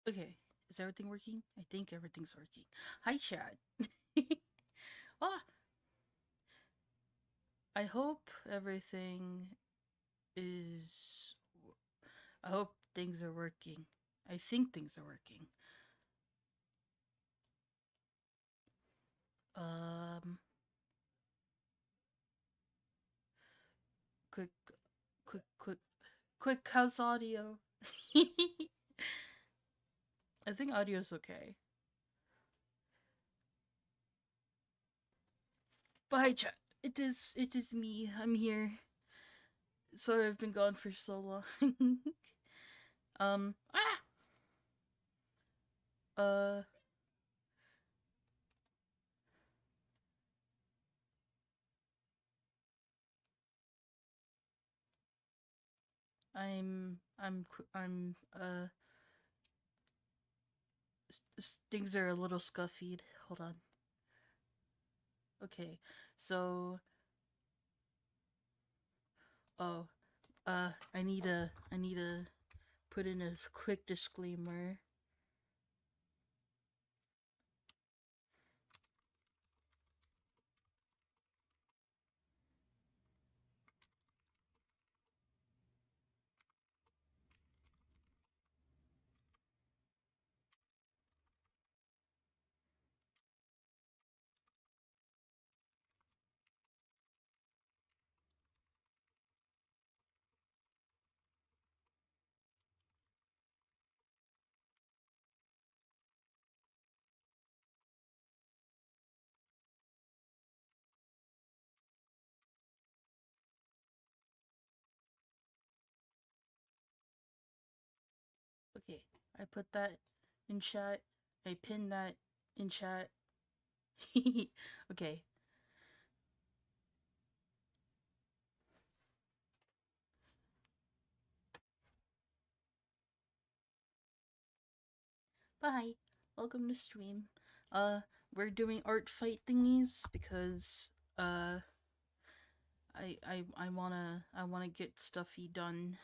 Okay, is everything working? I think everything's working. Hi, Chad. Ah, I hope everything is. I hope things are working. I think things are working. Um, quick, quick, quick, quick. How's audio? I think audio's okay. But hi, Chad. It is me. I'm here. Sorry, I've been gone for so long. um. Ah. Uh. I'm. Things are a little scuffied. Hold on. Okay. So. Oh. I need to put in a quick disclaimer. Okay. I put that in chat. I pinned that in chat. Okay. Bye. Welcome to stream. Uh, we're doing art fight thingies because I wanna get stuffy done.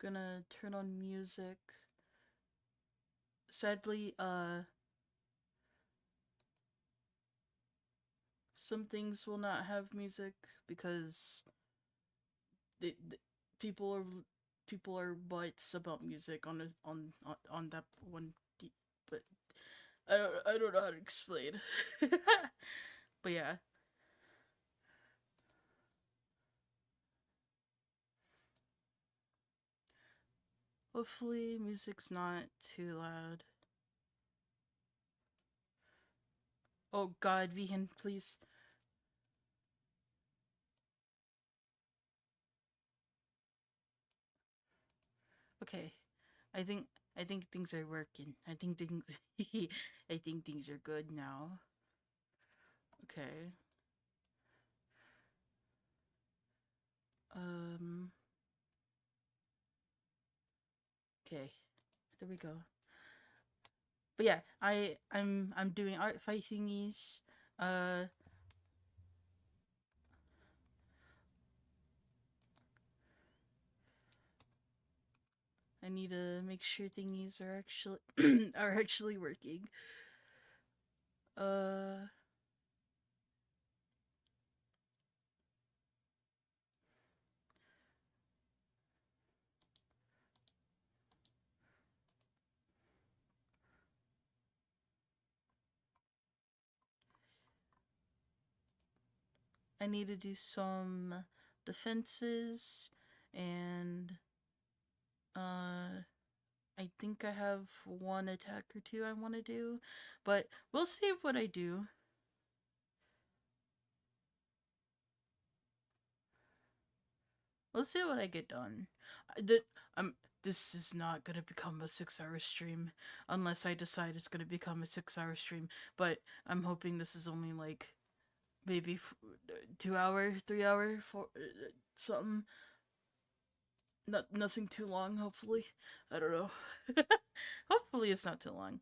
Gonna turn on music. Sadly, some things will not have music because they, people are people are butts about music on that one. But I don't know how to explain. But yeah, hopefully music's not too loud. Oh God, Vegan, please. Okay, I think I think things are working. I think things I think things are good now. Okay. Um. Okay. There we go. But yeah, I'm doing art fight thingies. Uh, I need to make sure thingies are actually are actually working. Uh, I need to do some defenses and I think I have one attack or two I want to do, but we'll see what I do. Let's see what I get done. I'm. This is not gonna become a 6 hour stream unless I decide it's gonna become a 6 hour stream. But I'm hoping this is only like maybe 2 hour, 3 hour, for something. Nothing too long. Hopefully, I don't know. Hopefully, it's not too long.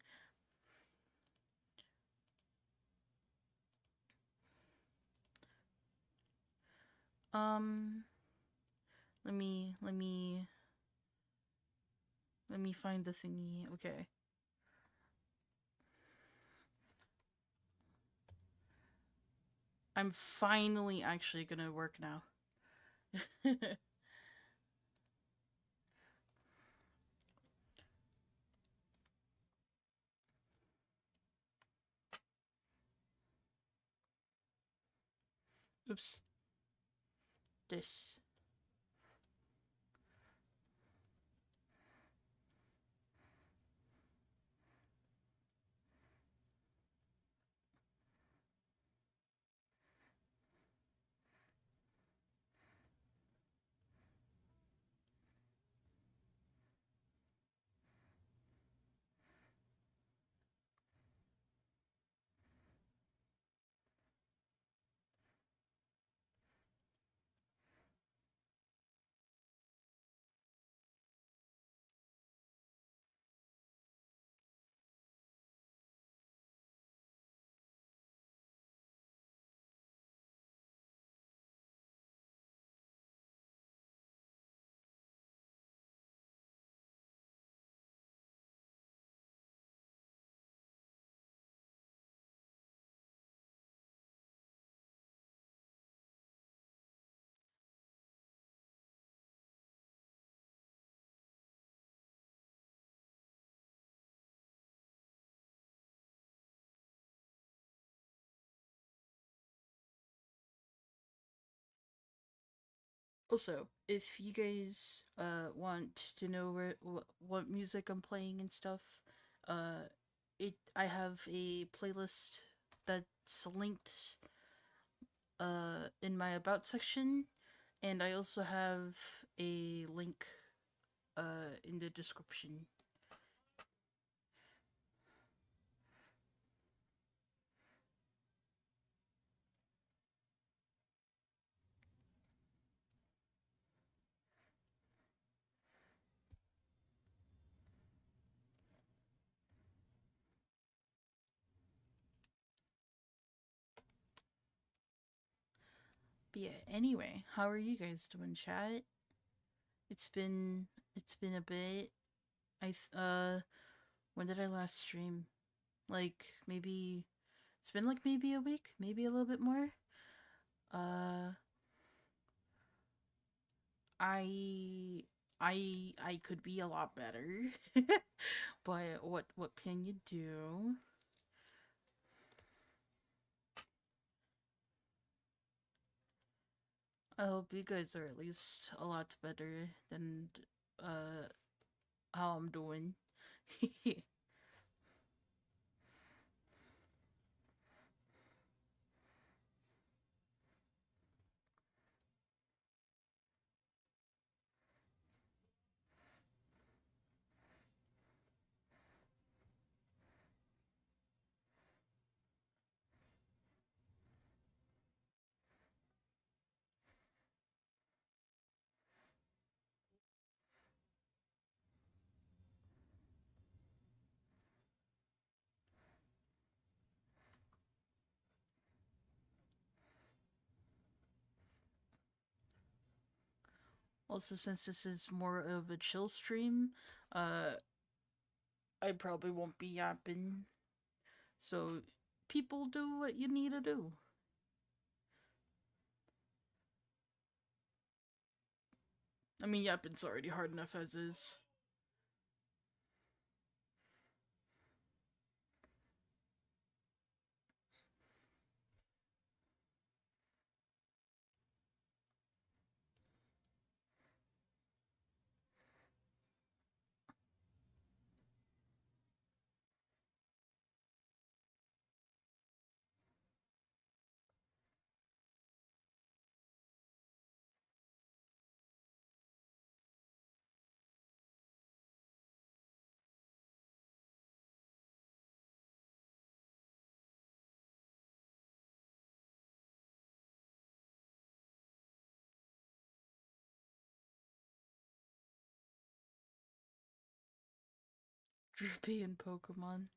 Um, let me find the thingy. Okay. I'm finally actually gonna work now. Oops. This. Also, if you guys want to know what music I'm playing and stuff, uh I have a playlist that's linked in my about section, and I also have a link in the description. But yeah, anyway, how are you guys doing, chat? It's been it's been a bit. When did I last stream? Like maybe it's been like maybe a week, maybe a little bit more. Uh I I could be a lot better. But what can you do? I hope you guys are at least a lot better than uh how I'm doing. Also, since this is more of a chill stream, uh I probably won't be yapping. So people do what you need to do. I mean, yapping's already hard enough as is. Droopy and Pokemon.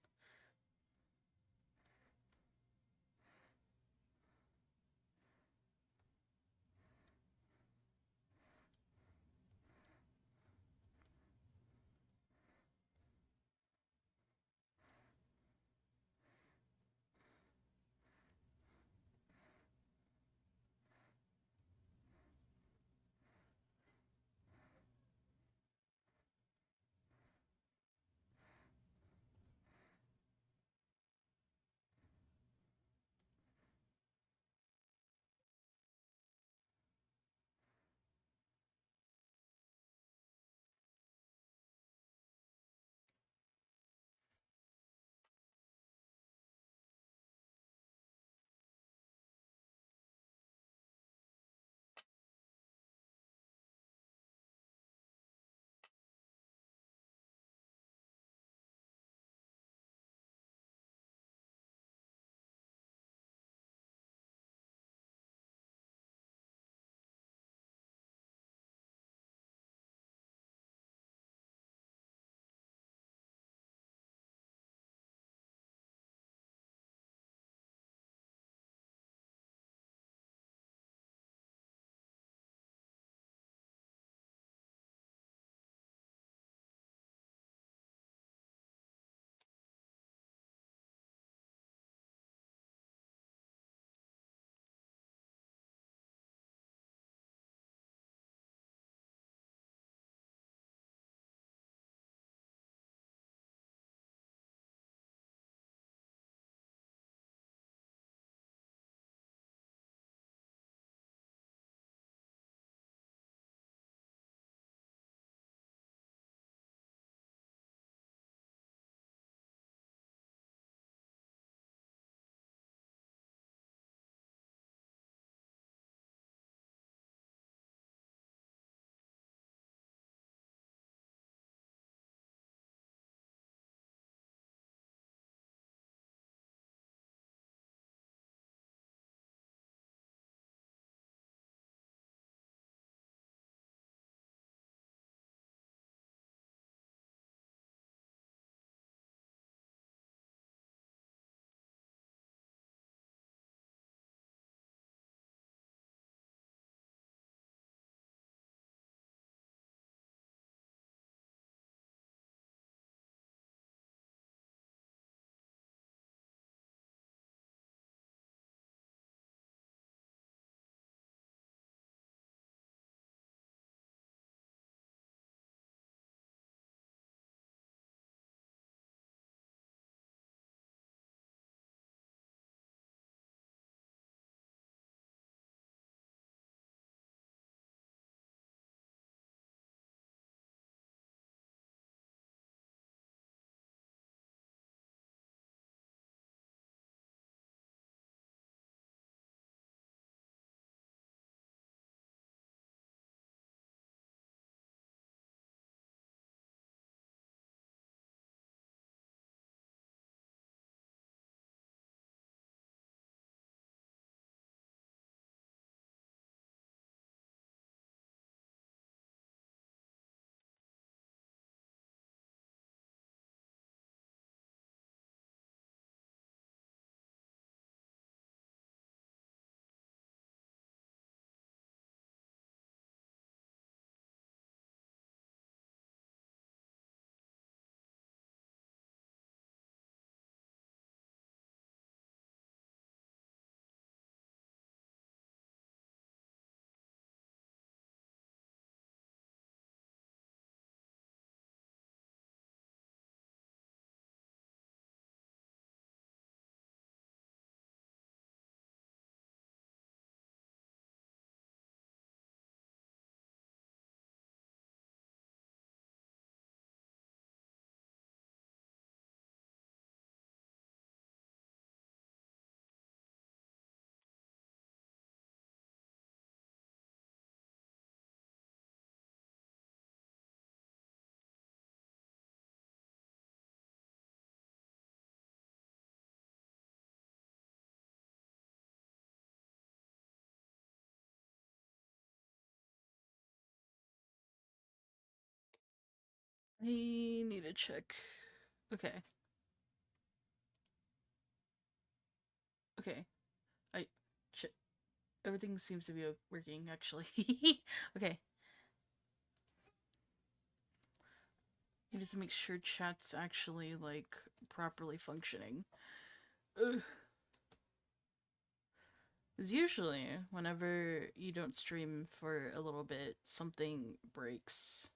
I need to check. Okay. Okay. I check. Everything seems to be working actually. Okay. I need to make sure chat's actually like properly functioning. Because usually, whenever you don't stream for a little bit, something breaks.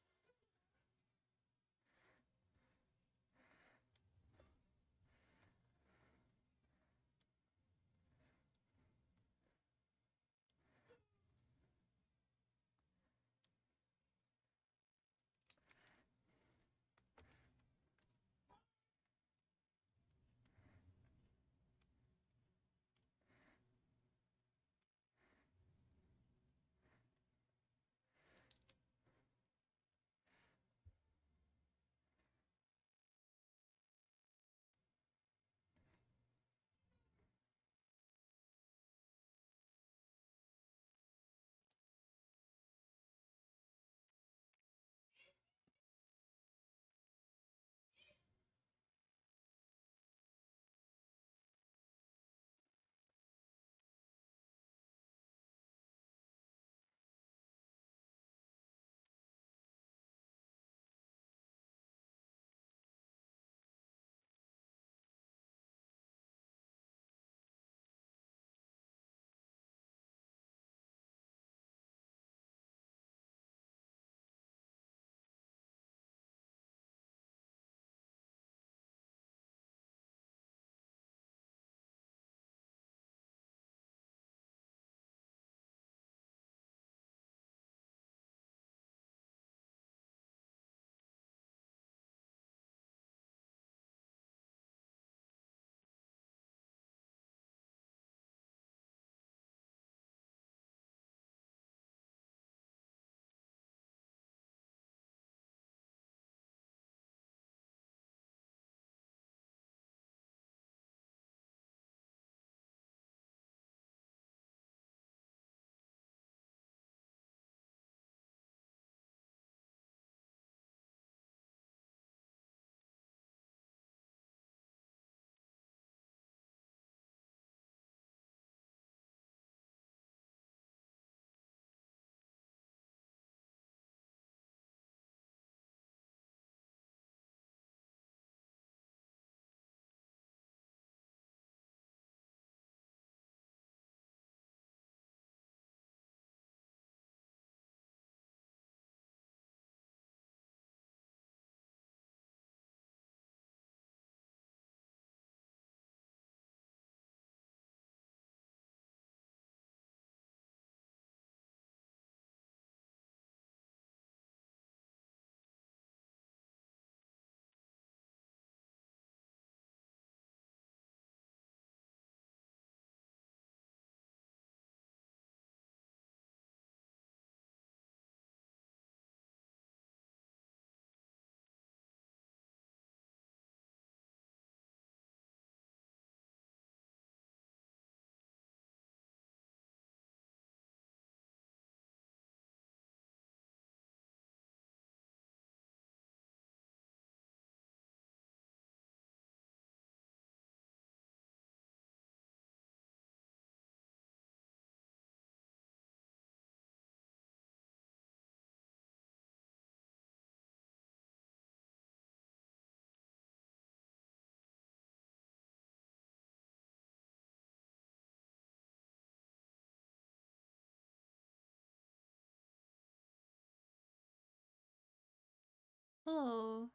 Hello.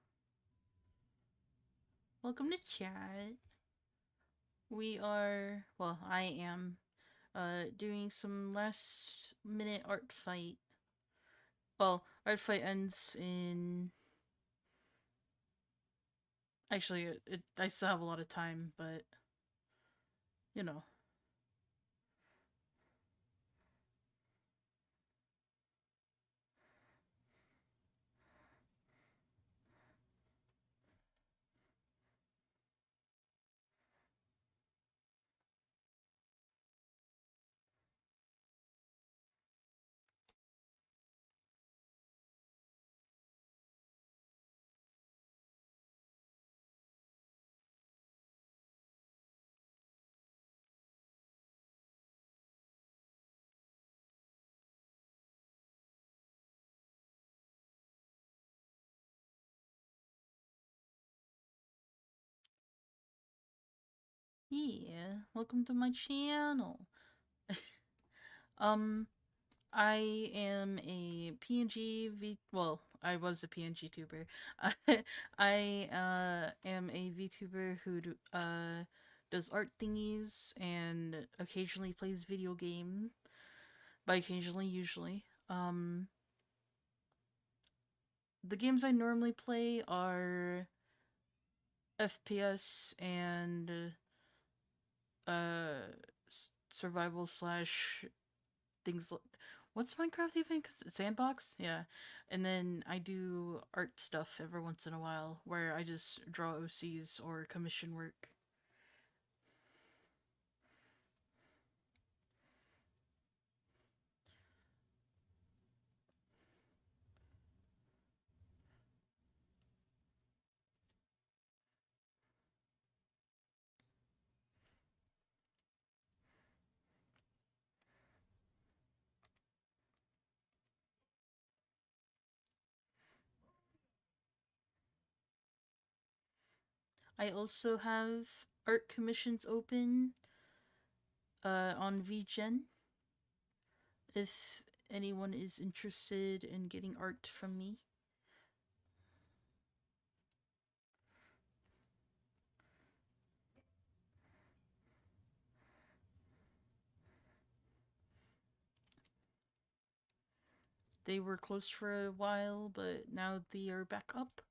Welcome to chat. We are, well, I am, doing some last minute art fight. Well, art fight ends in. Actually, I still have a lot of time, but you know. Yeah, welcome to my channel. um, I am a PNG well, I was a PNG tuber. I am a VTuber who does art thingies and occasionally plays video game. By occasionally, usually. The games I normally play are FPS and uh survival slash things. What's Minecraft even? Cause it's sandbox, yeah. And then I do art stuff every once in a while, where I just draw OCs or commission work. I also have art commissions open on VGen if anyone is interested in getting art from me. They were closed for a while, but now they are back up.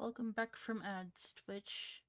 Welcome back from ads, Twitch.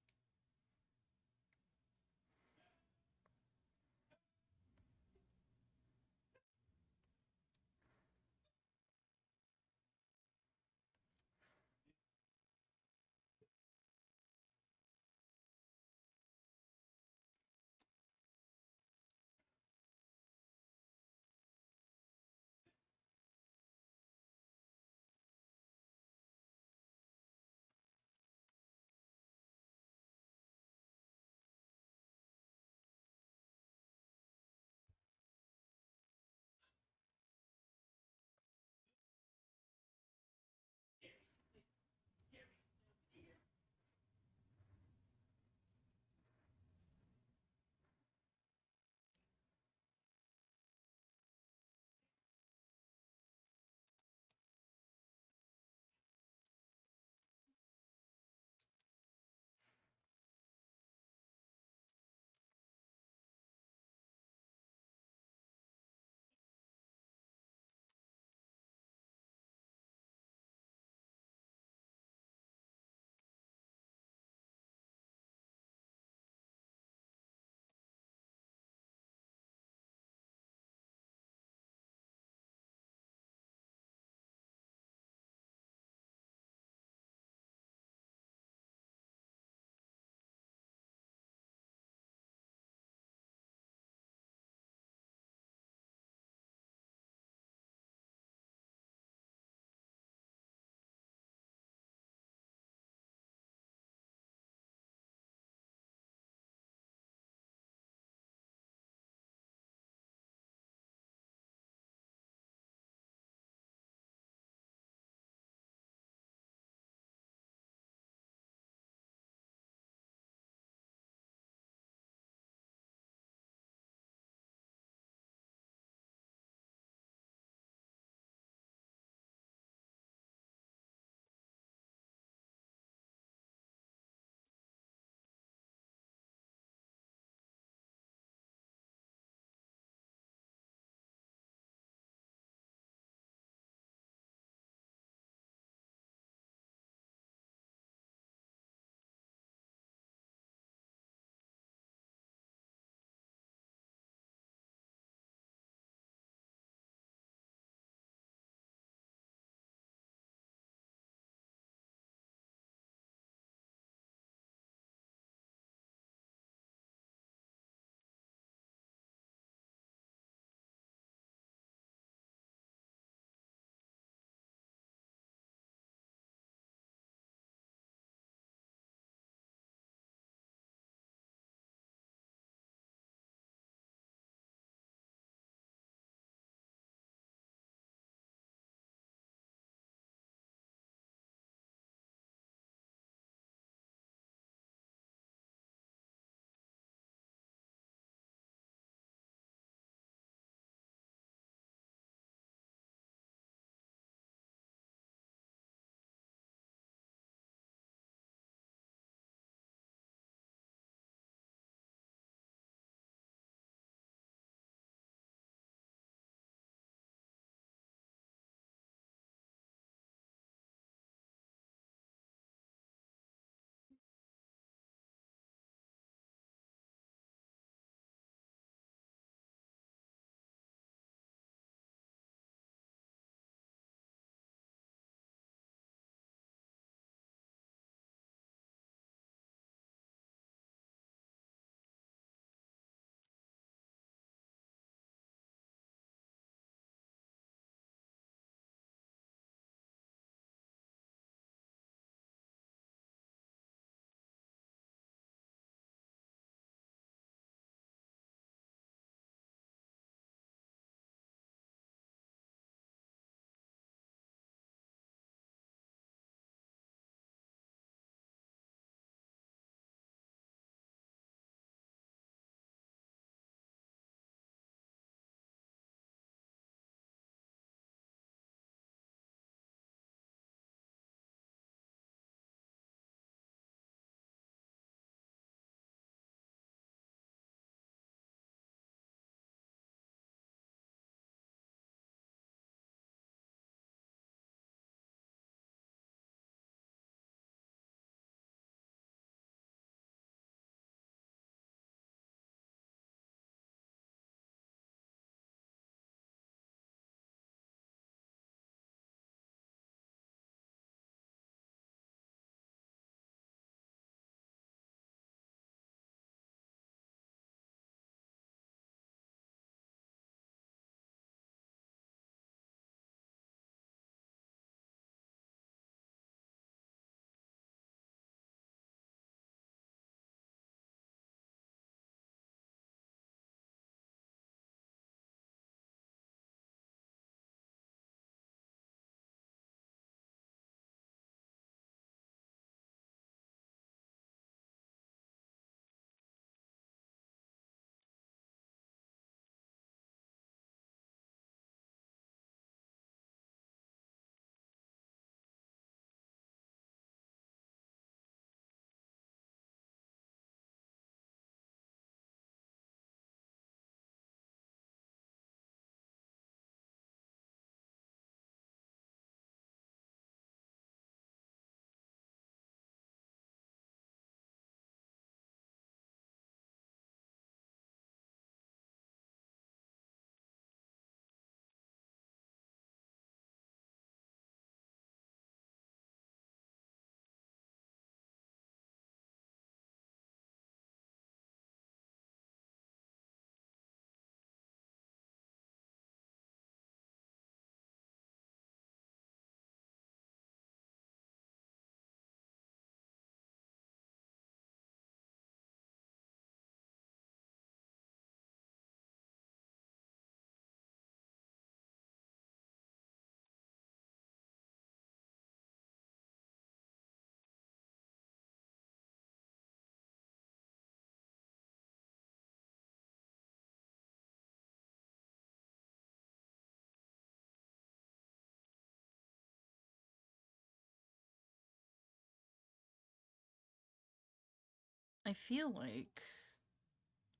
I feel like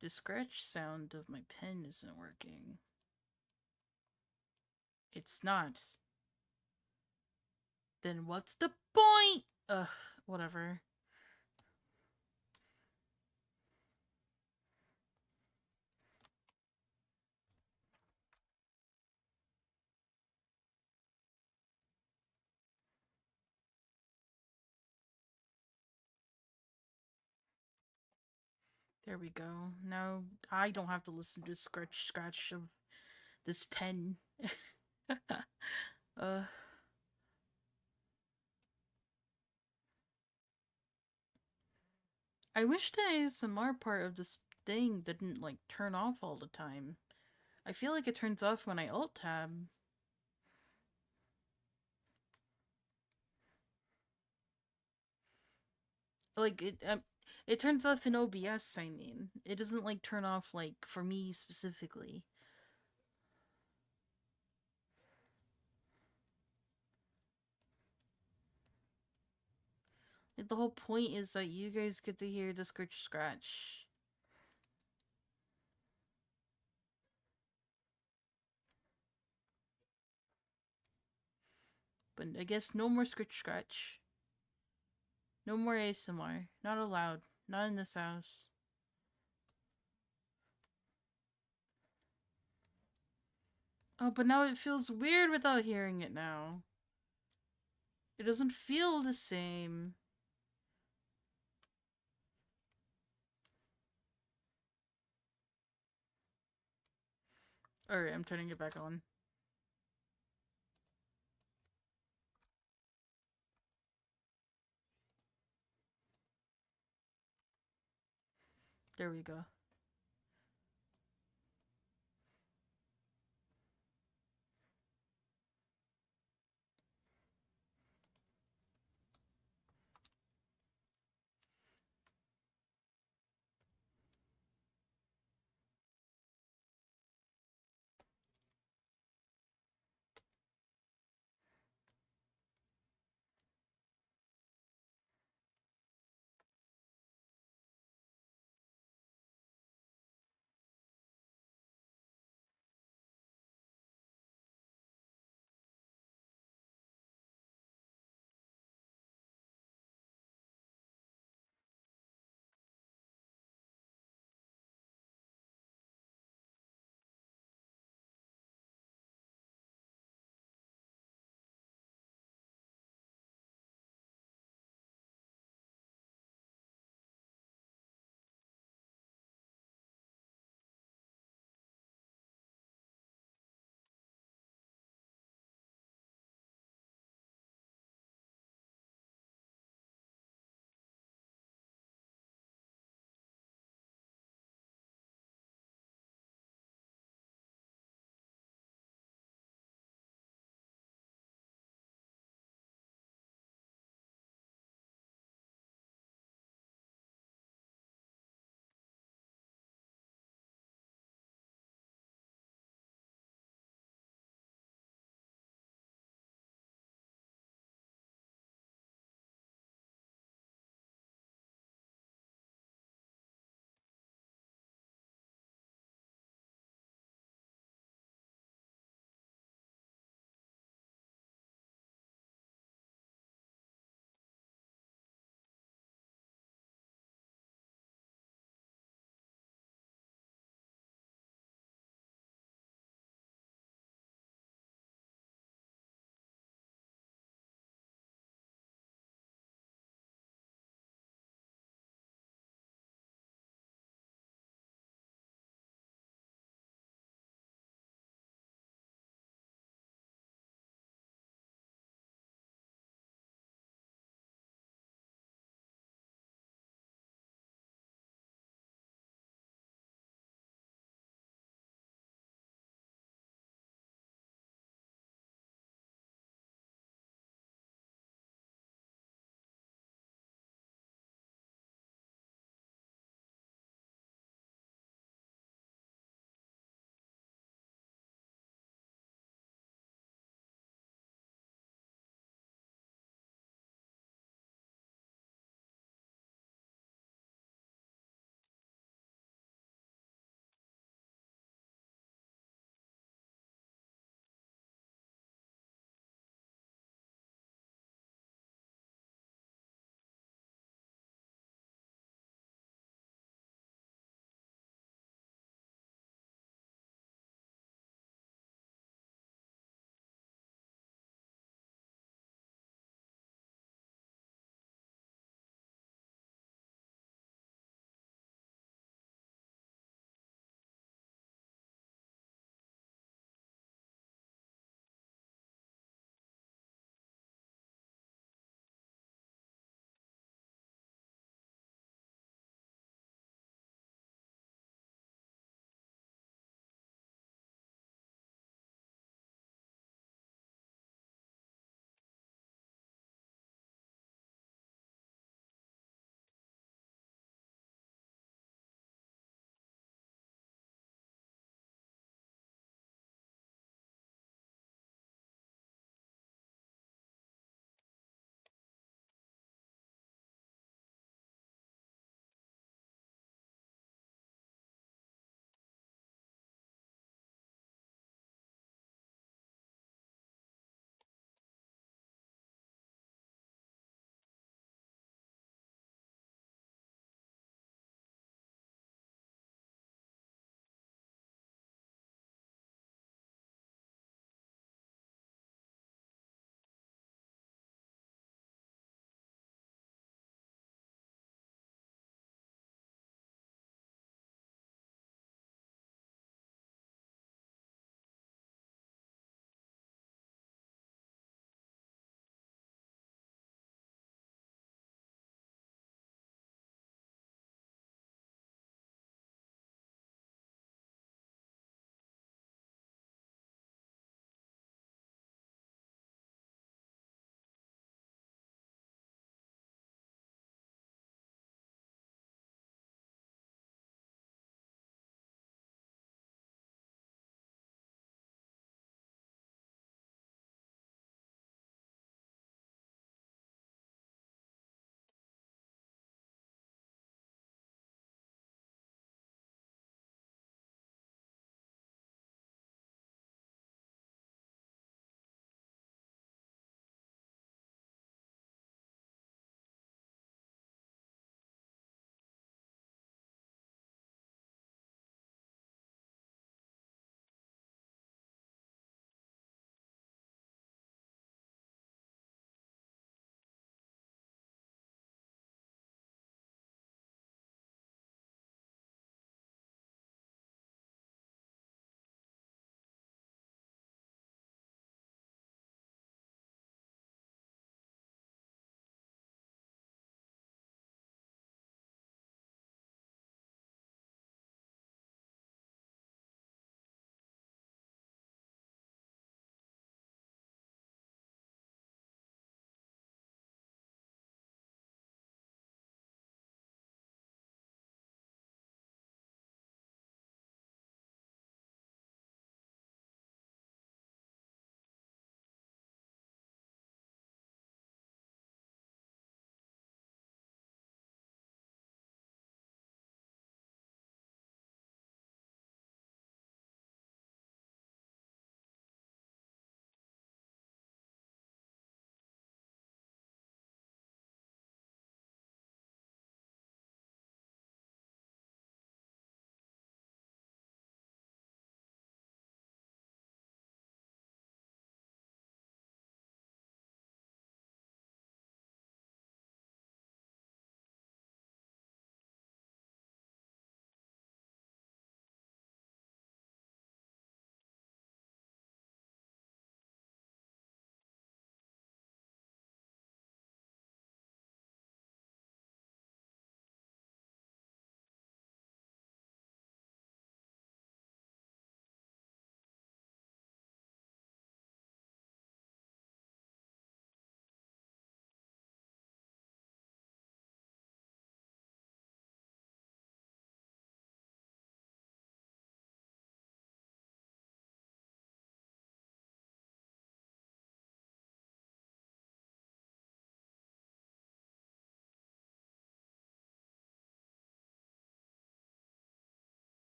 the scratch sound of my pen isn't working. It's not. Then what's the point? Ugh, whatever. There we go. Now I don't have to listen to scratch of this pen. uh I wish the ASMR part of this thing didn't like turn off all the time. I feel like it turns off when I alt tab. Like it turns off in OBS, I mean. It doesn't like turn off like for me specifically. Like, the whole point is that you guys get to hear the scratch. But I guess no more scratch. No more ASMR. Not allowed. Not in this house. Oh, but now it feels weird without hearing it now. It doesn't feel the same. Alright, I'm turning it back on. There we go.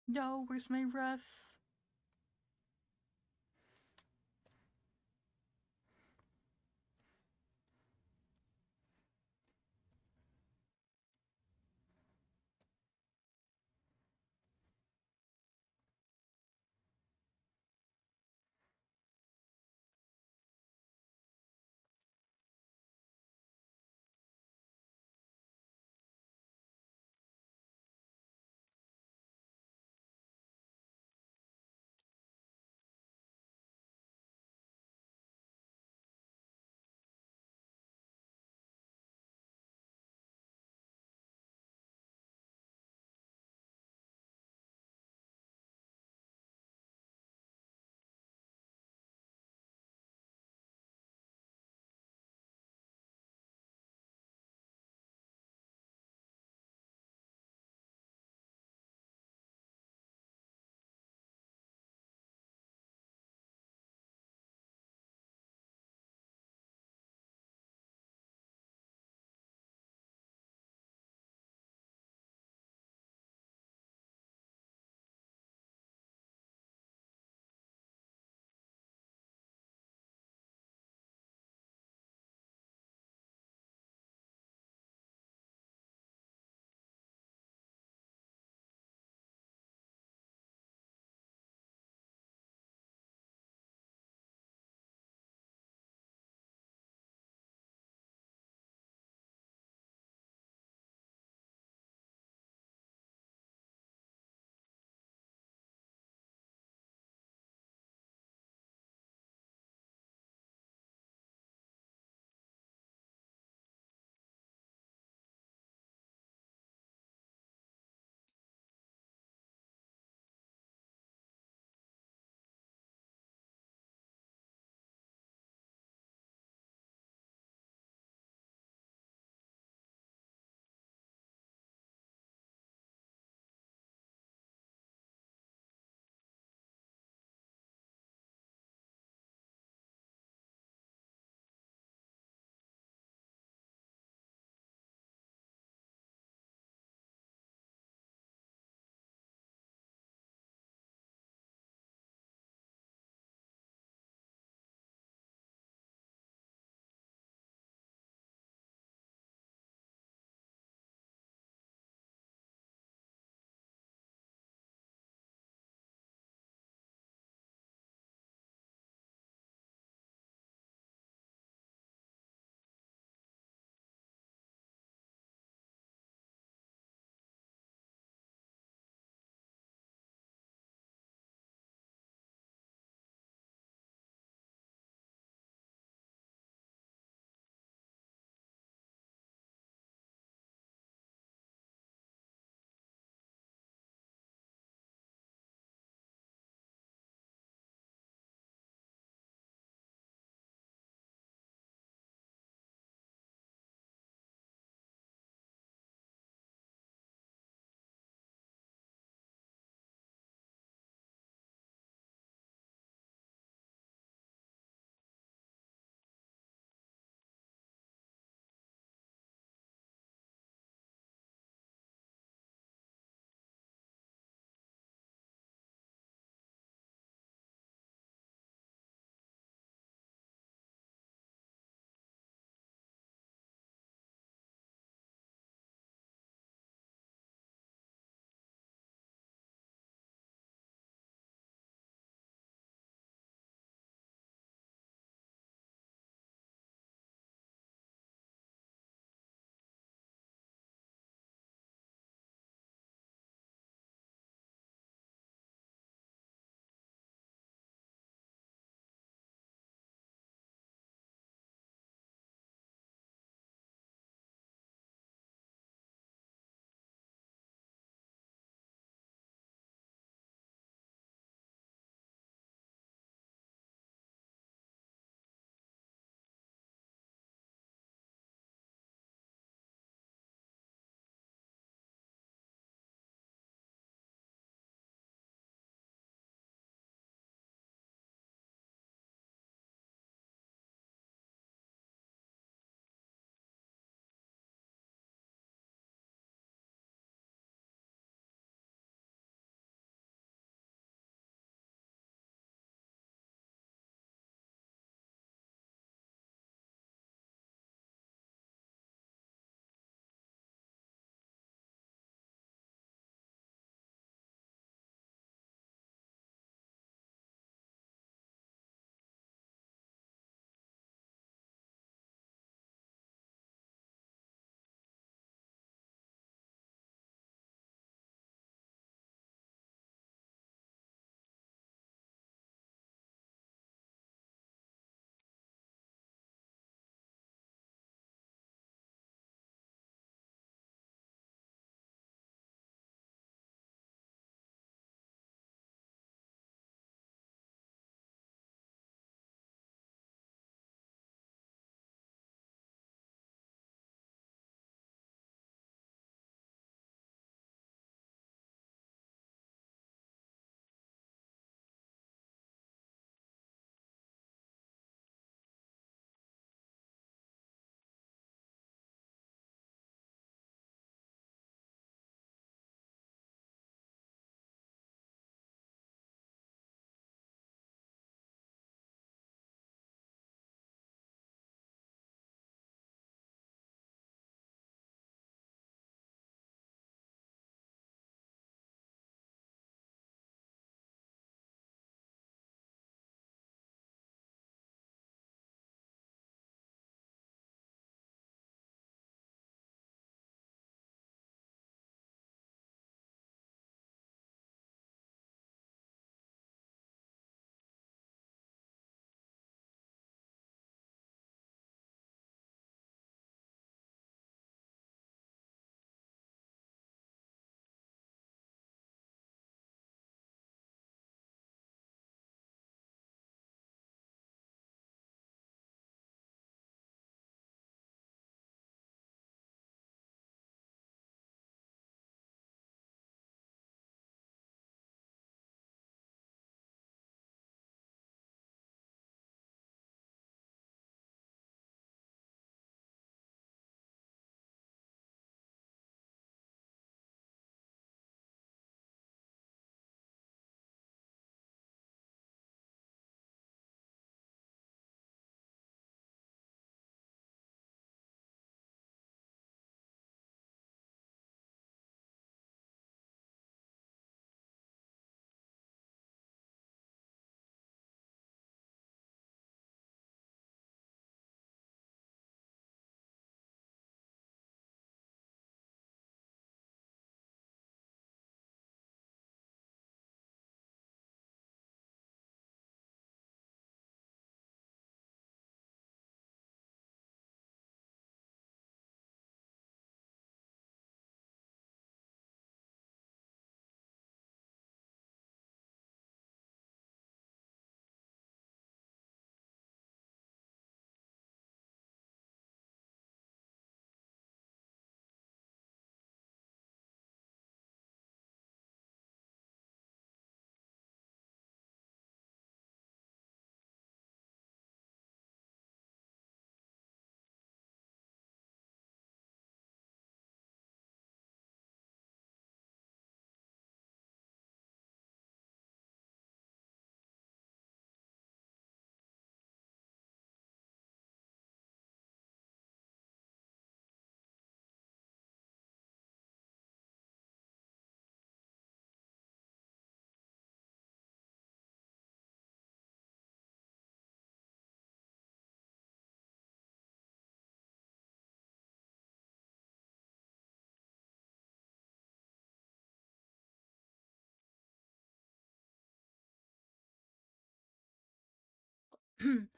No, where's my ref?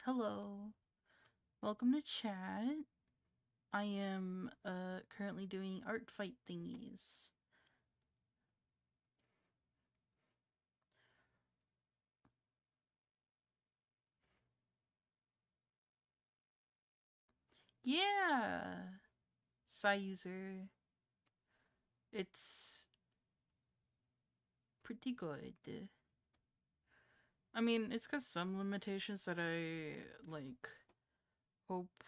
Hello. Welcome to chat. I am currently doing ArtFight thingies. Yeah. Psy user. It's pretty good. I mean, it's got some limitations that I like hope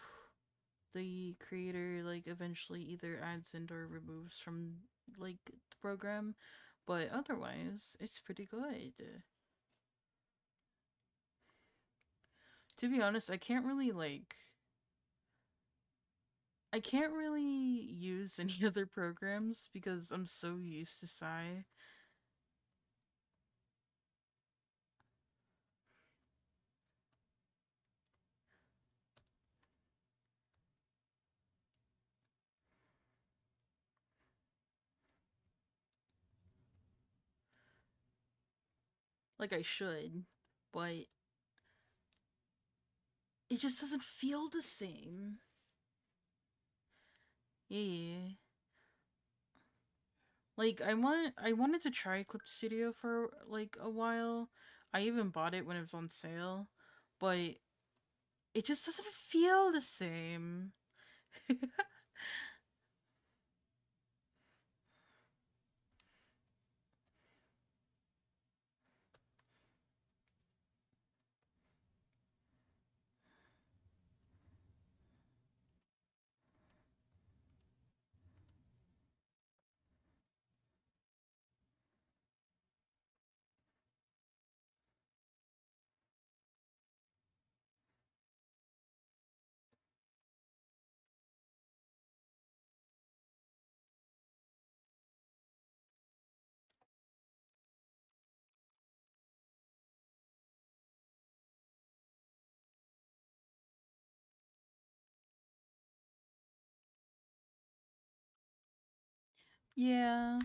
the creator like eventually either adds in or removes from like the program, but otherwise it's pretty good. To be honest, I can't really use any other programs because I'm so used to Psy. Like I should, but it just doesn't feel the same. Yeah. Like I wanted to try Clip Studio for like a while. I even bought it when it was on sale, but it just doesn't feel the same. Yeah.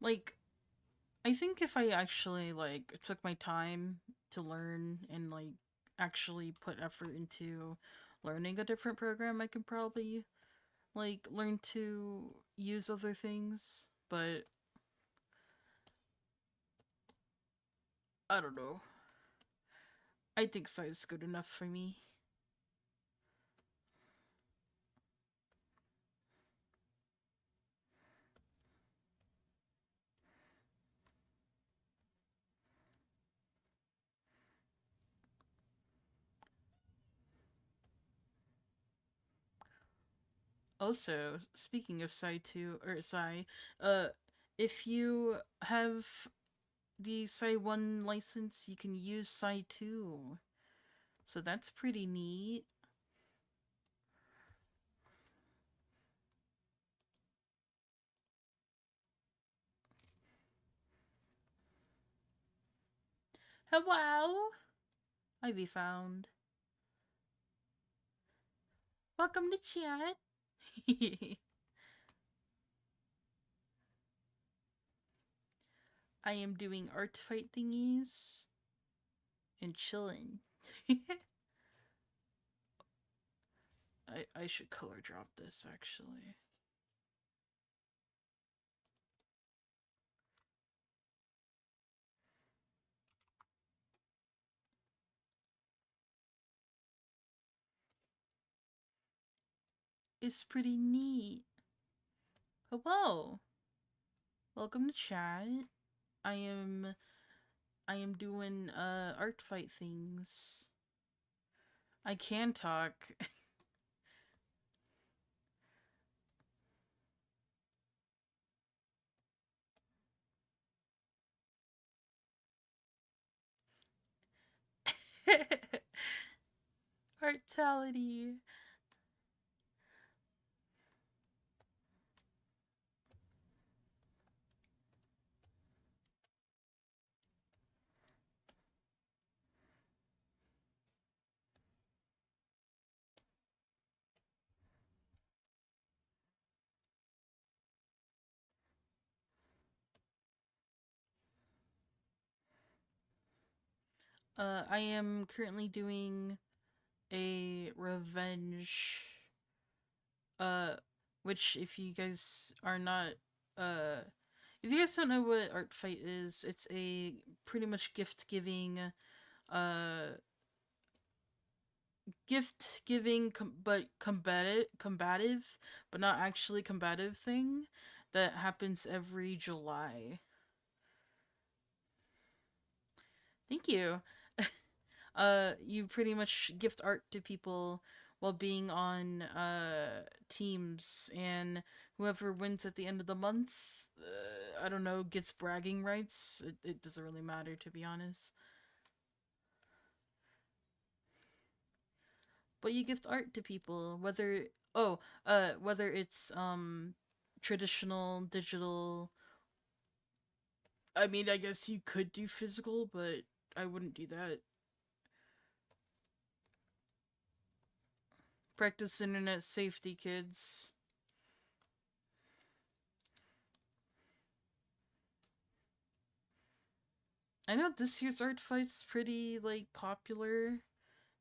Like I think if I actually like took my time to learn and like actually put effort into learning a different program, I could probably like learn to use other things, but I don't know. I think size good enough for me. Also, speaking of Psy 2 or Psy, uh if you have the Psy 1 license, you can use Psy 2. So that's pretty neat. Hello, I be found. Welcome to chat. I am doing art fight thingies and chilling. I should color drop this actually. It's pretty neat. Hello. Welcome to chat. I am I am doing art fight things. I can talk. Artality. I am currently doing a revenge, uh, which if you guys are not, uh, if you guys don't know what ArtFight is, it's a pretty much uh, gift giving, but combative, but not actually combative thing that happens every July. Thank you. You pretty much gift art to people while being on teams, and whoever wins at the end of the month, I don't know, gets bragging rights. It doesn't really matter, to be honest. But you gift art to people, whether it's traditional, digital. I mean, I guess you could do physical, but I wouldn't do that. Practice internet safety, kids. I know this year's ArtFight's pretty like popular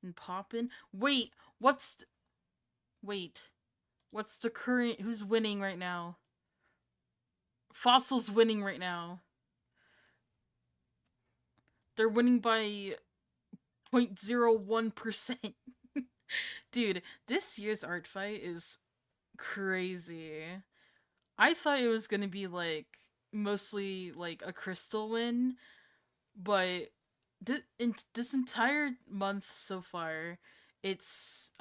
and poppin'. Wait, what's the current? Who's winning right now? Fossil's winning right now. They're winning by 0.01%. Dude, this year's ArtFight is crazy. I thought it was gonna be like mostly like a crystal win, but in this entire month so far, it's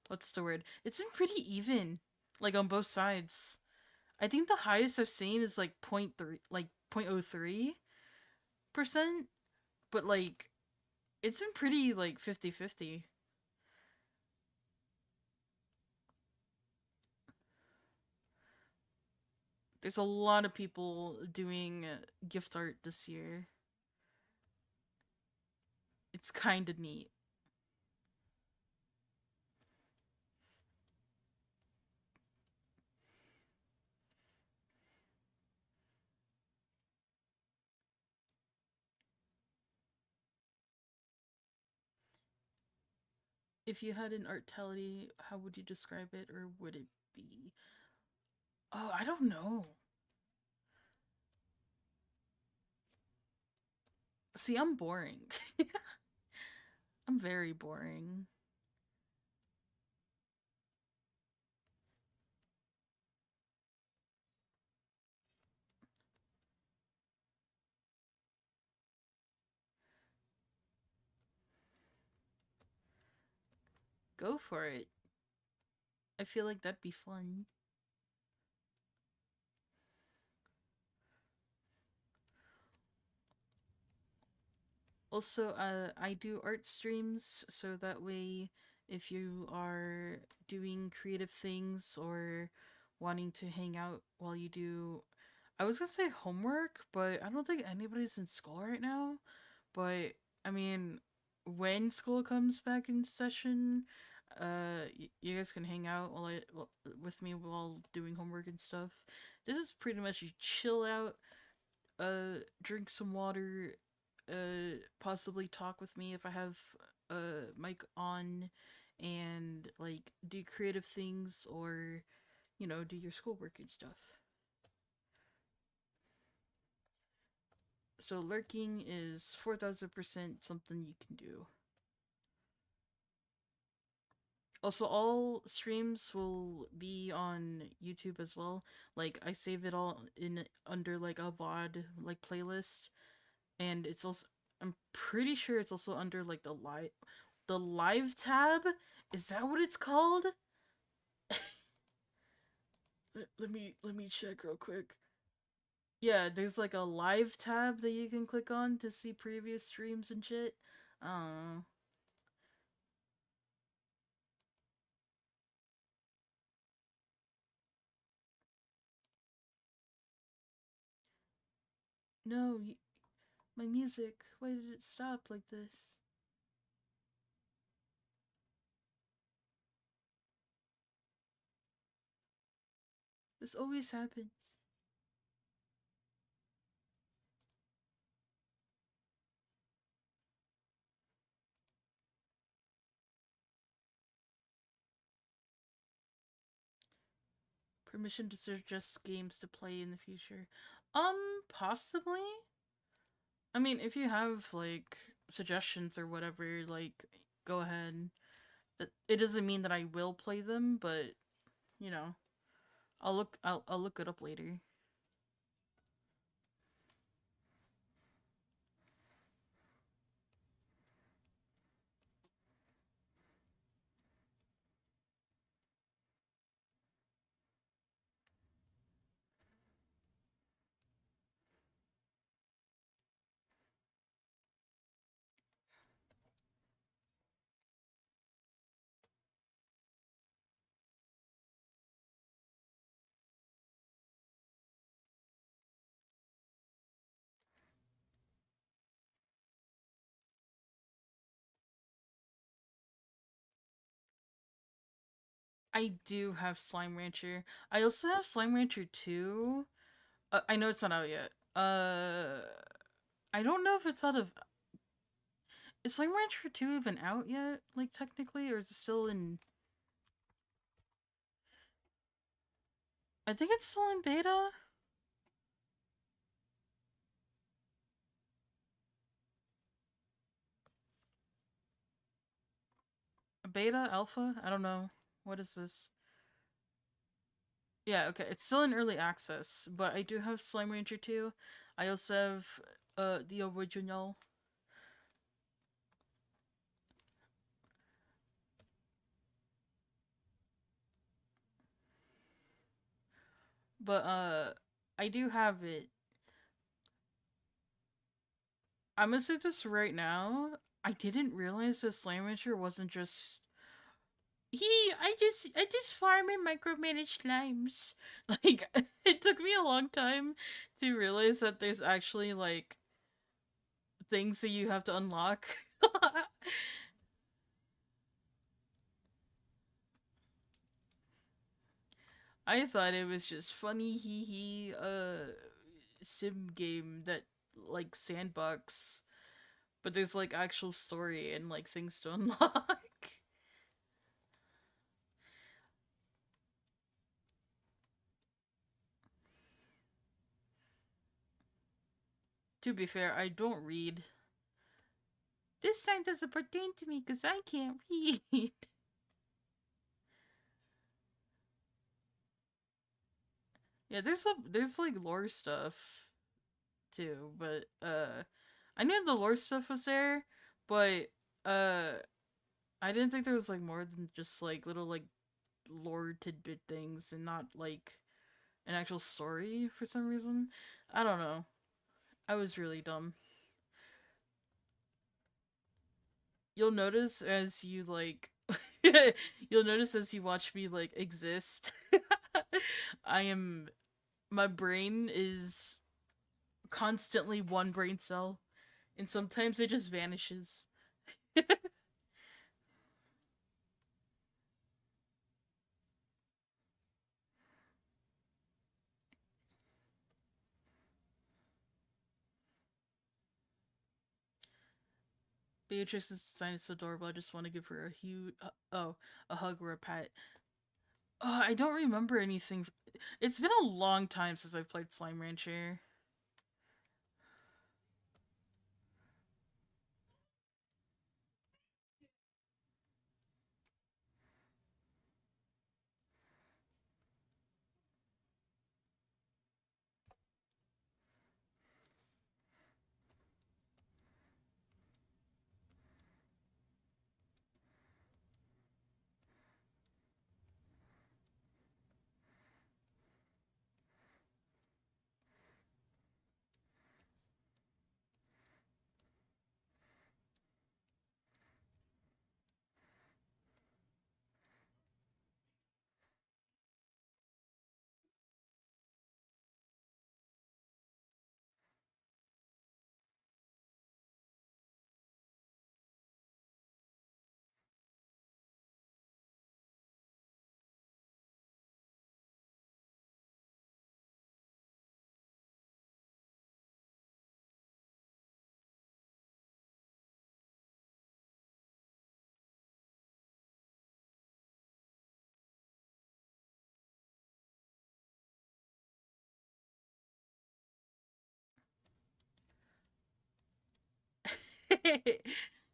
what's the word? It's been pretty even, like on both sides. I think the highest I've seen is like 0.3, like 0.03%, but like it's been pretty like 50-50. There's a lot of people doing gift art this year. It's kind of neat. If you had an art tally, how would you describe it, or would it be? Oh, I don't know. See, I'm boring. I'm very boring. Go for it. I feel like that'd be fun. Also, I do art streams, so that way, if you are doing creative things or wanting to hang out while you do, I was gonna say homework, but I don't think anybody's in school right now. But I mean, when school comes back in session, you guys can hang out with me while doing homework and stuff. This is pretty much you chill out, drink some water, possibly talk with me if I have a mic on, and like do creative things or do your schoolwork and stuff. So lurking is 4,000% something you can do. Also, all streams will be on YouTube as well. Like I save it all in under like a VOD like playlist, and it's also I'm pretty sure it's also under like the live tab. Is that what it's called? Let me check real quick. Yeah, there's like a live tab that you can click on to see previous streams and shit. Uh, no, my music. Why did it stop like this? This always happens. Permission to suggest games to play in the future. Possibly. I mean, if you have like suggestions or whatever, like go ahead. It doesn't mean that I will play them, but you know, I'll look it up later. I do have Slime Rancher. I also have Slime Rancher 2. I know it's not out yet. I don't know if it's out of. Is Slime Rancher 2 even out yet? Like, technically? Or is it still in. I think it's still in beta? Beta? Alpha? I don't know. What is this? Yeah, okay. It's still in early access, but I do have Slime Rancher 2. I also have the original. But I do have it. I'm gonna say this right now. I didn't realize that Slime Rancher wasn't just I just farm and micromanage slimes. Like it took me a long time to realize that there's actually like things that you have to unlock. I thought it was just funny hee hee sim game that like sandbox, but there's like actual story and like things to unlock. To be fair, I don't read. This sign doesn't pertain to me because I can't read. Yeah, there's like lore stuff too, but I knew the lore stuff was there, but uh I didn't think there was like more than just like little like lore tidbit things and not like an actual story for some reason. I don't know. I was really dumb. You'll notice as you like you'll notice as you watch me like exist. I am my brain is constantly one brain cell and sometimes it just vanishes. Beatrix's design is so adorable. I just want to give her a huge a hug or a pat. I don't remember anything. It's been a long time since I've played Slime Rancher.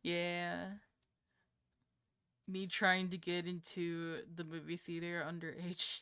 Yeah. Me trying to get into the movie theater underage.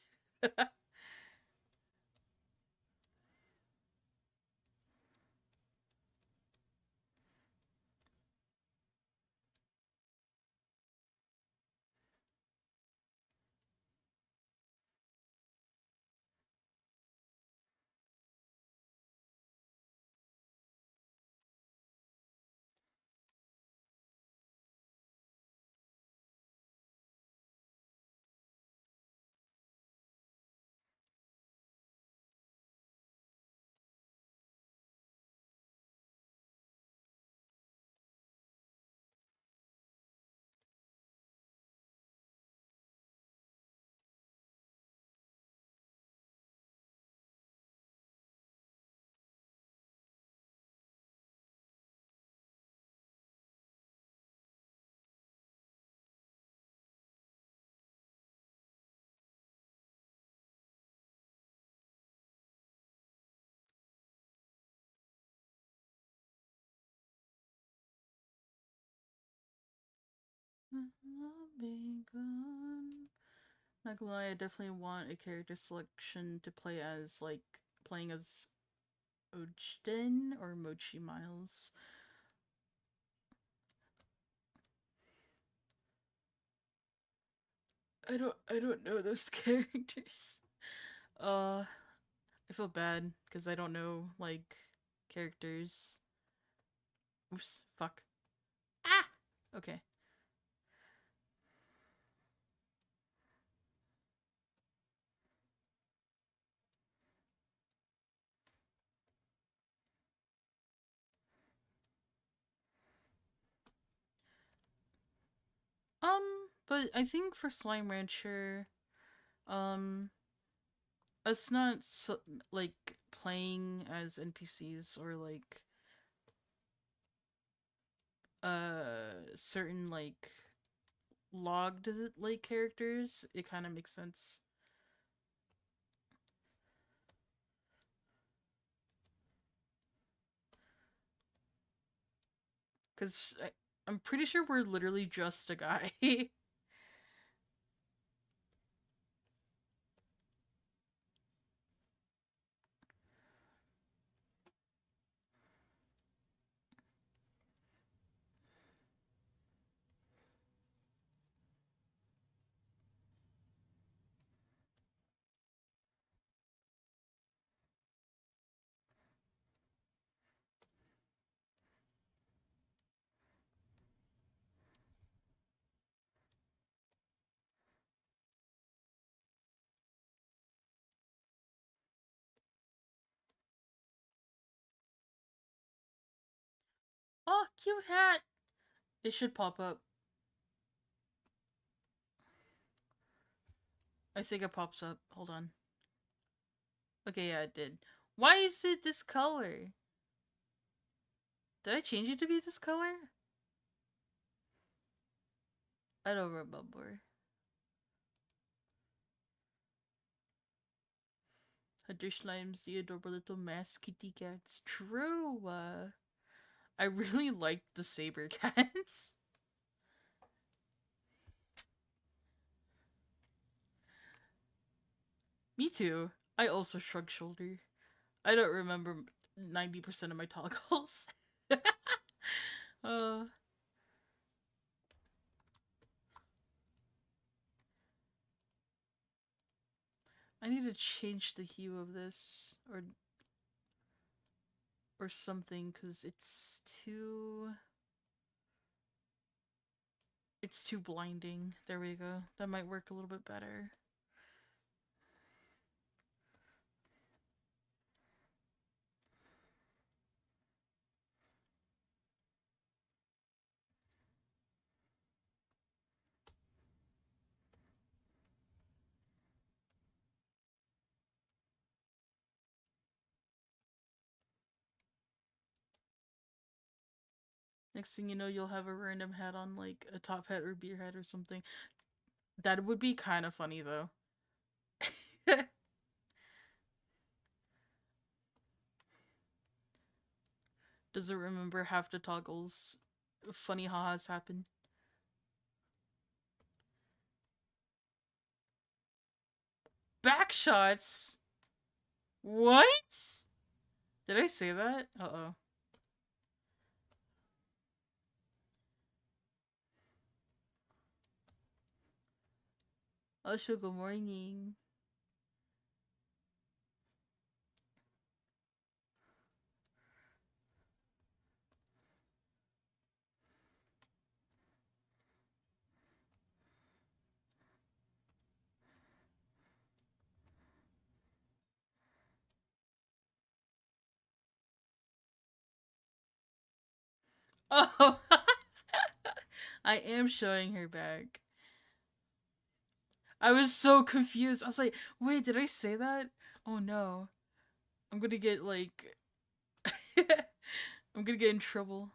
I'll be gone. Not gonna lie, I definitely want a character selection to play as, like, playing as Ojden or Mochi Miles. I don't know those characters. Uh, I feel bad because I don't know, like, characters. Oops, fuck. Ah! Okay. But I think for Slime Rancher, um, us not so, like playing as NPCs or like certain like logged like characters, it kind of makes sense. Cause I'm pretty sure we're literally just a guy. Oh, cute hat. It should pop up. I think it pops up. Hold on. Okay, yeah, it did. Why is it this color? Did I change it to be this color? I don't remember. Hunter Slime's the adorable little mask kitty cats. True. I really like the saber cats. Me too. I also shrug shoulder. I don't remember 90% of my toggles. uh, I need to change the hue of this or something because it's too blinding. There we go. That might work a little bit better. Next thing you know, you'll have a random hat on, like a top hat or beer hat or something. That would be kind of funny though. Does it remember half the toggles funny ha-has happen. Backshots? What? Did I say that? Uh-oh. Also, good morning. Oh, I am showing her back. I was so confused. I was like, wait, did I say that? Oh no. I'm gonna get like I'm gonna get in trouble.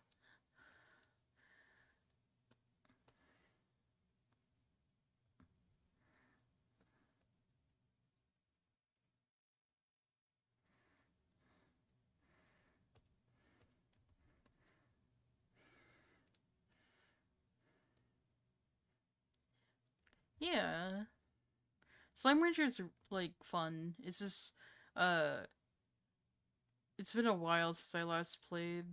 Yeah. Slime Rancher's like fun. It's just uh it's been a while since I last played.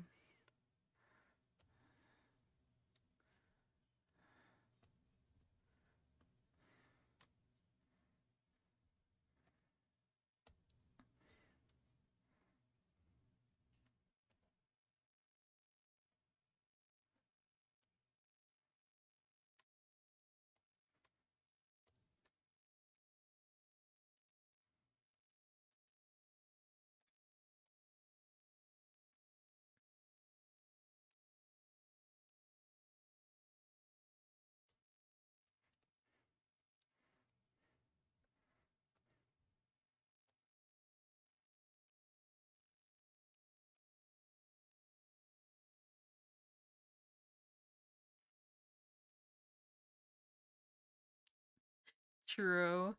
True.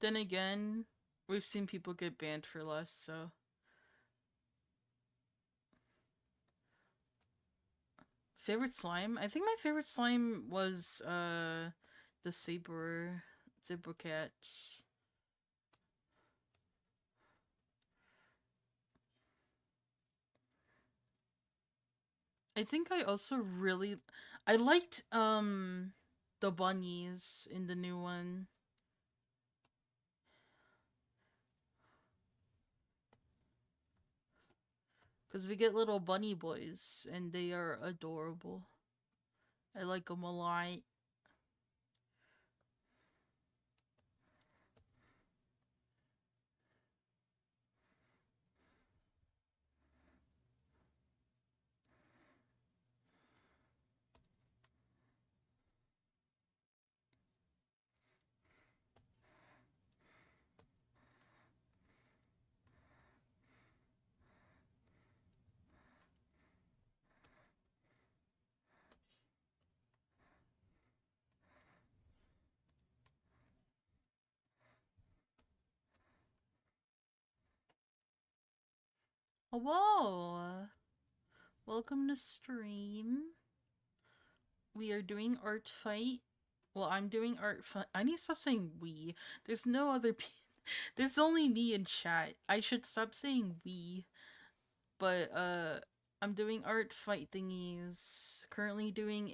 Then again, we've seen people get banned for less, so favorite slime? I think my favorite slime was the Saber cat. I think I also really I liked the bunnies in the new one. Because we get little bunny boys, and they are adorable. I like them a lot. Hello! Welcome to stream. We are doing ArtFight. Well, I'm doing ArtFight. I need to stop saying we. There's no other There's only me in chat. I should stop saying we. But, I'm doing ArtFight thingies. Currently doing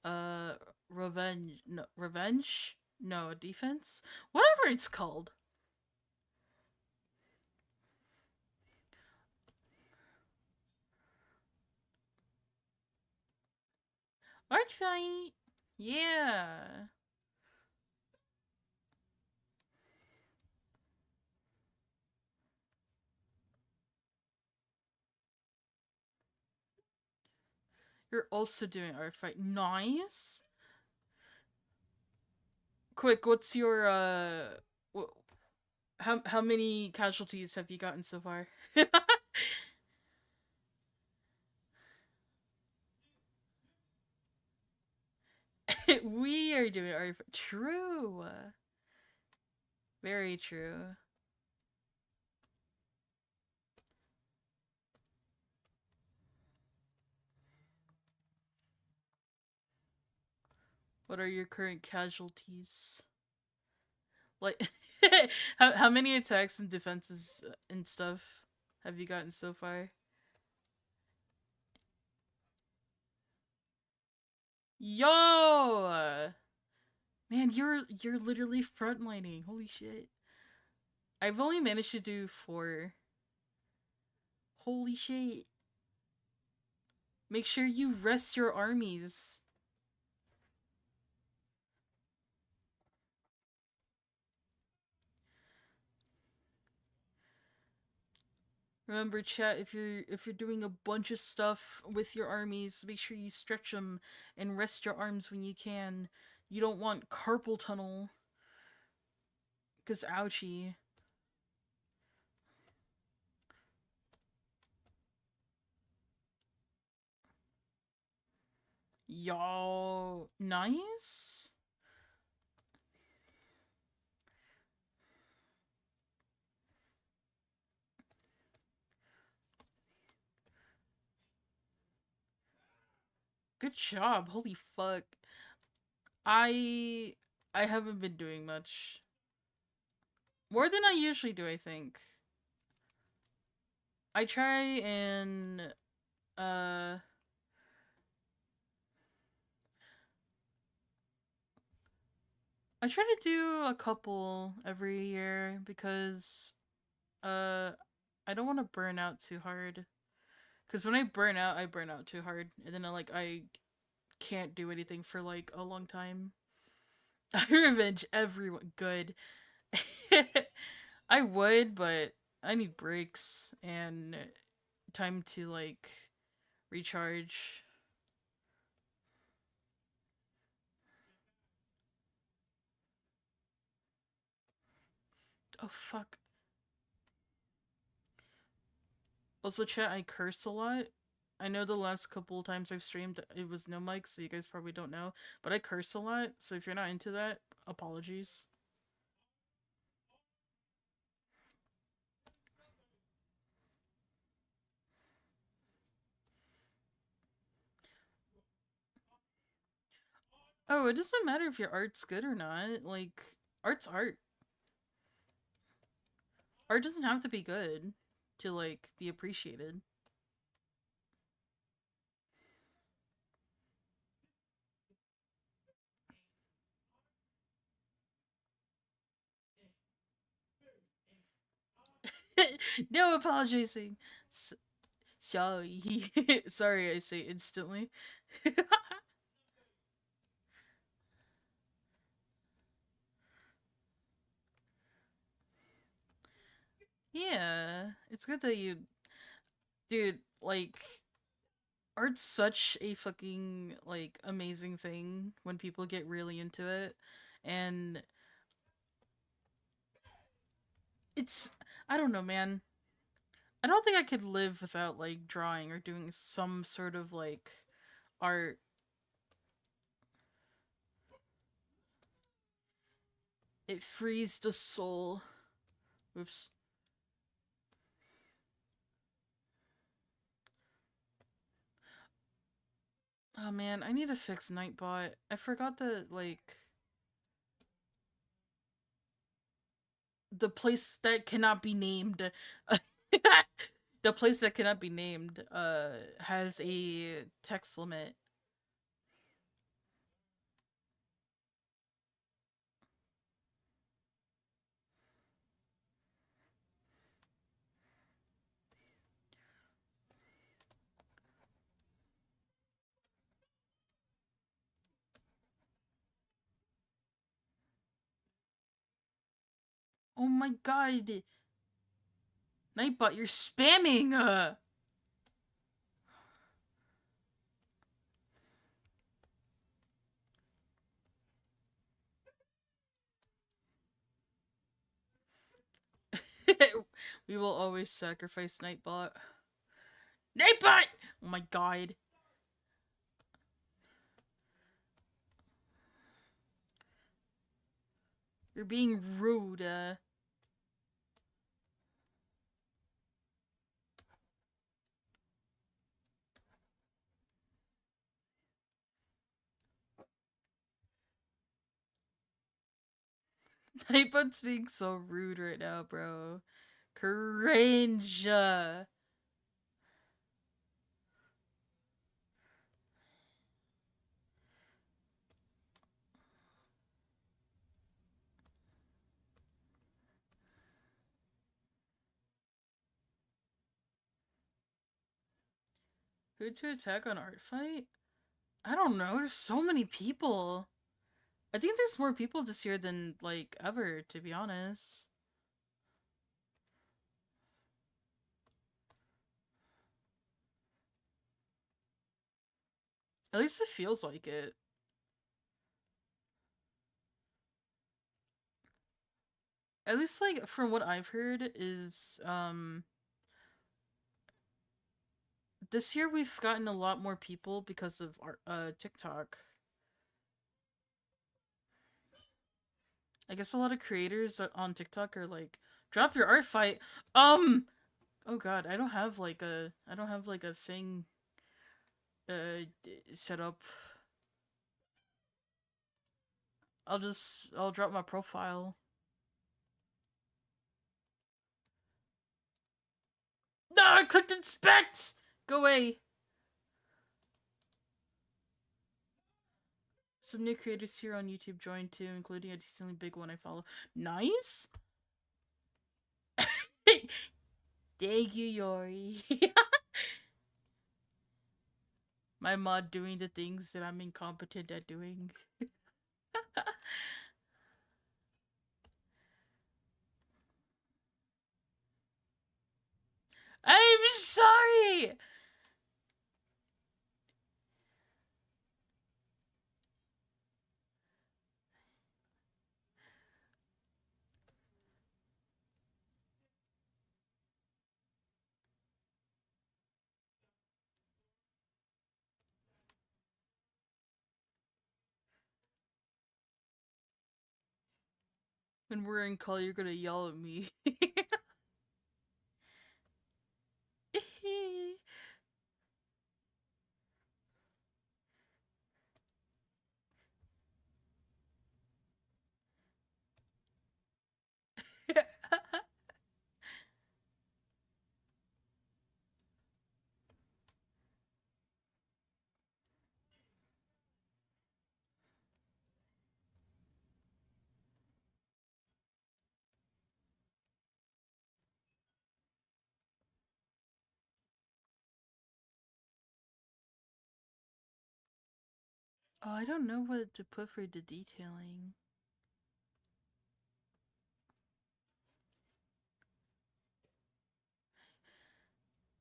a, revenge? No, defense? Whatever it's called. ArtFight! Yeah! You're also doing ArtFight. Nice. Quick, what's your how many casualties have you gotten so far? We are doing ArtFight. True. Very true. What are your current casualties? Like, how many attacks and defenses and stuff have you gotten so far? Yo, man, you're literally frontlining. Holy shit! I've only managed to do 4. Holy shit! Make sure you rest your armies. Remember, chat, if you're doing a bunch of stuff with your armies, make sure you stretch them and rest your arms when you can. You don't want carpal tunnel, cause ouchie. Y'all, nice. Good job. Holy fuck. I I haven't been doing much. More than I usually do, I think. I try and uh I try to do a couple every year because uh I don't want to burn out too hard. Cuz when I burn out too hard and then I can't do anything for like a long time. I revenge everyone. Good. I would, but I need breaks and time to like recharge. Oh fuck. Also, chat, I curse a lot. I know the last couple of times I've streamed, it was no mic, so you guys probably don't know. But I curse a lot, so if you're not into that, apologies. Oh, it doesn't matter if your art's good or not. Like, art's art. Art doesn't have to be good to, like, be appreciated. No apologizing. Sorry. Sorry, I say instantly. Yeah, it's good that you, dude. Like, art's such a fucking like amazing thing when people get really into it, and it's I don't know, man. I don't think I could live without like drawing or doing some sort of like art. It frees the soul. Oops. Oh man, I need to fix Nightbot. I forgot the like the place that cannot be named. The place that cannot be named has a text limit. Oh my god. Nightbot, you're spamming! We will always sacrifice Nightbot. Nightbot! Oh my god. You're being rude. Nightbot's being so rude right now, bro. Cringe. Who to attack on ArtFight? I don't know. There's so many people. I think there's more people this year than, like, ever, to be honest. At least it feels like it. At least, like, from what I've heard is, this year we've gotten a lot more people because of our, TikTok. I guess a lot of creators on TikTok are like, drop your art fight. Oh god, I don't have like a thing set up. I'll drop my profile. No, I clicked inspect! Go away. Some new creators here on YouTube joined too, including a decently big one I follow. Nice? Thank you, Yori. My mod doing the things that I'm incompetent at doing. I'm sorry! When we're in call, you're gonna yell at me. Oh, I don't know what to put for the detailing.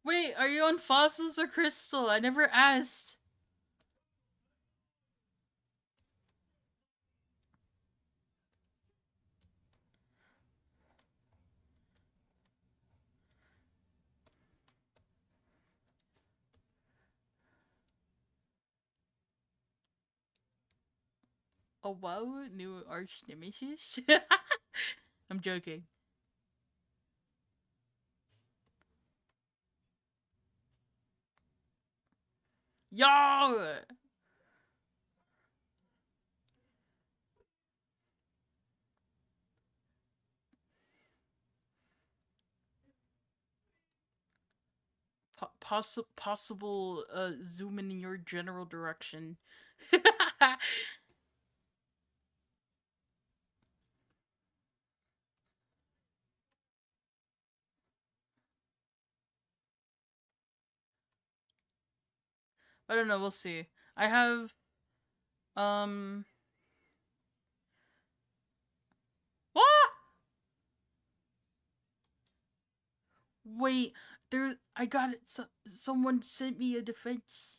Wait, are you on fossils or crystal? I never asked. Oh wow, new arch nemesis? I'm joking. Yo! Possible zoom in your general direction. I don't know, we'll see. I have um what? Wait, there I got it. Someone sent me a defense.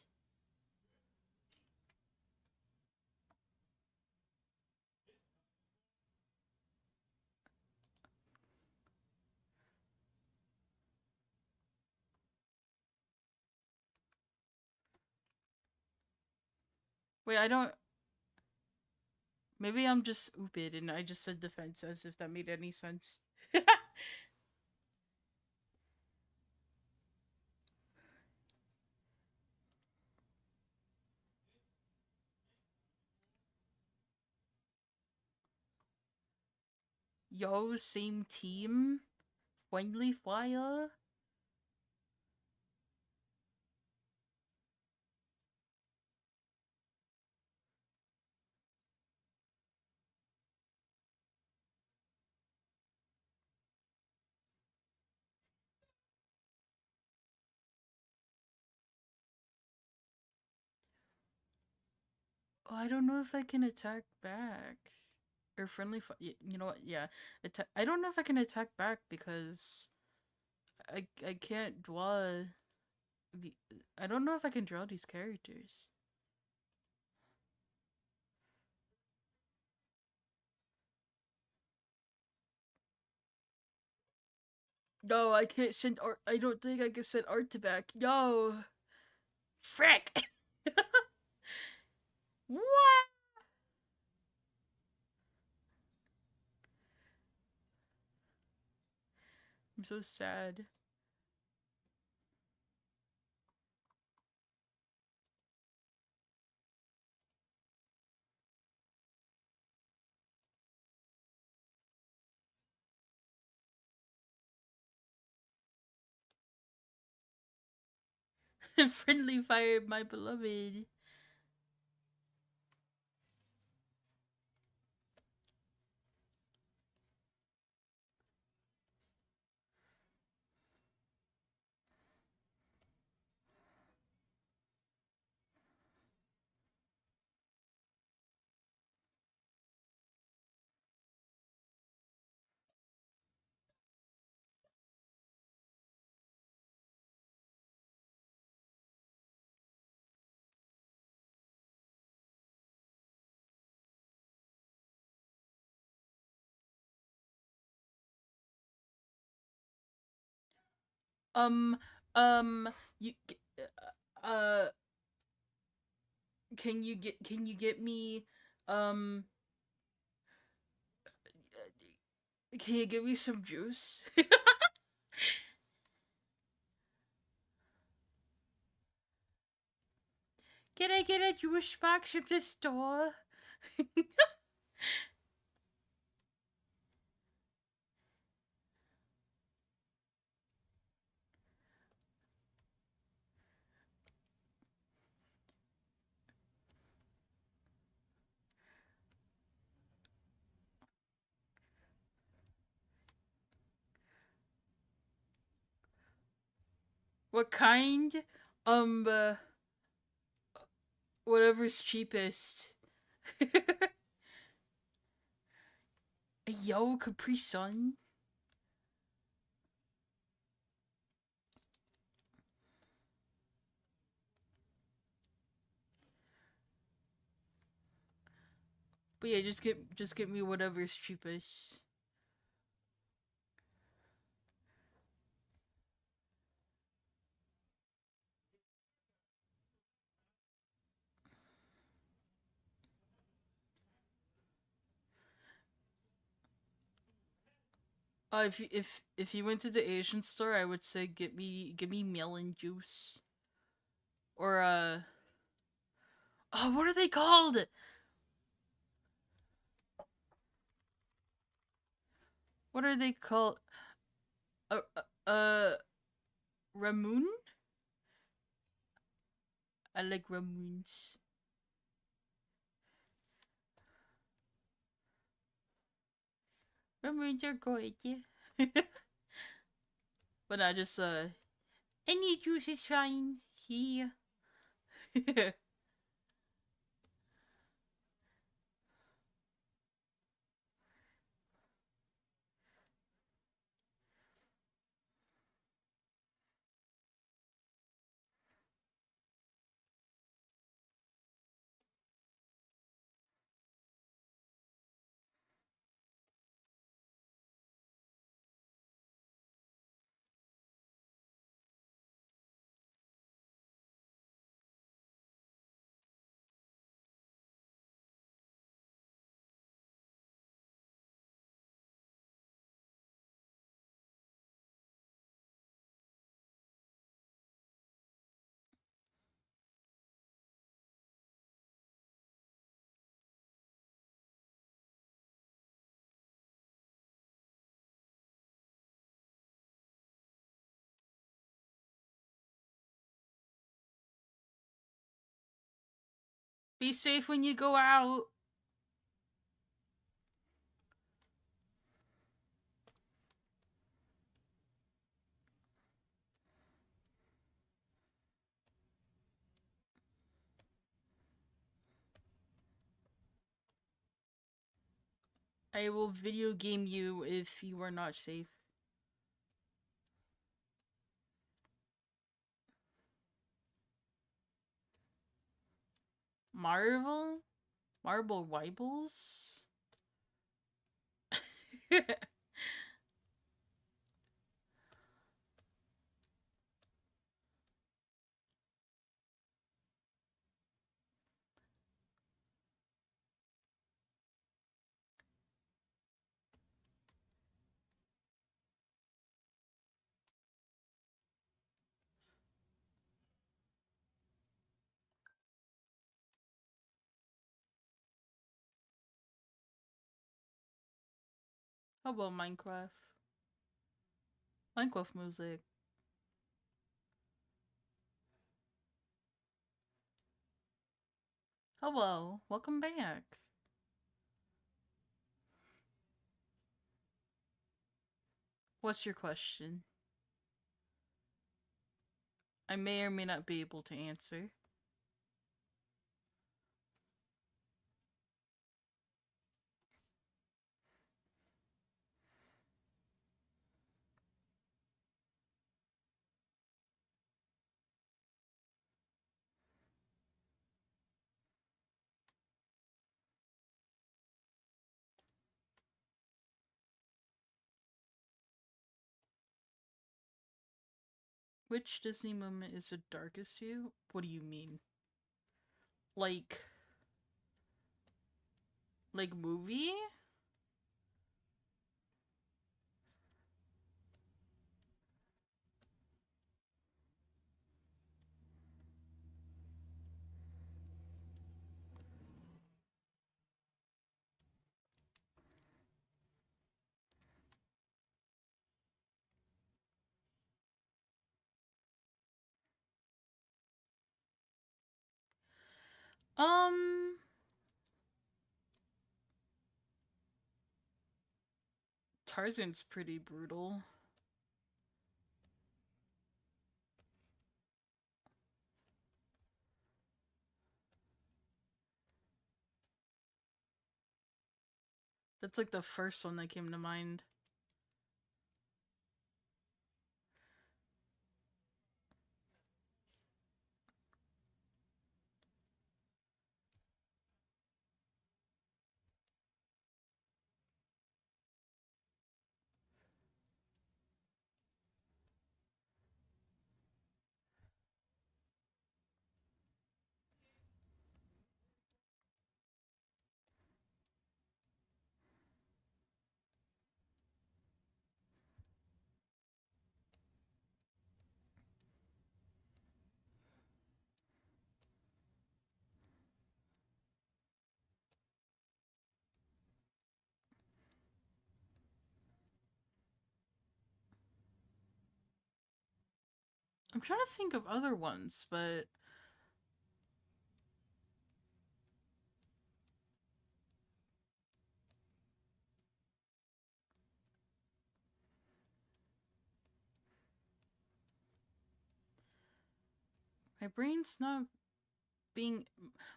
Wait, I don't. Maybe I'm just stupid and I just said defense as if that made any sense. Yo, same team? Friendly fire? Oh, I don't know if I can attack back. Or friendly fire. You know what? Yeah. I don't know if I can attack back because I can't draw the. I don't know if I can draw these characters. No, I can't send art. I don't think I can send art to back. No. Frick! What? I'm so sad. Friendly fire, my beloved. Um, um, you, uh, can you get me, um, can you give me some juice? Can I get a juice box from the store? What kind? Um, uh, whatever's cheapest. Yo, Capri Sun? But yeah, just get me whatever's cheapest. If you went to the Asian store, I would say get me melon juice or oh, what are they called? What are they called? Uh, Ramoon? I like Ramoons. Ramoons are good. But I just any juice is fine here. Be safe when you go out. I will video game you if you are not safe. Marvel? Marble Wibbles? How about Minecraft? Minecraft music. Hello, welcome back. What's your question? I may or may not be able to answer. Which Disney moment is the darkest to you? What do you mean? Like movie? Um Tarzan's pretty brutal. That's like the first one that came to mind. I'm trying to think of other ones, but my brain's not being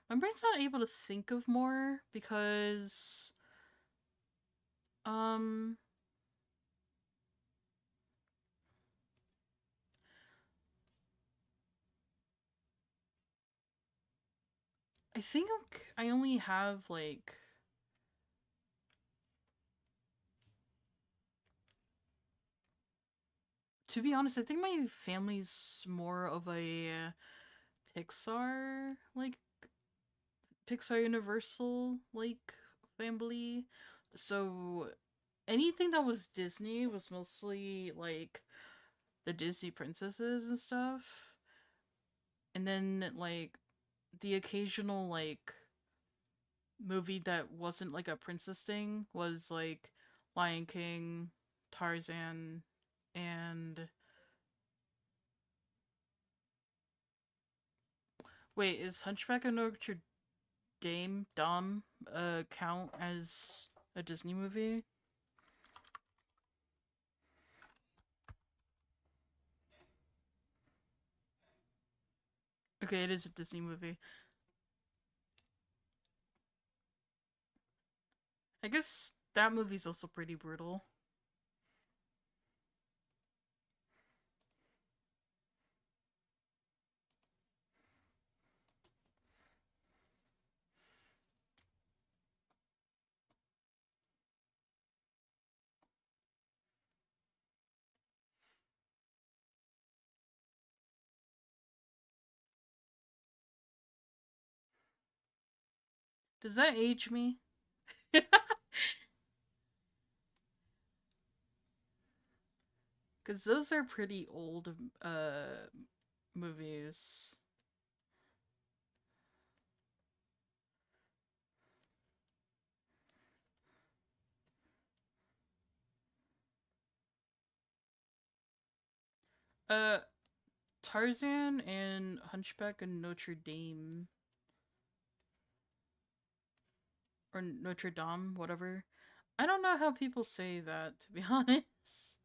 my brain's not able to think of more because um I think I only have like to be honest, I think my family's more of a Pixar like Pixar Universal like family. So anything that was Disney was mostly like the Disney princesses and stuff. And then like the occasional like movie that wasn't like a princess thing was like Lion King, Tarzan, and wait, is Hunchback of Notre Dom count as a Disney movie? Okay, it is a Disney movie. I guess that movie's also pretty brutal. Does that age me? Because those are pretty old movies. Uh, Tarzan and Hunchback of Notre Dame. Or Notre Dame, whatever. I don't know how people say that, to be honest.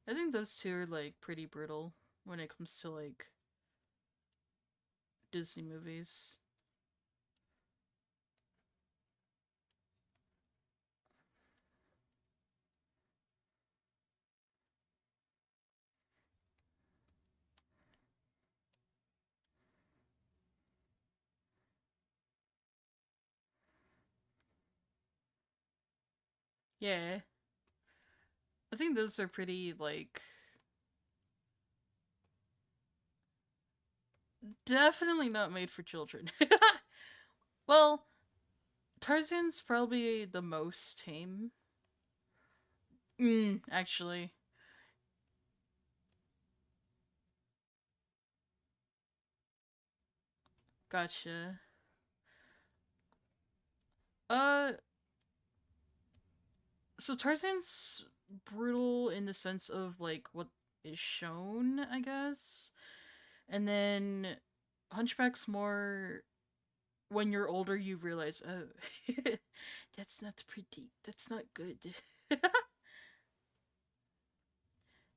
I think those two are like pretty brutal when it comes to like Disney movies. Yeah. I think those are pretty like definitely not made for children. Well, Tarzan's probably the most tame. Actually. Gotcha. Uh so Tarzan's brutal in the sense of like what is shown, I guess. And then Hunchback's more when you're older you realize, oh, that's not pretty. That's not good.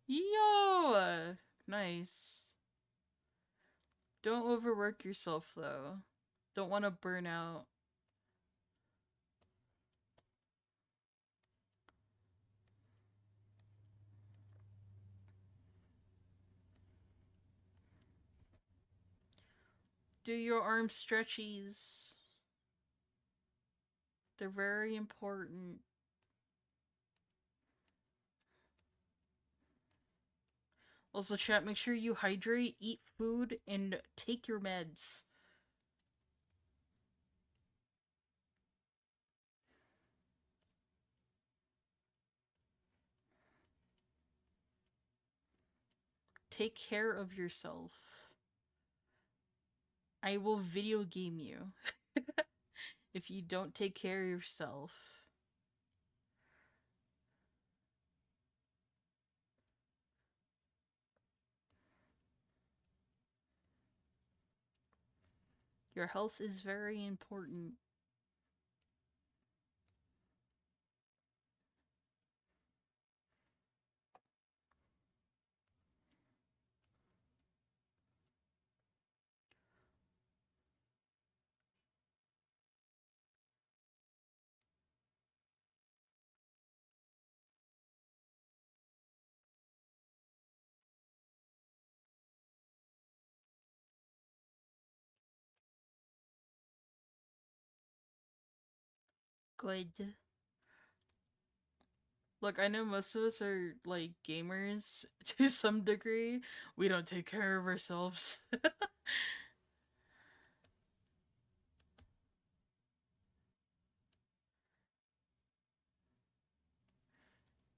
Yo, nice. Don't overwork yourself though. Don't want to burn out. Do your arm stretchies. They're very important. Also, chat, make sure you hydrate, eat food, and take your meds. Take care of yourself. I will video game you if you don't take care of yourself. Your health is very important. Good. Look, I know most of us are like gamers to some degree. We don't take care of ourselves.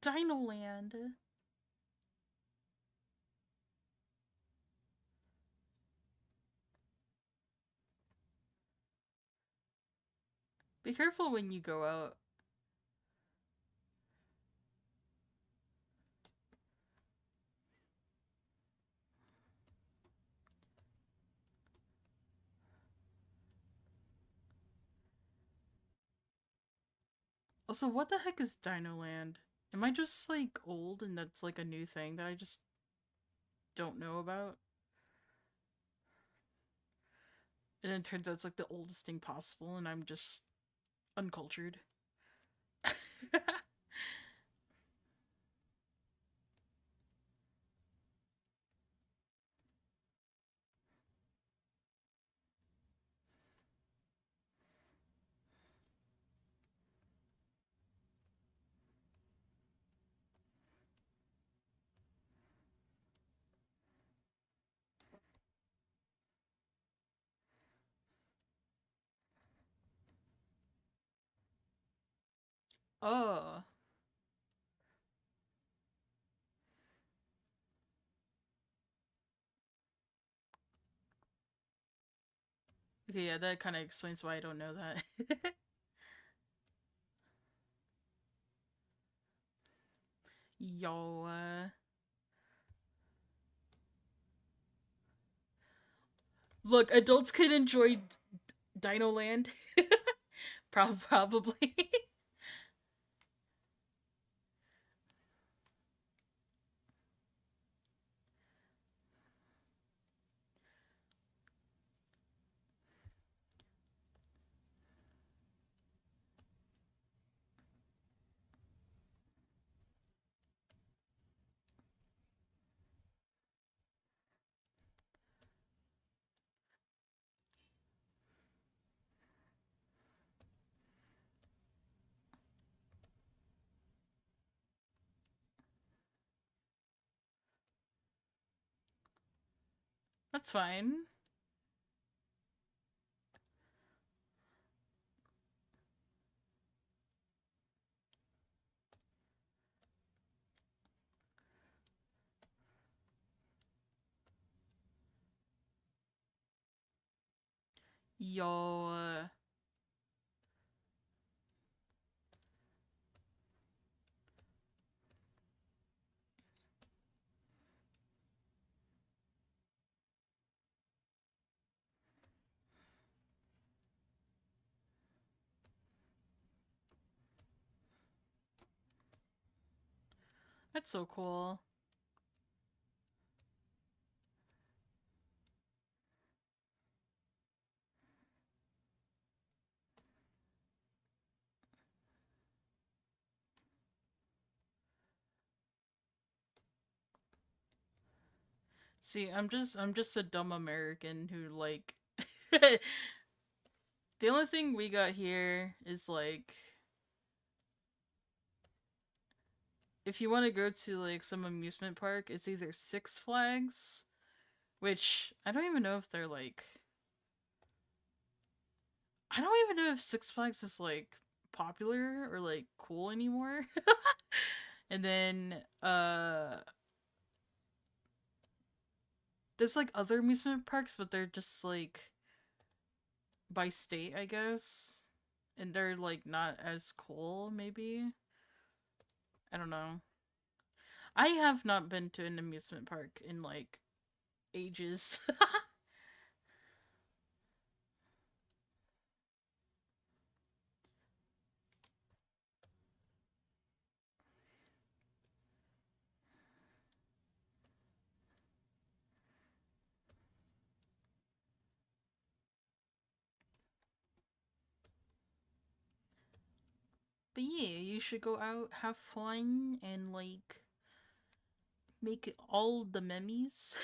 Dinoland. Be careful when you go out. Also, what the heck is Dino Land? Am I just like old and that's like a new thing that I just don't know about? And it turns out it's like the oldest thing possible and I'm just uncultured. Oh. Okay, yeah, that kind of explains why I don't know that. Yo, look, adults could enjoy Dino Land. Probably. That's fine. Yo, that's so cool. See, I'm just a dumb American who like the only thing we got here is like if you want to go to like some amusement park, it's either Six Flags, which I don't even know if they're like I don't even know if Six Flags is like popular or like cool anymore. And then there's like other amusement parks, but they're just like by state, I guess. And they're like not as cool, maybe. I don't know. I have not been to an amusement park in like ages. But yeah, you should go out, have fun, and like make all the memes.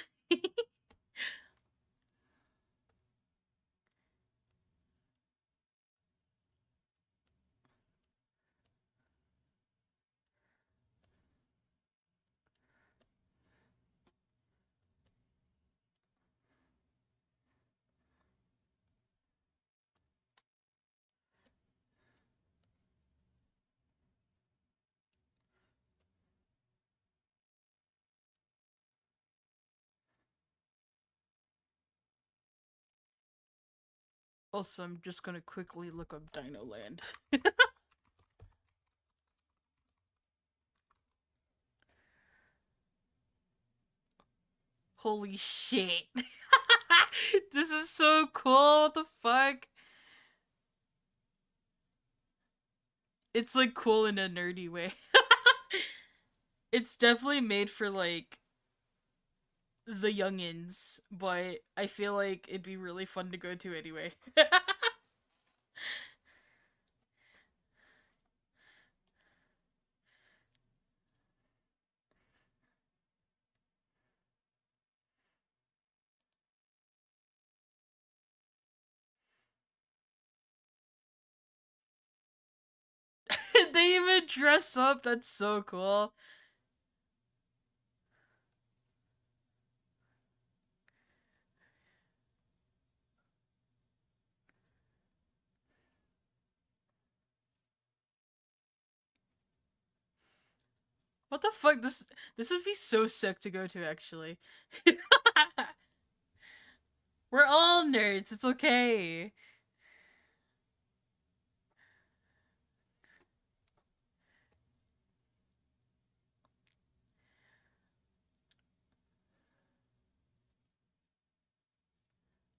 Also, I'm just gonna quickly look up Dino Land. Holy shit. This is so cool. What the fuck? It's like cool in a nerdy way. It's definitely made for like the youngins, but I feel like it'd be really fun to go to anyway. They even dress up. That's so cool. What the fuck? This would be so sick to go to actually. We're all nerds. It's okay.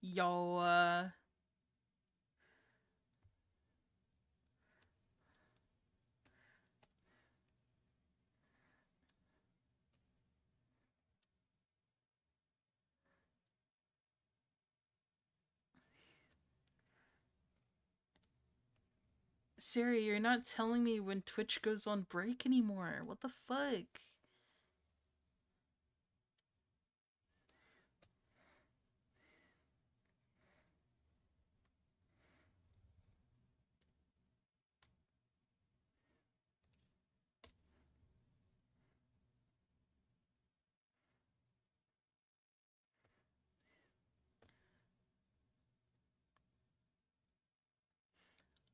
Yo, Siri, you're not telling me when Twitch goes on break anymore. What the fuck?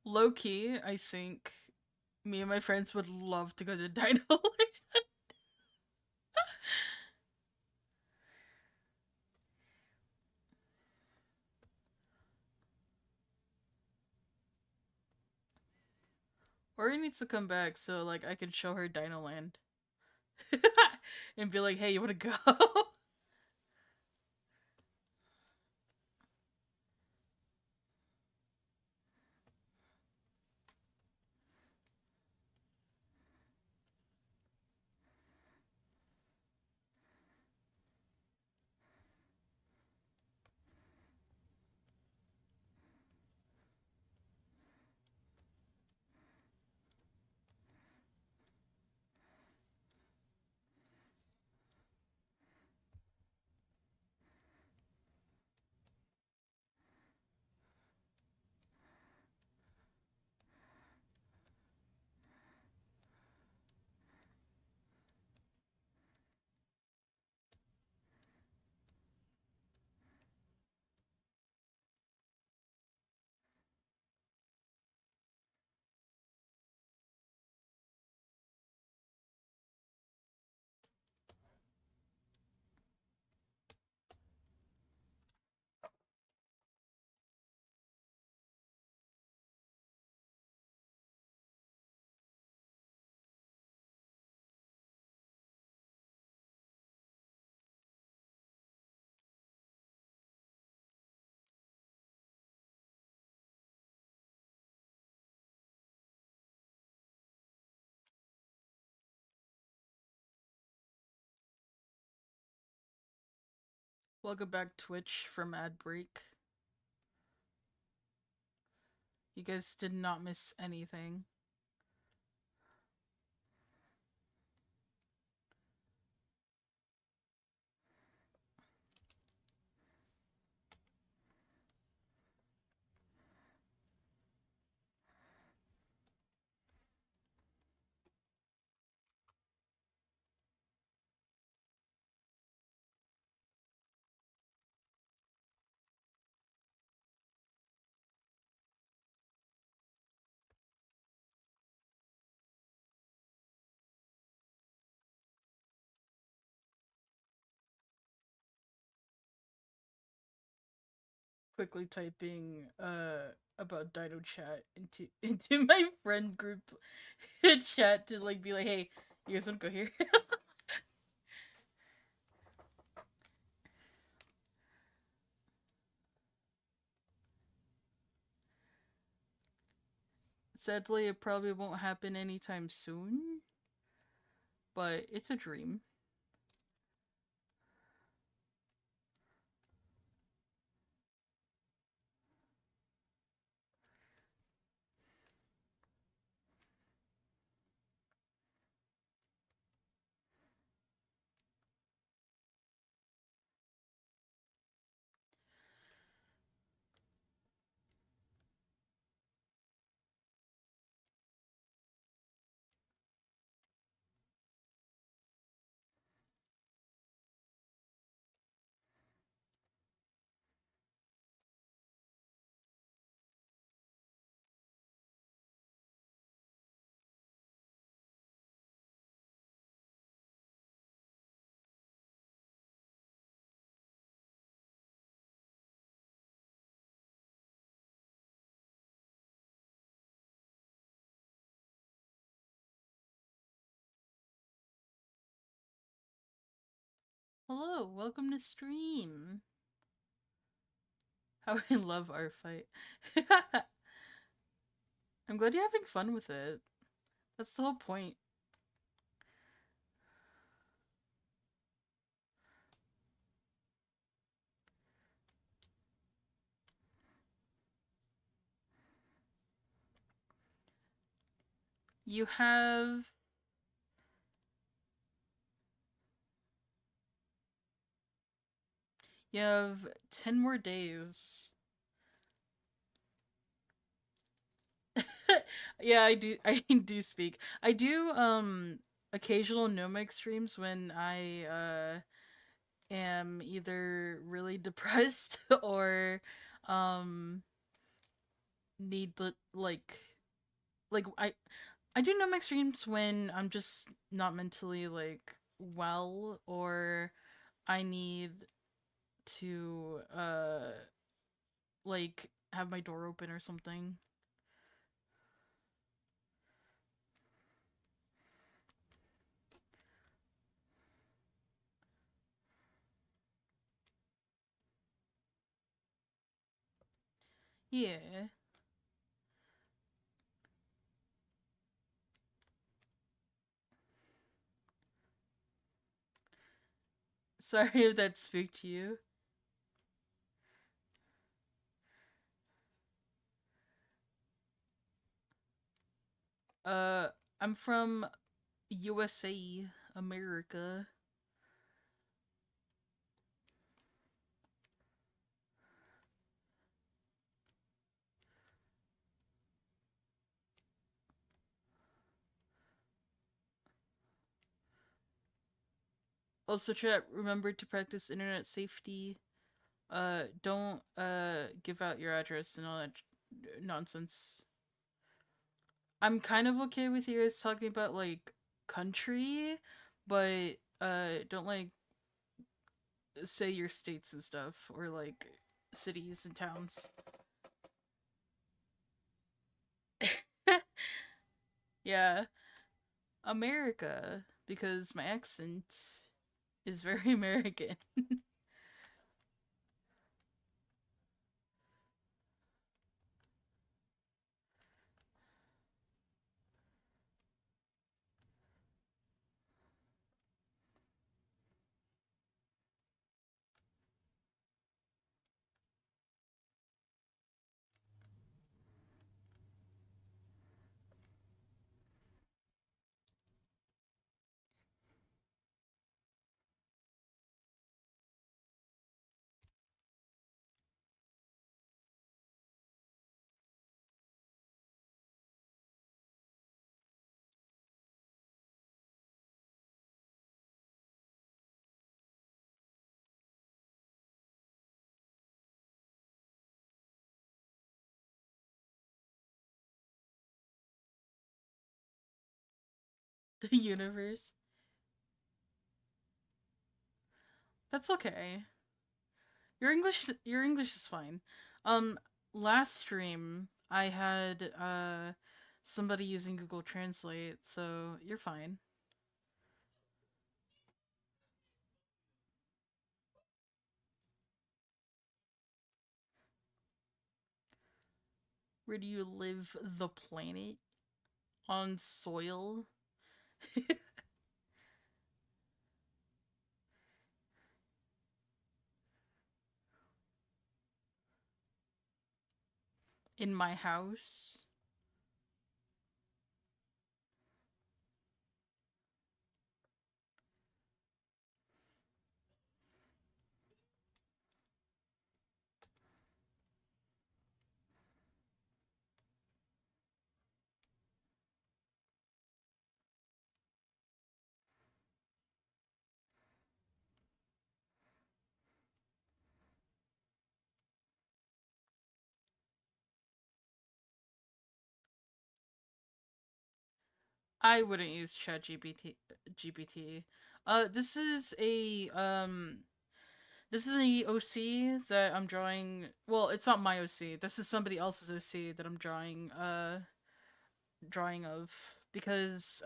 Low key, I think me and my friends would love to go to Dino Land. Ori needs to come back so like I can show her Dino Land. And be like, hey, you wanna go? Welcome back, Twitch, from ad break. You guys did not miss anything. Quickly typing about Dino chat into my friend group chat to like be like, hey, you guys wanna go here? Sadly, it probably won't happen anytime soon, but it's a dream. Hello, welcome to stream. How I love ArtFight. I'm glad you're having fun with it. That's the whole point. You have you have 10 more days. Yeah, I do speak. I do occasional nomic streams when I am either really depressed or um need to like I do nomic streams when I'm just not mentally like well, or I need to like have my door open or something. Yeah. Sorry if that spooked to you. Uh I'm from USA, America. Also, chat, remember to practice internet safety. Don't give out your address and all that nonsense. I'm kind of okay with you guys talking about like country, but don't like say your states and stuff, or like cities and towns. Yeah, America, because my accent is very American. The universe. That's okay. Your English is fine. Um Last stream I had somebody using Google Translate, so you're fine. Where do you live the planet? On soil? In my house? I wouldn't use GPT. This is a OC that I'm drawing. Well, it's not my OC. This is somebody else's OC that I'm drawing of because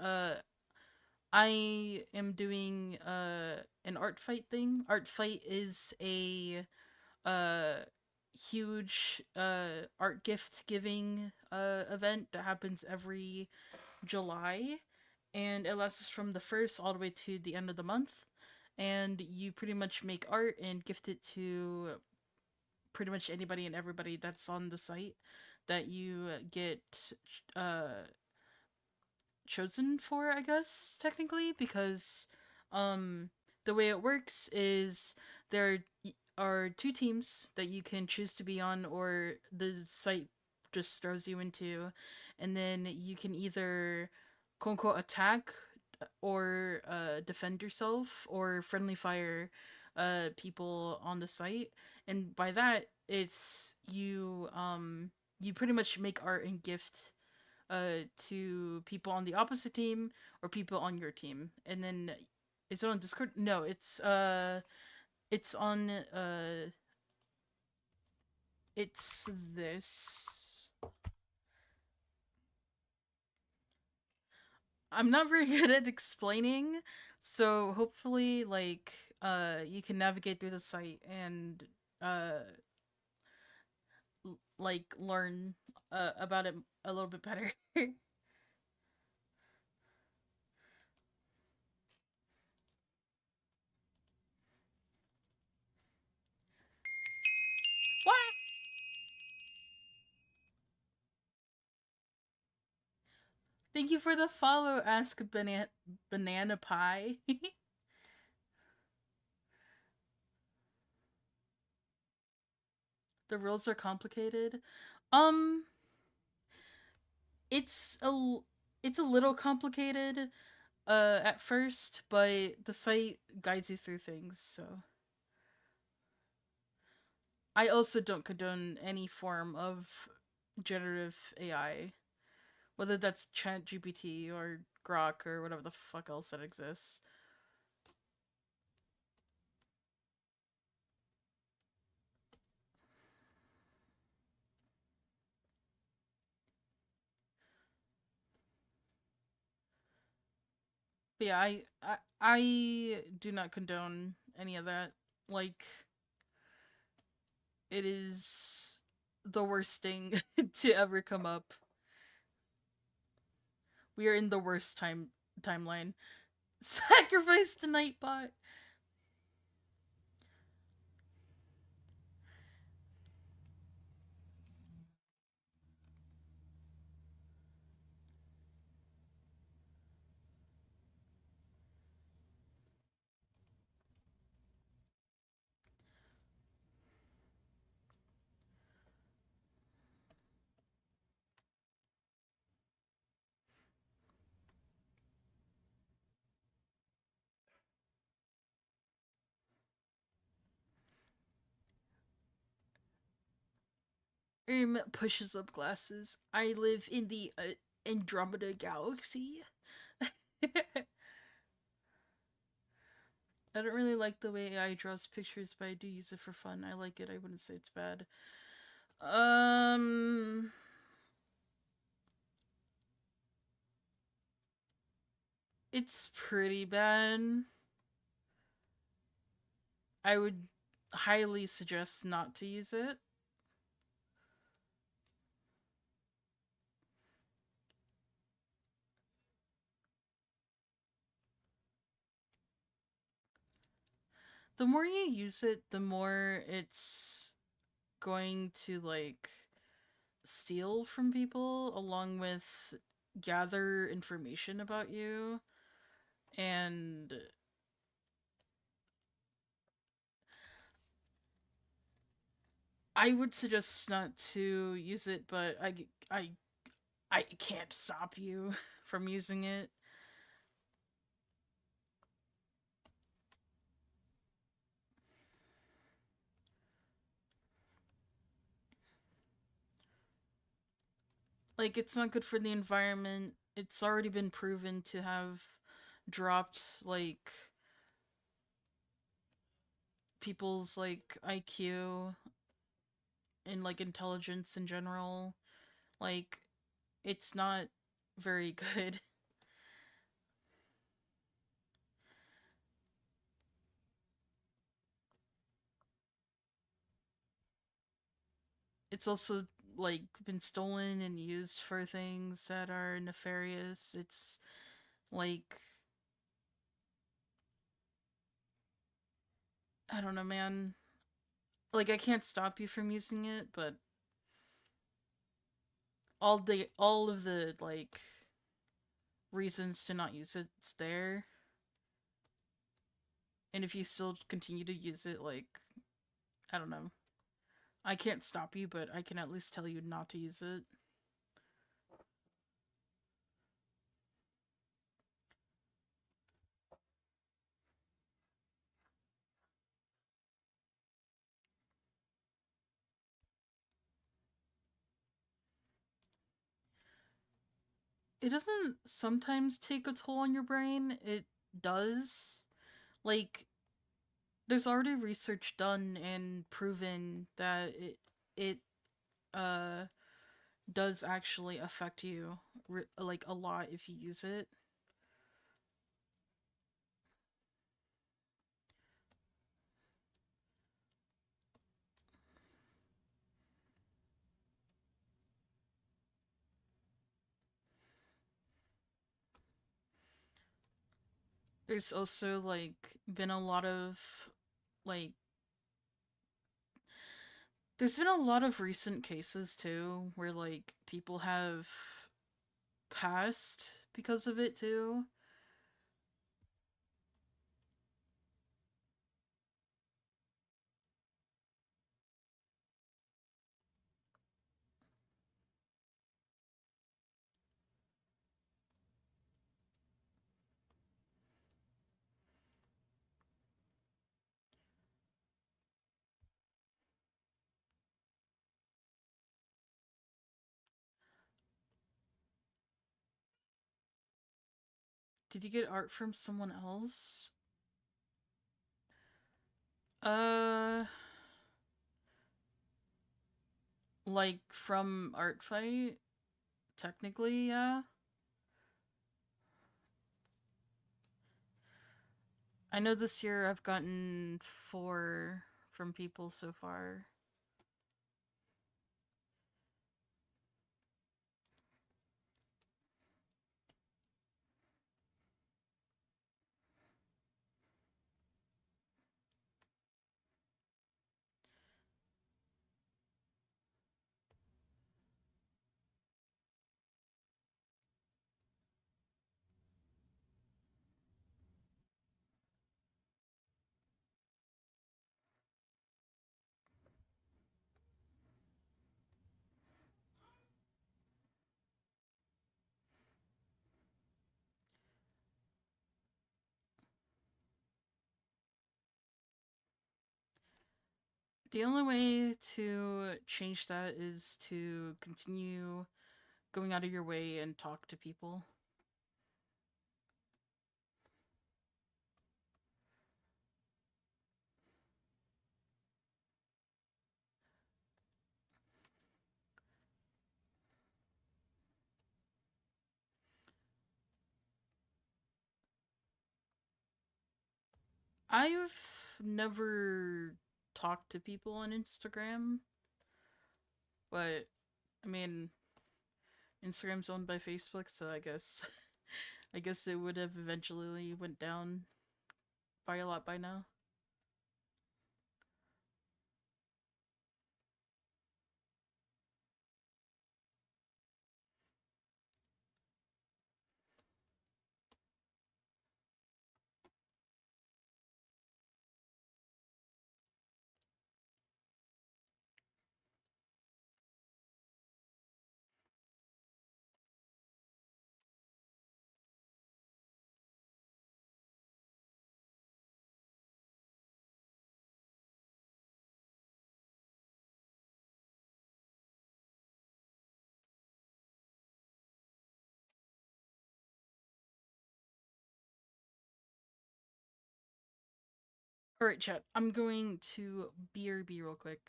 I am doing an ArtFight thing. ArtFight is a uh huge art gift giving event that happens every July, and it lasts from the first all the way to the end of the month. And you pretty much make art and gift it to pretty much anybody and everybody that's on the site that you get uh chosen for, I guess, technically, because the way it works is there are two teams that you can choose to be on, or the site just throws you into, and then you can either quote unquote attack or defend yourself or friendly fire people on the site. And by that, it's you pretty much make art and gift to people on the opposite team or people on your team. And then is it on Discord? No, it's on it's this. I'm not very good at explaining, so hopefully like you can navigate through the site and uh like learn about it a little bit better. What? Thank you for the follow, Ask Banana Pie. The rules are complicated. Um, it's it's a little complicated at first, but the site guides you through things. So I also don't condone any form of generative AI, whether that's ChatGPT or Grok or whatever the fuck else that exists. But yeah, I do not condone any of that. Like, it is the worst thing to ever come up. We are in the worst timeline. Sacrifice the Nightbot. Pushes up glasses. I live in the Andromeda galaxy. I don't really like the way AI draws pictures, but I do use it for fun. I like it. I wouldn't say it's bad. Um, it's pretty bad. I would highly suggest not to use it. the more you use it, the more it's going to like steal from people along with gather information about you. And I would suggest not to use it, but I can't stop you from using it. Like, it's not good for the environment. It's already been proven to have dropped, like, people's, like, IQ and, like, intelligence in general. Like, it's not very good. It's also, like, been stolen and used for things that are nefarious. It's, like, I don't know, man. Like, I can't stop you from using it, but all of the like reasons to not use it's there. And if you still continue to use it, like, I don't know. I can't stop you, but I can at least tell you not to use it. It doesn't sometimes take a toll on your brain. It does. Like, there's already research done and proven that it uh does actually affect you like a lot if you use it. There's also like been a lot of like there's been a lot of recent cases too where like people have passed because of it too. Did you get art from someone else? Uh like from ArtFight? Technically, yeah. I know this year I've gotten 4 from people so far. The only way to change that is to continue going out of your way and talk to people. I've never talked to people on Instagram, but I mean, Instagram's owned by Facebook, so I guess I guess it would have eventually went down by a lot by now. Alright, chat. I'm going to BRB real quick.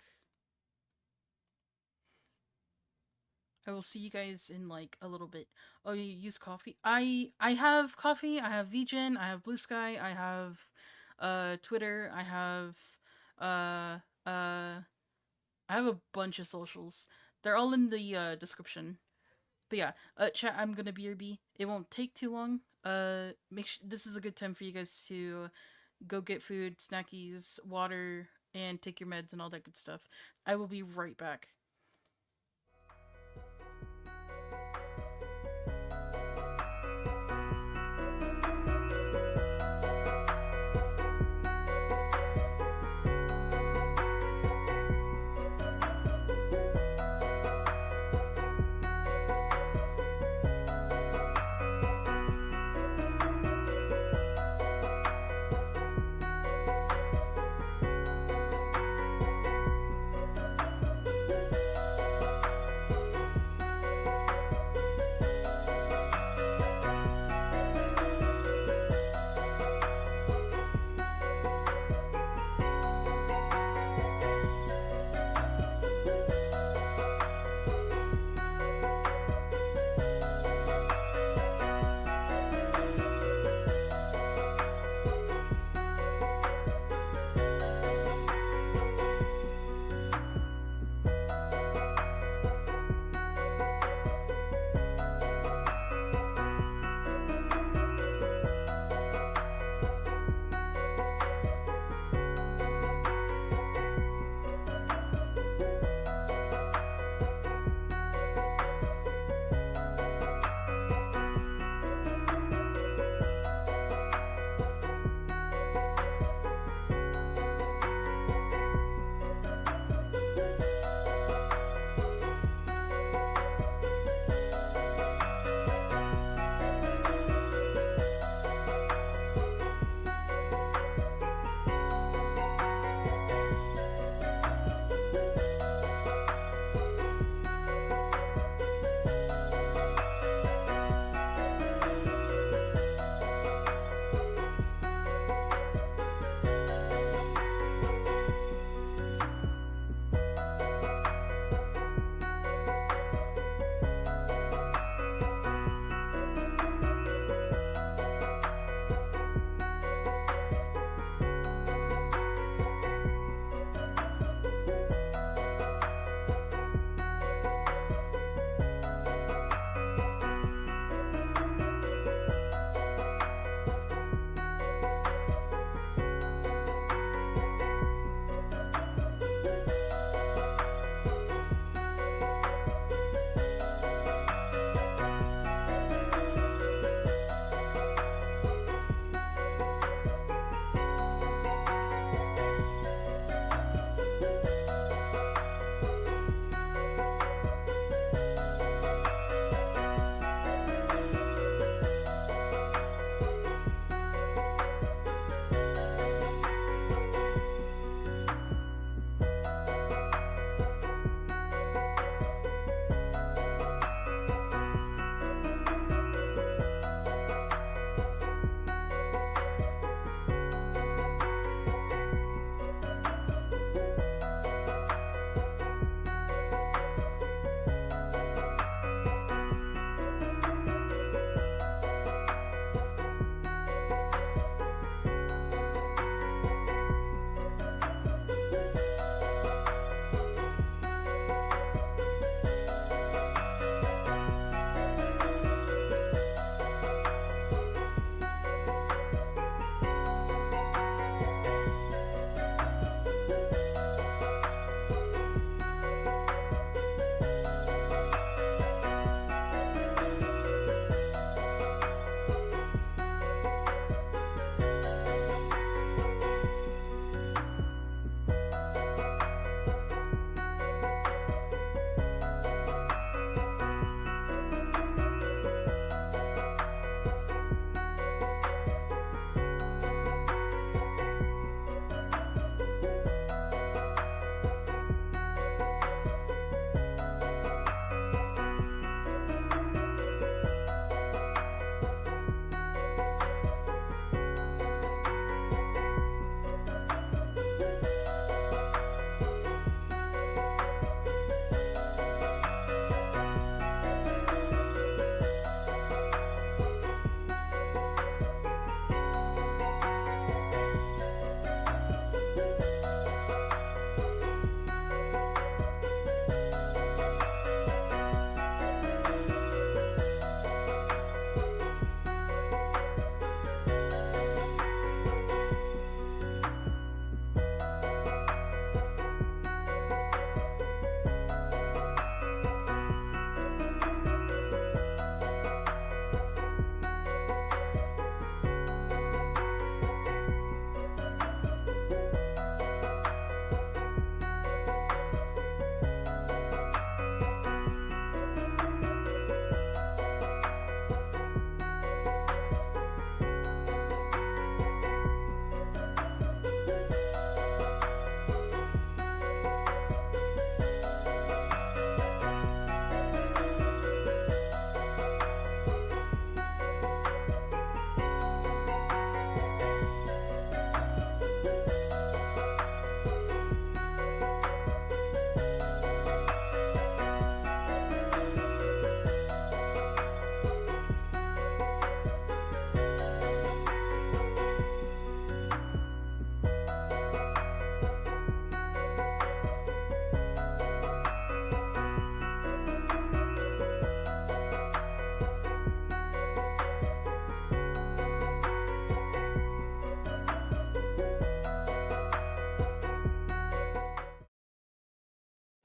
I will see you guys in like a little bit. Oh, you use coffee? I have coffee. I have VGen. I have Blue Sky. I have Twitter. I have uh uh I have a bunch of socials. They're all in the description. But yeah, chat. I'm gonna BRB. It won't take too long. This is a good time for you guys to go get food, snackies, water, and take your meds and all that good stuff. I will be right back.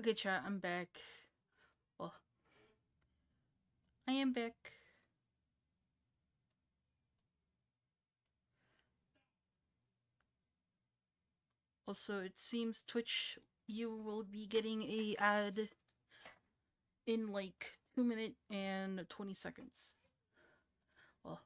Okay, chat, I'm back. Well, I am back. Also, it seems Twitch, you will be getting a ad in like 2 minutes and 20 seconds. Well,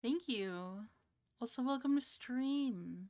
thank you. Also, welcome to stream.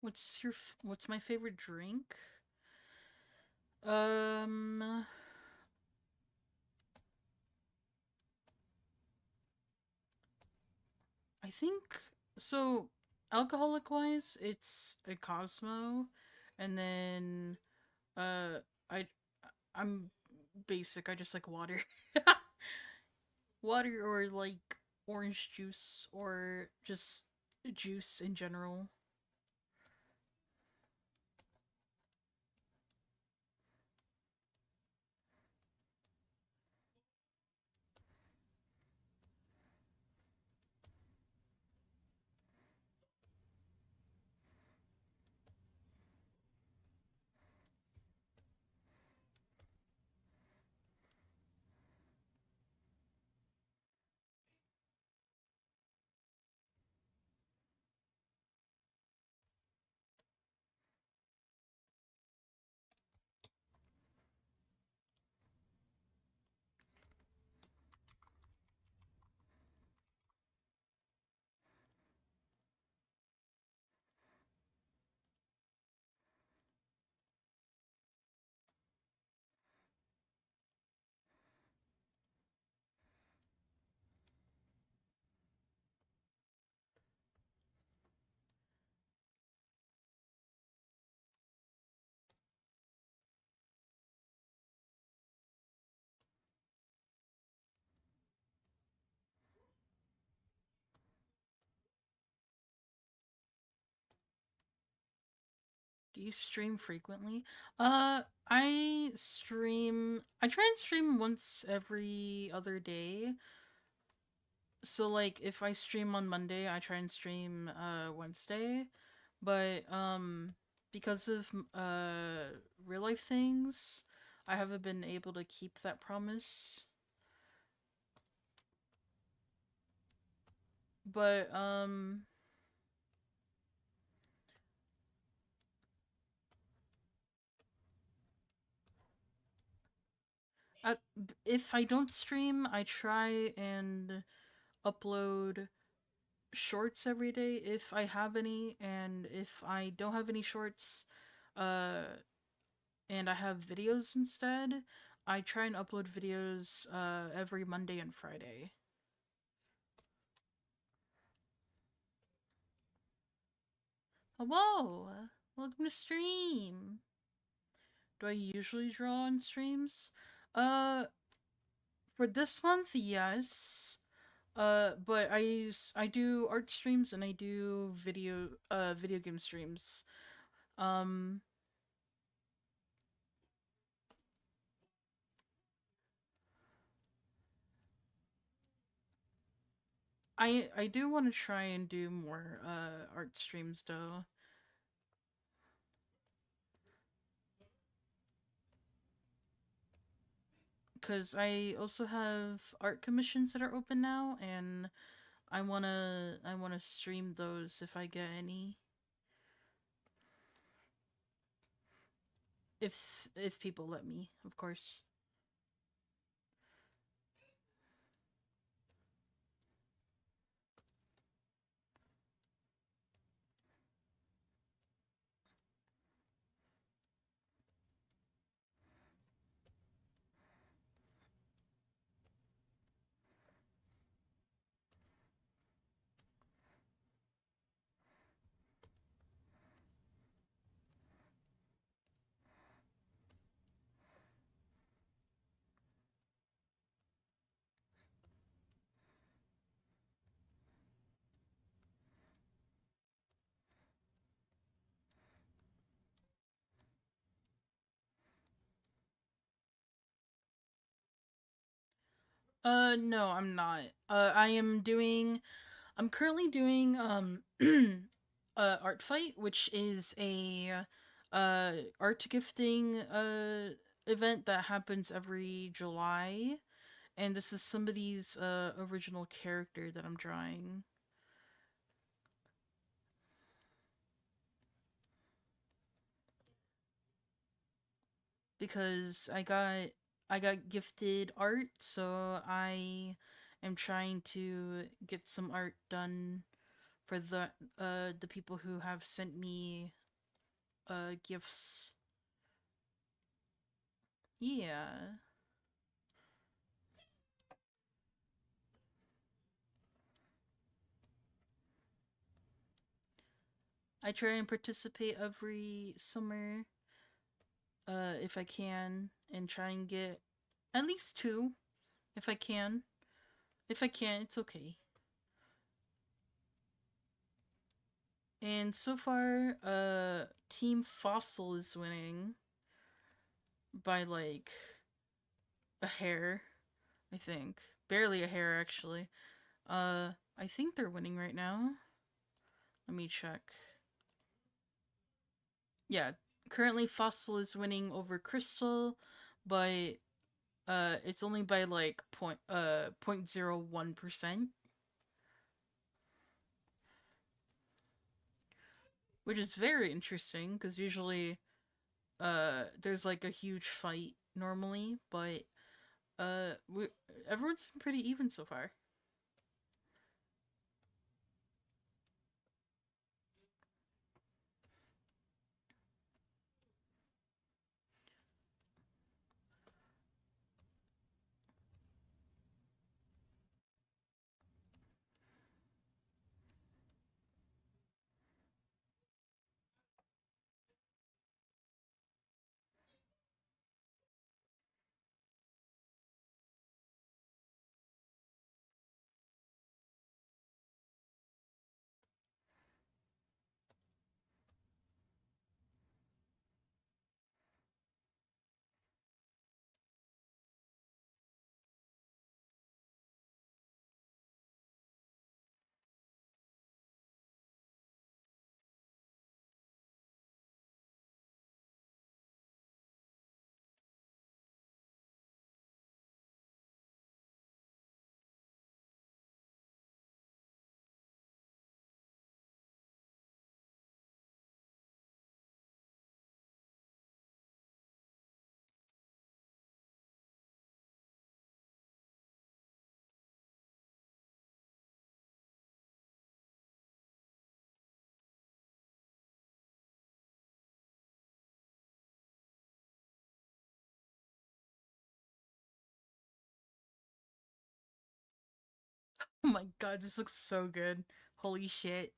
what's my favorite drink? Um, I think so. Alcoholic wise, it's a Cosmo, and then uh, I I'm basic. I just like water, water or like orange juice or just juice in general. Do you stream frequently? I stream. I try and stream once every other day. So like if I stream on Monday, I try and stream Wednesday. But because of real life things, I haven't been able to keep that promise. But uh, if I don't stream, I try and upload shorts every day if I have any, and if I don't have any shorts, uh, and I have videos instead, I try and upload videos every Monday and Friday. Hello, welcome to stream. Do I usually draw on streams? Uh, for this month, yes. But I do art streams and I do video game streams. Um, I do want to try and do more art streams though, cuz I also have art commissions that are open now and I want to stream those if I get any, if people let me, of course. No, I'm not. I'm currently doing ArtFight, which is a art gifting event that happens every July, and this is somebody's original character that I'm drawing because I got gifted art, so I am trying to get some art done for the people who have sent me gifts. Yeah. I try and participate every summer if I can, and try and get at least two if I can. If I can't, it's okay. And so far, Team Fossil is winning by like a hair, I think. Barely a hair, actually. I think they're winning right now. Let me check. Yeah, currently Fossil is winning over Crystal, but it's only by like 0.01%, which is very interesting because usually there's like a huge fight normally, but we everyone's been pretty even so far. Oh my god, this looks so good. Holy shit.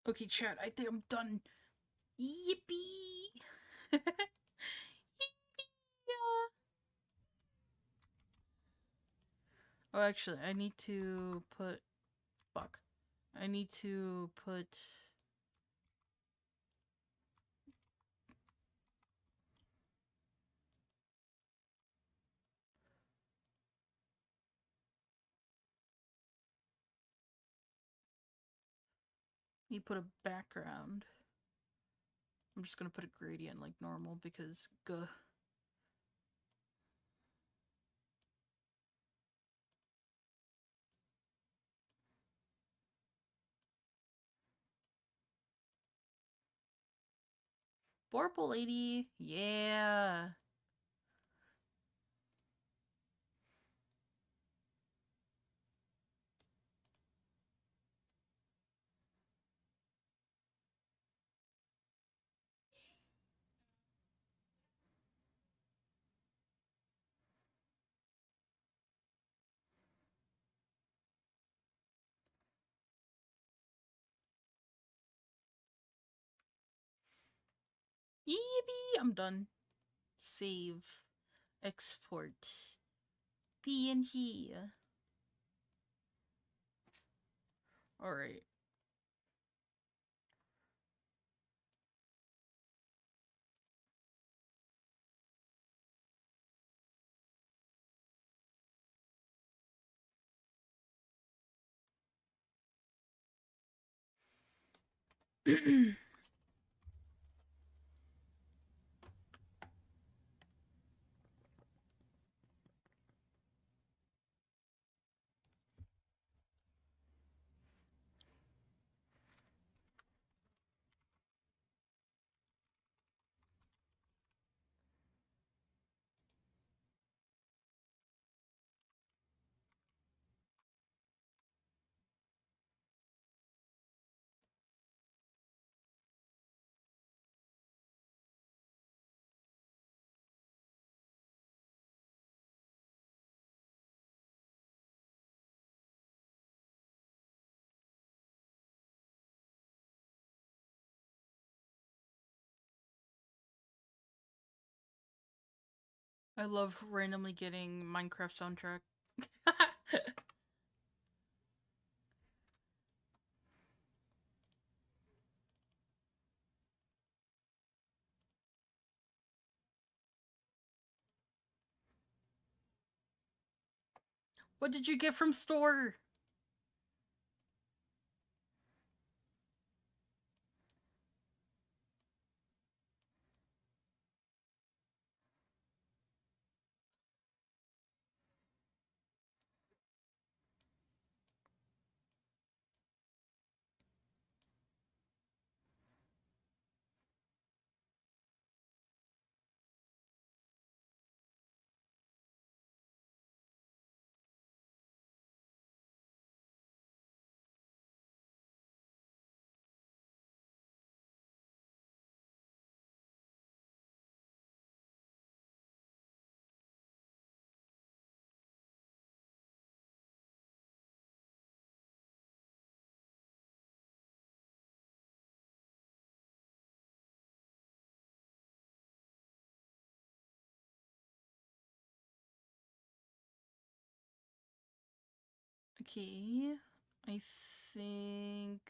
Okay, chat, I think I'm done. Yippee! Yippee! Oh, actually, I need to put... Fuck. I need to put... You put a background. I'm just gonna put a gradient like normal because guh. Borple lady, yeah. Yippee! I'm done. Save. Export. PNG. Alright. I love randomly getting Minecraft soundtrack. What did you get from store? Okay, I think...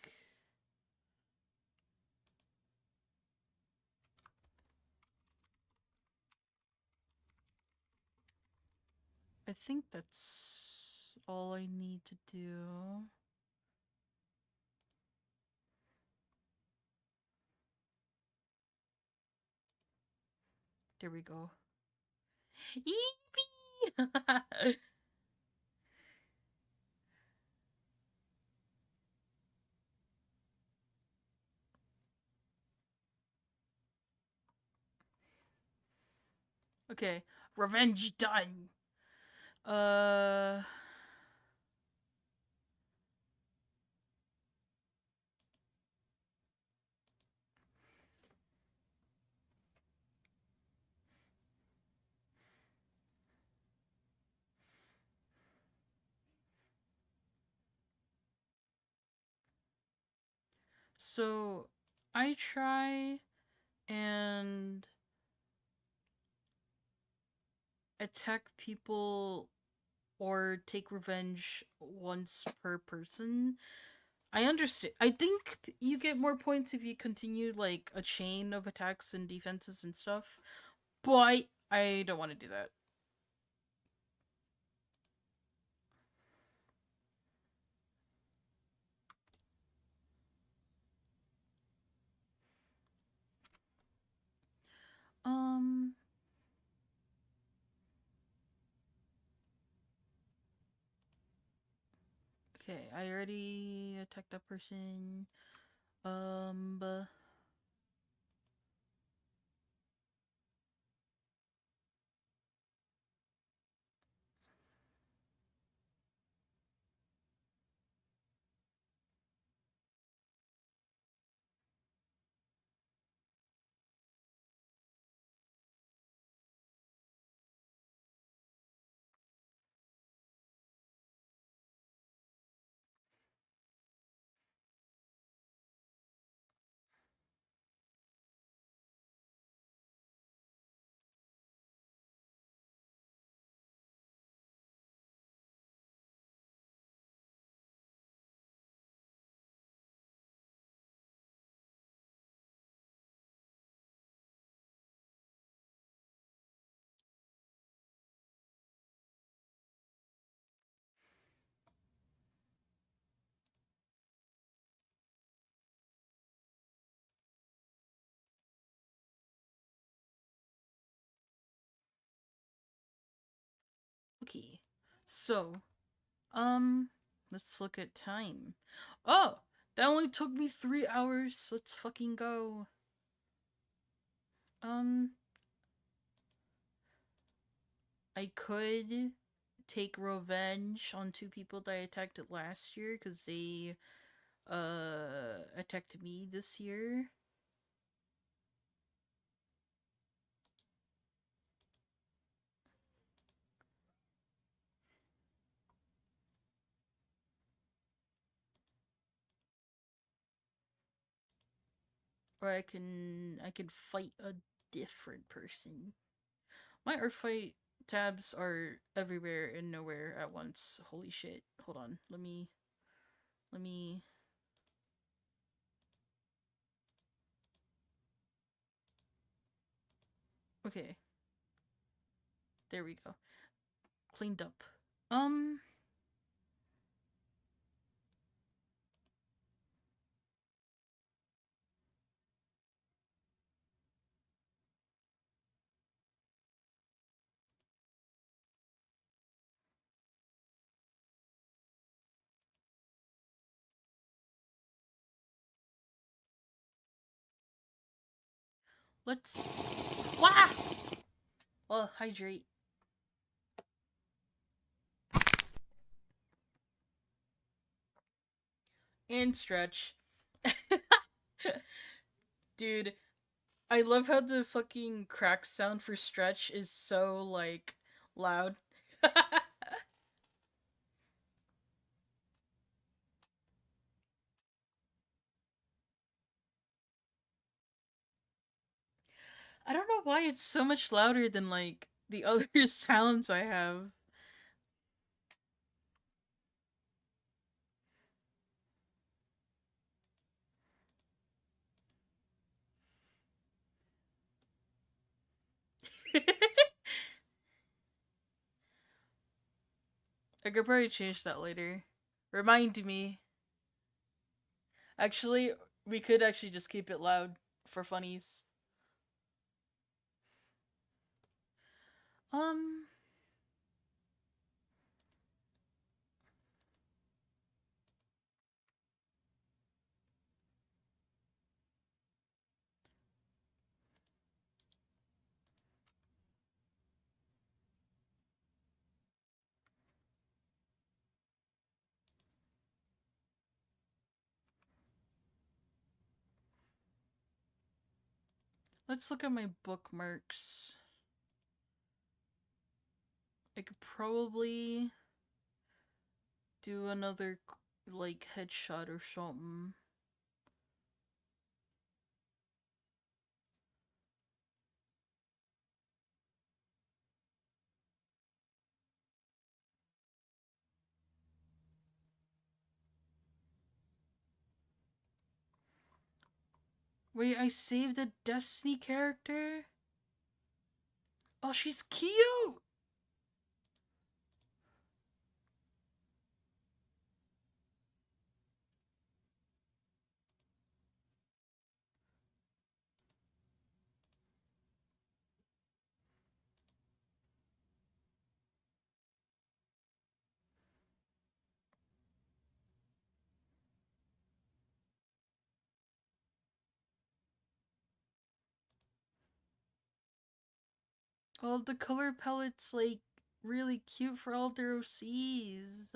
I think that's all I need to do. There we go. Yippee! Okay, revenge done. Uh... So I try and attack people or take revenge once per person. I understand. I think you get more points if you continue like a chain of attacks and defenses and stuff. But I don't want to do that. Um. Okay, I already attacked that person. But okay. So, um, let's look at time. Oh, that only took me 3 hours. Let's fucking go. Um, I could take revenge on two people that I attacked last year because they attacked me this year. Or I can fight a different person. My ArtFight tabs are everywhere and nowhere at once. Holy shit. Hold on. Let me Okay. There we go. Cleaned up. Um let's Wah! Well, hydrate. And stretch. Dude, I love how the fucking crack sound for stretch is so like loud. I don't know why it's so much louder than like the other sounds I have. I could probably change that later. Remind me. Actually, we could actually just keep it loud for funnies. Um, let's look at my bookmarks. I could probably do another like headshot or something. Wait, I saved a Destiny character? Oh, she's cute! Oh, the color palette's like really cute for all their OCs.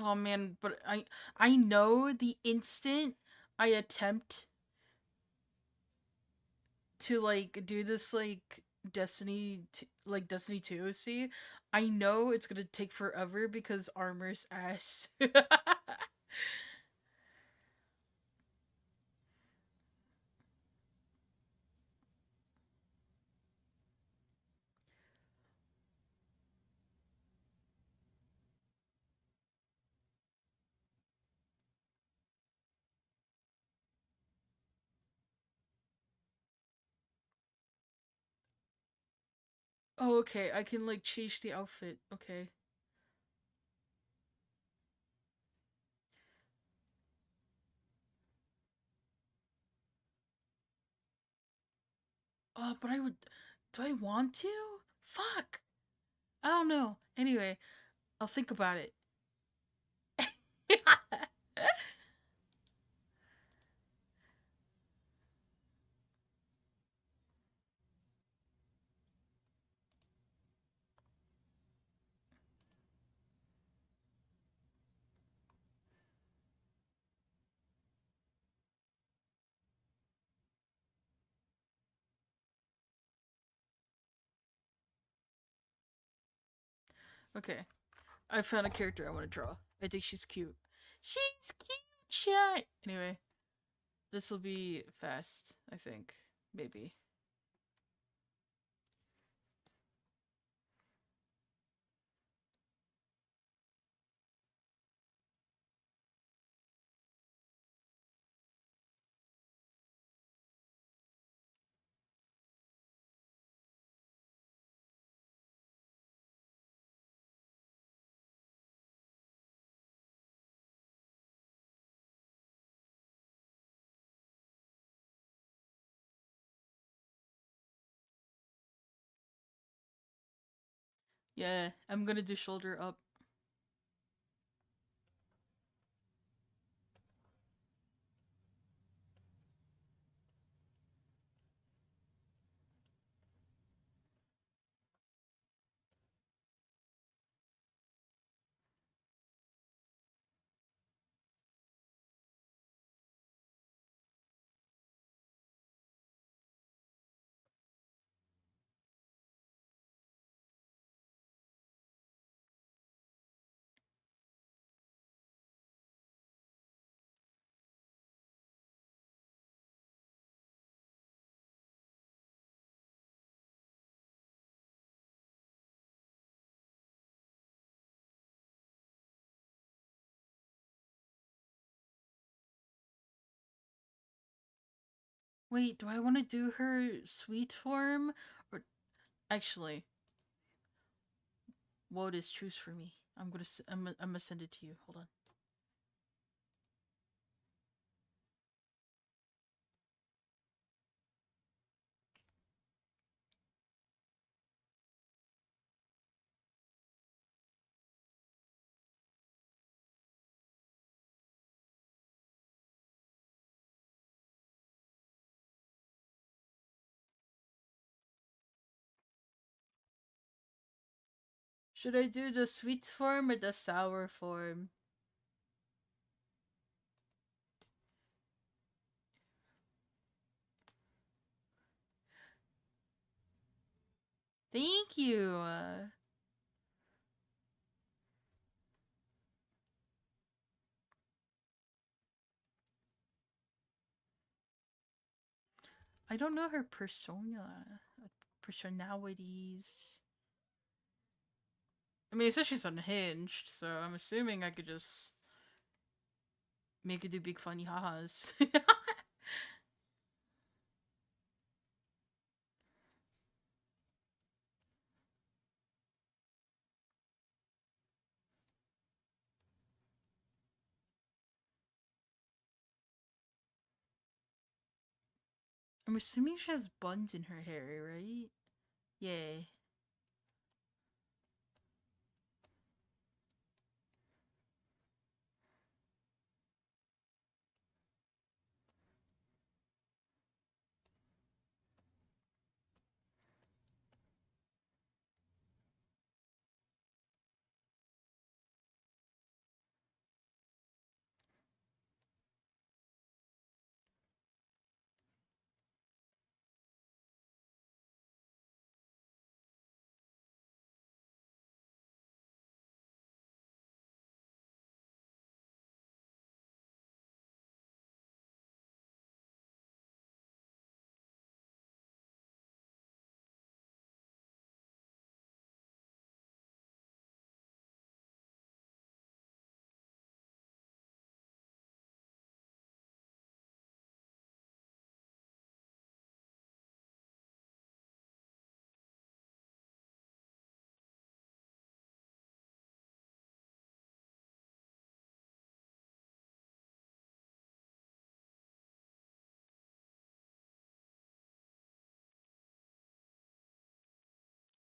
Oh man, but I know the instant I attempt to like do this like Destiny 2 OC, I know it's gonna take forever because armor's ass. Oh, okay, I can like change the outfit. Okay. Oh, but I would. Do I want to? Fuck. I don't know. Anyway, I'll think about it. Okay, I found a character I want to draw. I think she's cute. She's cute, chat. Anyway, this will be fast. I think maybe. Yeah, I'm gonna do shoulder up. Wait, do I want to do her sweet form or actually? What is choose for me? I'm gonna send it to you. Hold on. Should I do the sweet form or the sour form? Thank you. I don't know her persona. personalities. I mean, it says she's unhinged, so I'm assuming I could just make it do big funny ha-has. I'm assuming she has buns in her hair, right? Yeah.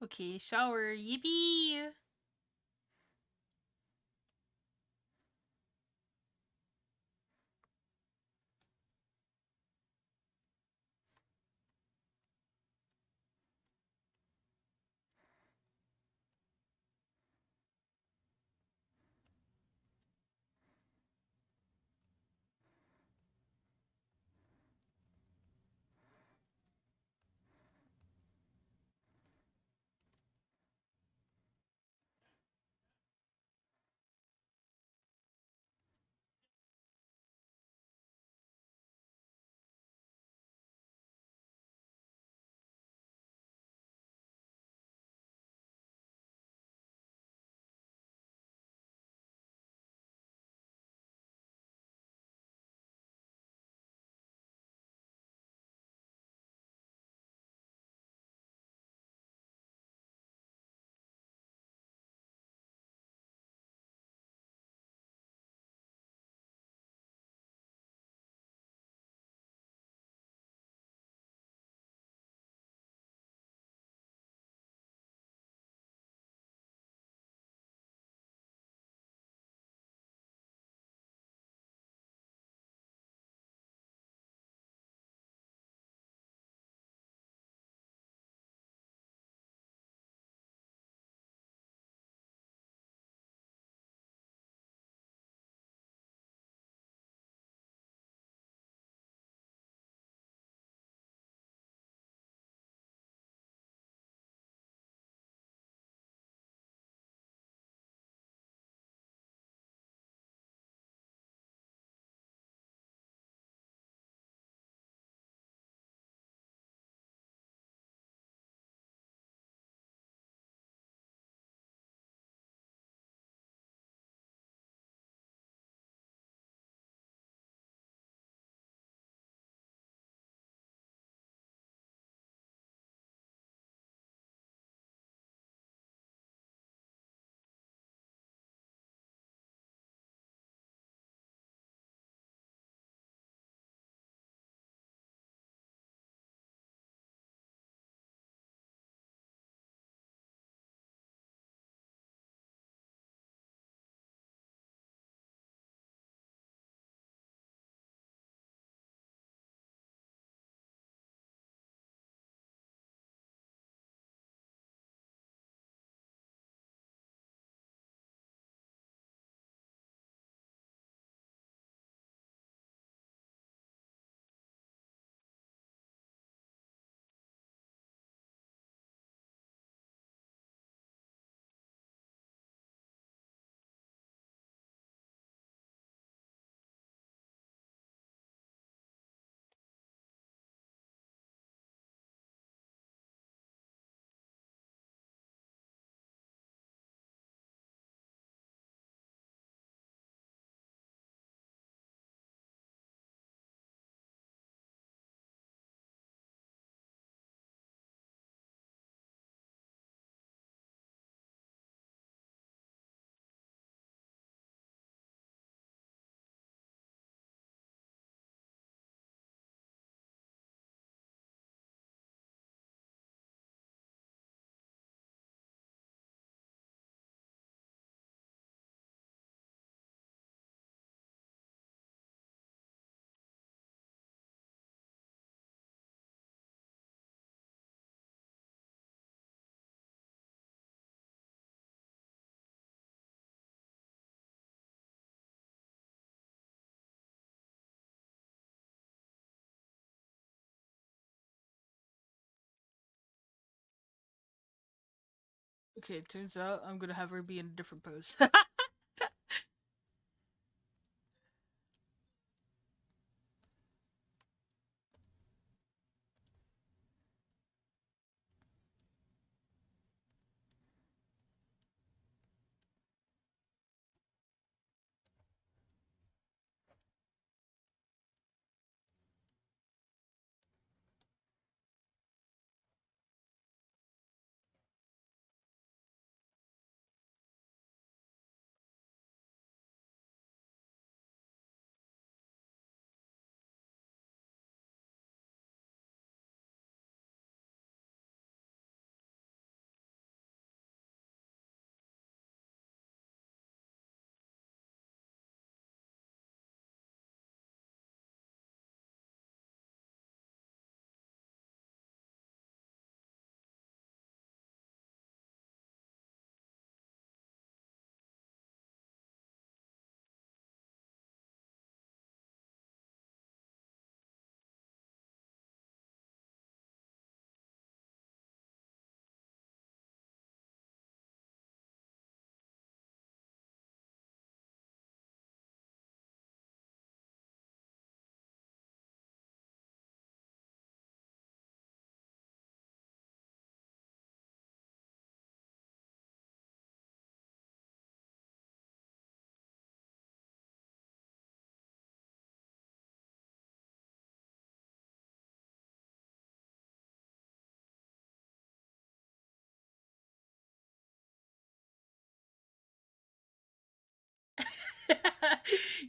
Okay, shower. Yippee! Okay, it turns out I'm gonna have her be in a different pose.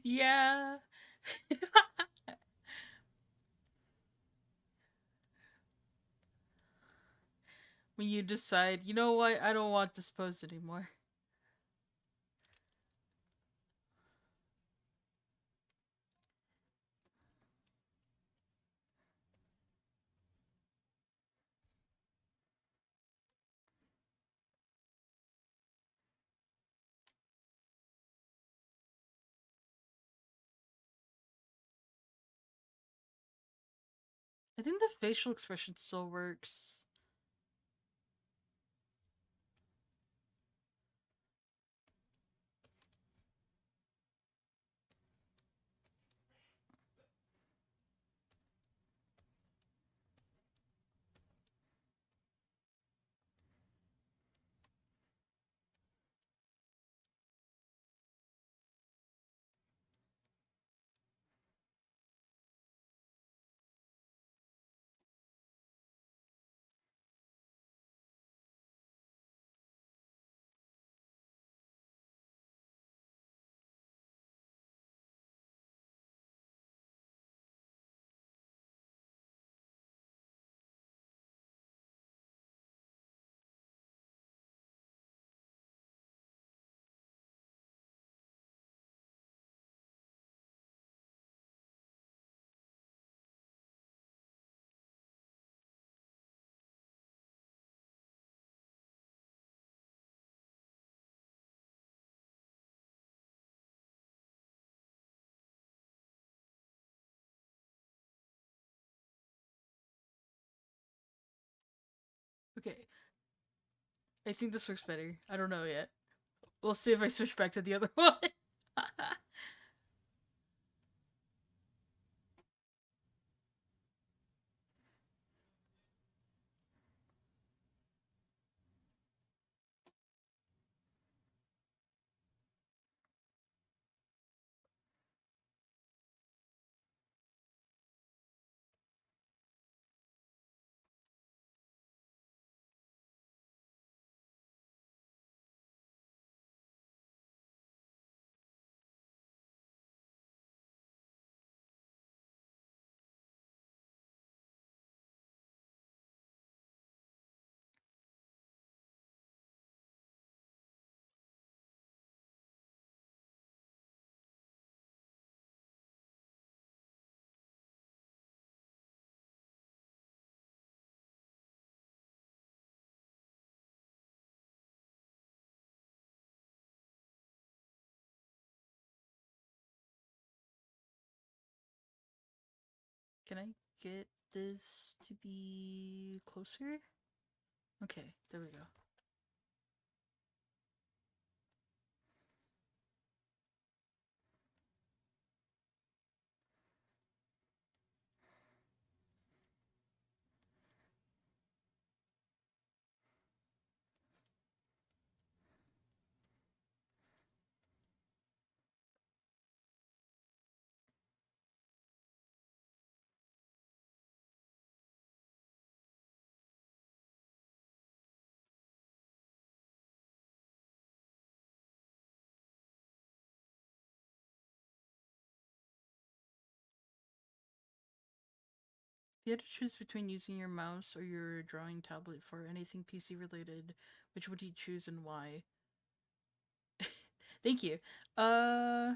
Yeah. When you decide, you know what, I don't want this pose anymore. I think the facial expression still works. Okay, I think this works better. I don't know yet. We'll see if I switch back to the other one. Can I get this to be closer? Okay, there we go. you had to choose between using your mouse or your drawing tablet for anything PC related, which would you choose and why? Thank you. Uh,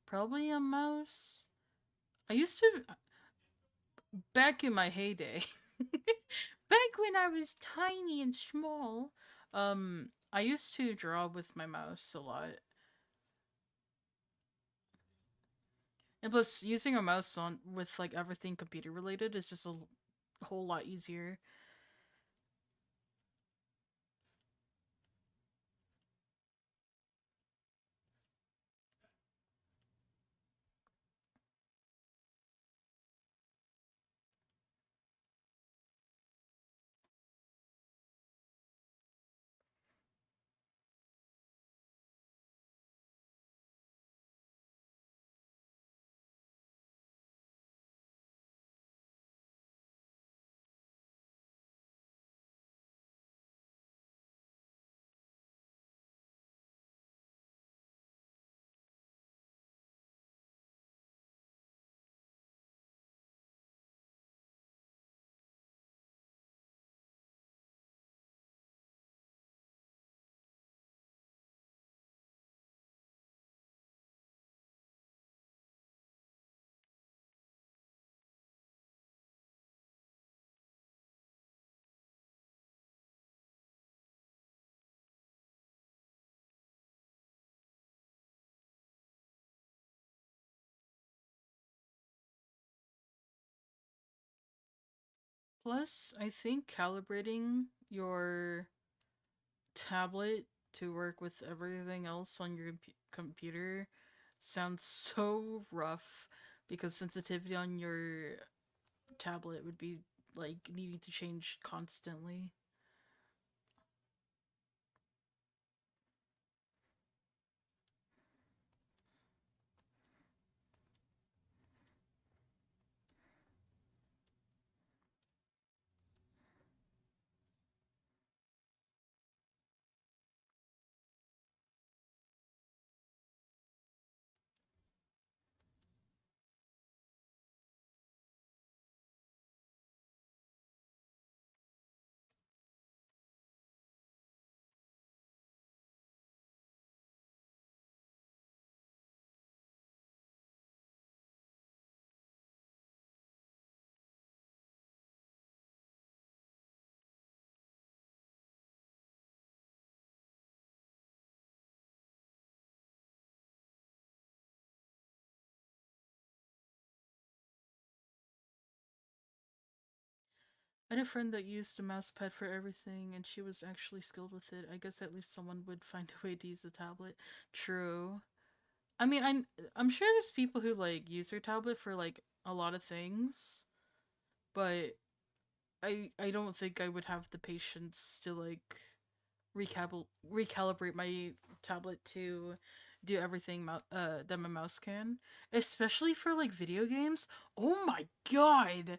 Probably a mouse. I used to back in my heyday. Back when I was tiny and small, I used to draw with my mouse a lot. And plus, using a mouse on with like everything computer related is just a whole lot easier. Plus, I think calibrating your tablet to work with everything else on your computer sounds so rough because sensitivity on your tablet would be like needing to change constantly. I had a friend that used a mouse pad for everything and she was actually skilled with it. I guess at least someone would find a way to use a tablet. True. I mean, I'm sure there's people who like use their tablet for like a lot of things, but I don't think I would have the patience to like recalibrate my tablet to do everything that my mouse can, especially for like video games. Oh my god.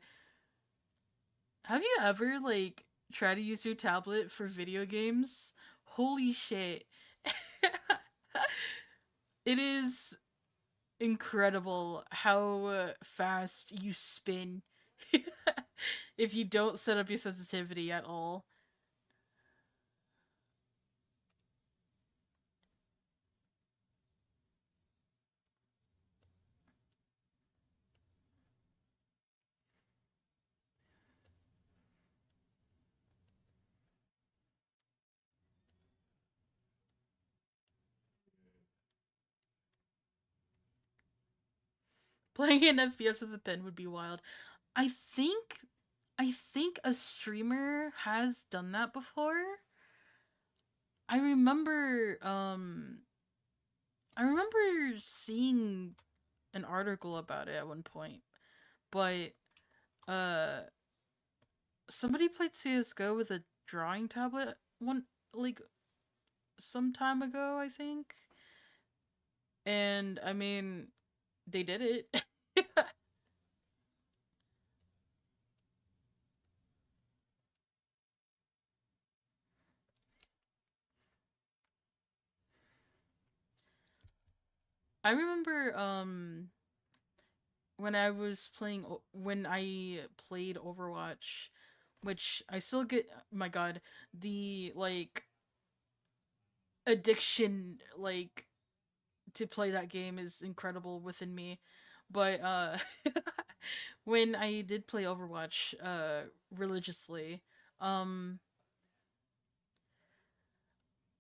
Have you ever like tried to use your tablet for video games? Holy shit. It is incredible how fast you spin if you don't set up your sensitivity at all. Playing an FPS with a pen would be wild. I think I think a streamer has done that before. I remember I remember seeing an article about it at one point, but uh somebody played CS:GO with a drawing tablet one like some time ago, I think. And I mean, they did it. I remember when I was playing when I played Overwatch, which I still get. My God, the like addiction to play that game is incredible within me. But when I did play Overwatch religiously, um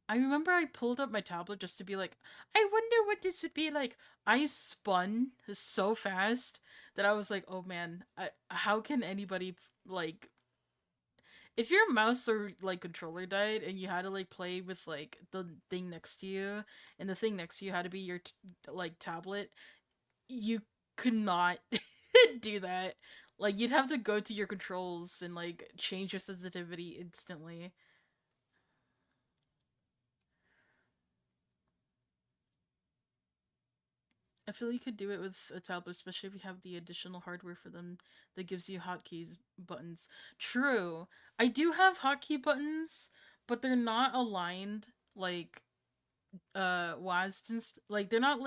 I remember I pulled up my tablet just to be like, I wonder what this would be like. I spun so fast that I was like, oh man, how can anybody like if your mouse or like controller died and you had to like play with like the thing next to you and the thing next to you had to be your like tablet, you could not do that. Like you'd have to go to your controls and like change your sensitivity instantly. I feel you could do it with a tablet, especially if you have the additional hardware for them that gives you hotkeys buttons. True. I do have hotkey buttons, but they're not aligned like WASD and like they're not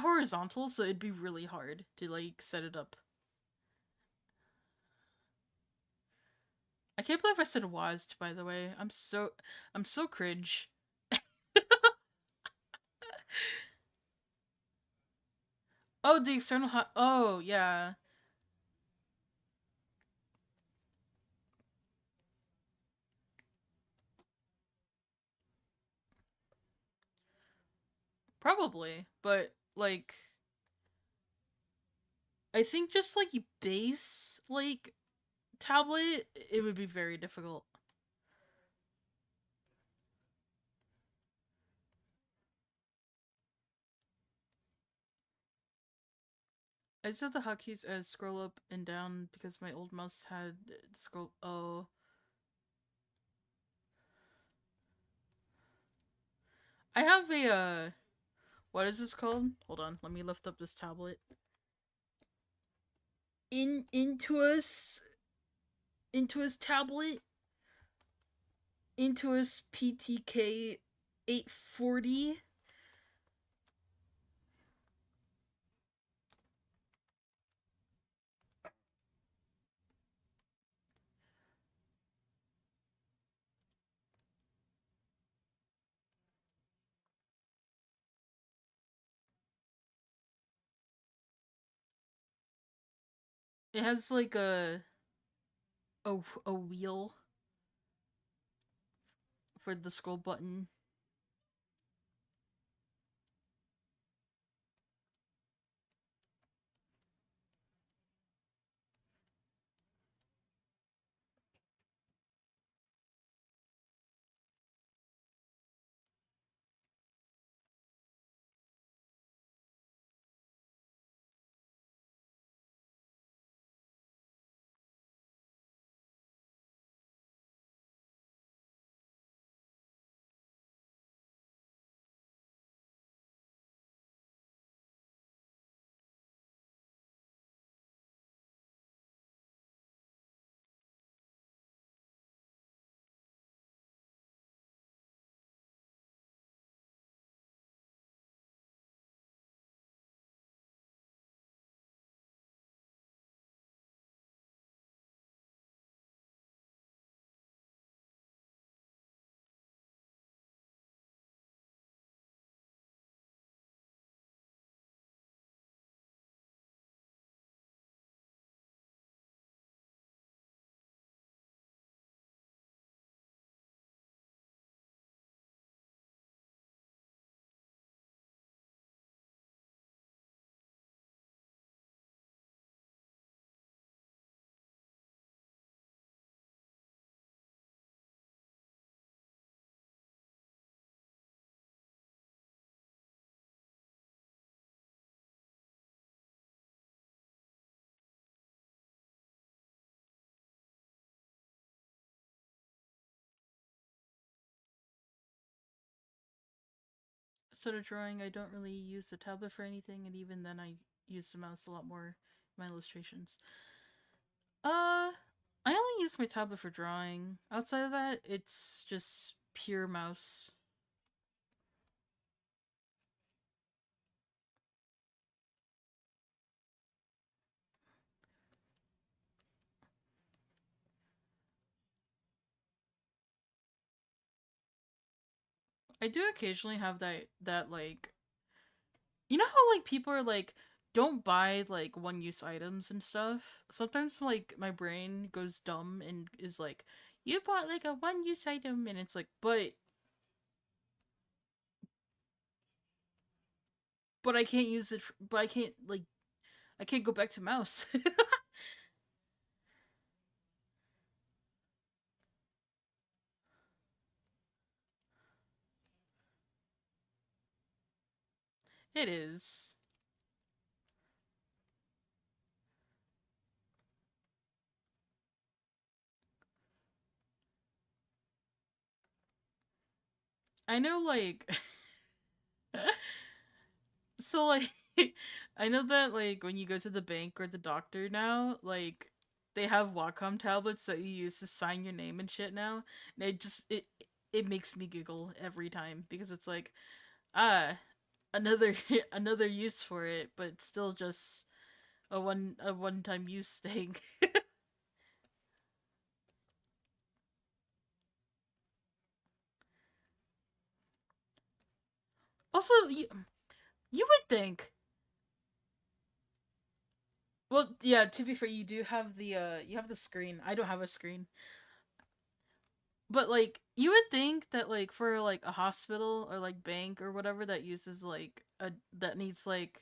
horizontal, so it'd be really hard to like set it up. I can't believe I said WASD, by the way. I'm so cringe. Oh, the external hot. Oh, yeah. Probably, but like I think just like base like tablet, it would be very difficult. I just have the hotkeys as scroll up and down because my old mouse had scroll. Oh, I have a what is this called? Hold on, let me lift up this tablet. Intuos tablet. Intuos PTK 840. It has like a wheel for the scroll button. Instead of drawing, I don't really use the tablet for anything, and even then, I use the mouse a lot more in my illustrations. I only use my tablet for drawing. Outside of that, it's just pure mouse. I do occasionally have that like, you know how like people are like, don't buy like one use items and stuff. Sometimes like my brain goes dumb and is like, you bought like a one use item, and it's like, but I can't use it. But I can't like, I can't go back to mouse. It is. I know like so like I know that like when you go to the bank or the doctor now, like they have Wacom tablets that you use to sign your name and shit now. And it makes me giggle every time because it's like, ah, another another use for it, but it's still just a one time use thing. Also, you would think, well, yeah, to be fair, you do have the you have the screen. I don't have a screen. But like you would think that like for like a hospital or like bank or whatever that uses like a that needs like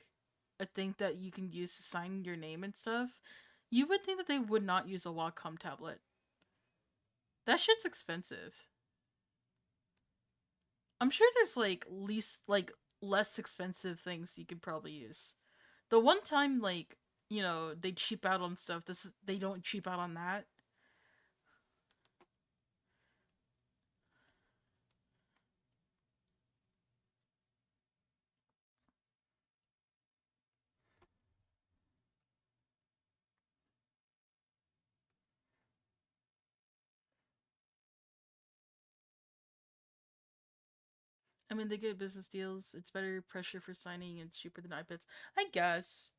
a thing that you can use to sign your name and stuff, you would think that they would not use a Wacom tablet. That shit's expensive. I'm sure there's like least like less expensive things you could probably use. The one time like, you know, they cheap out on stuff, they don't cheap out on that. I mean, they get business deals. It's better pressure for signing. It's cheaper than iPads. I guess.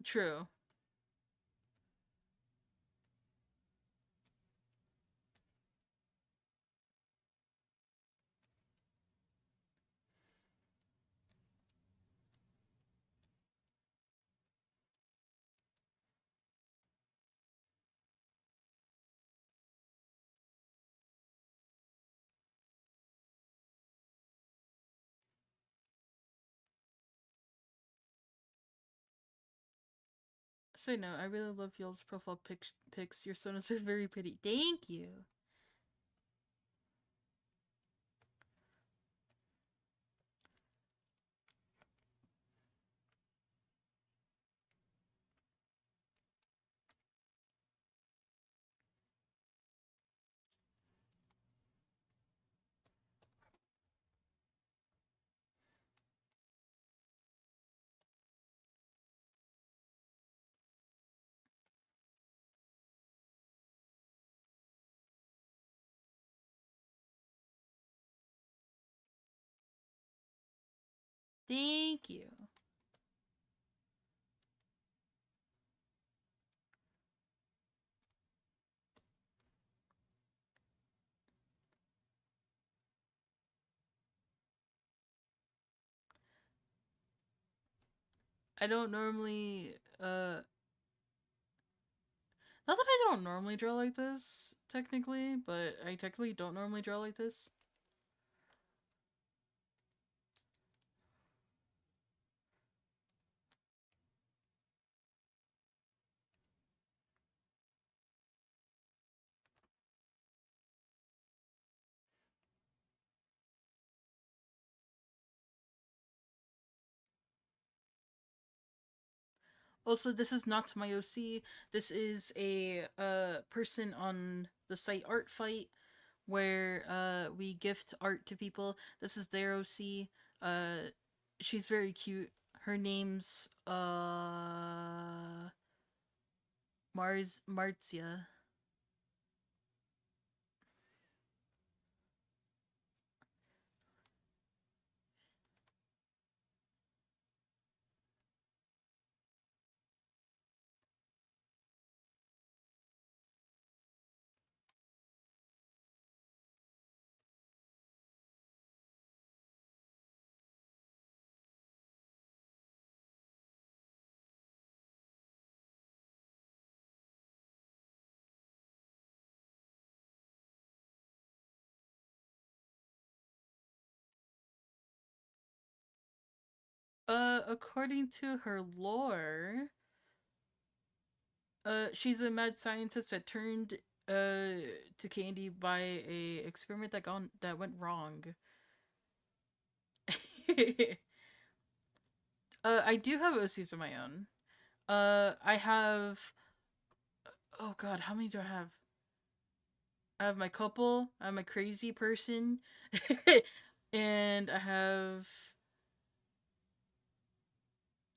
True. So no, I really love y'all's profile pics. Your sonas are very pretty. Thank you. Thank you. I don't normally not that I don't normally draw like this, technically, but I technically don't normally draw like this. Also, this is not my OC. This is a person on the site ArtFight where we gift art to people. This is their OC. She's very cute. Her name's Marzia. according to her lore, she's a mad scientist that turned to candy by a experiment that went wrong. I do have OCs of my own. I have. Oh God, how many do I have? I have my couple. I have my crazy person, and I have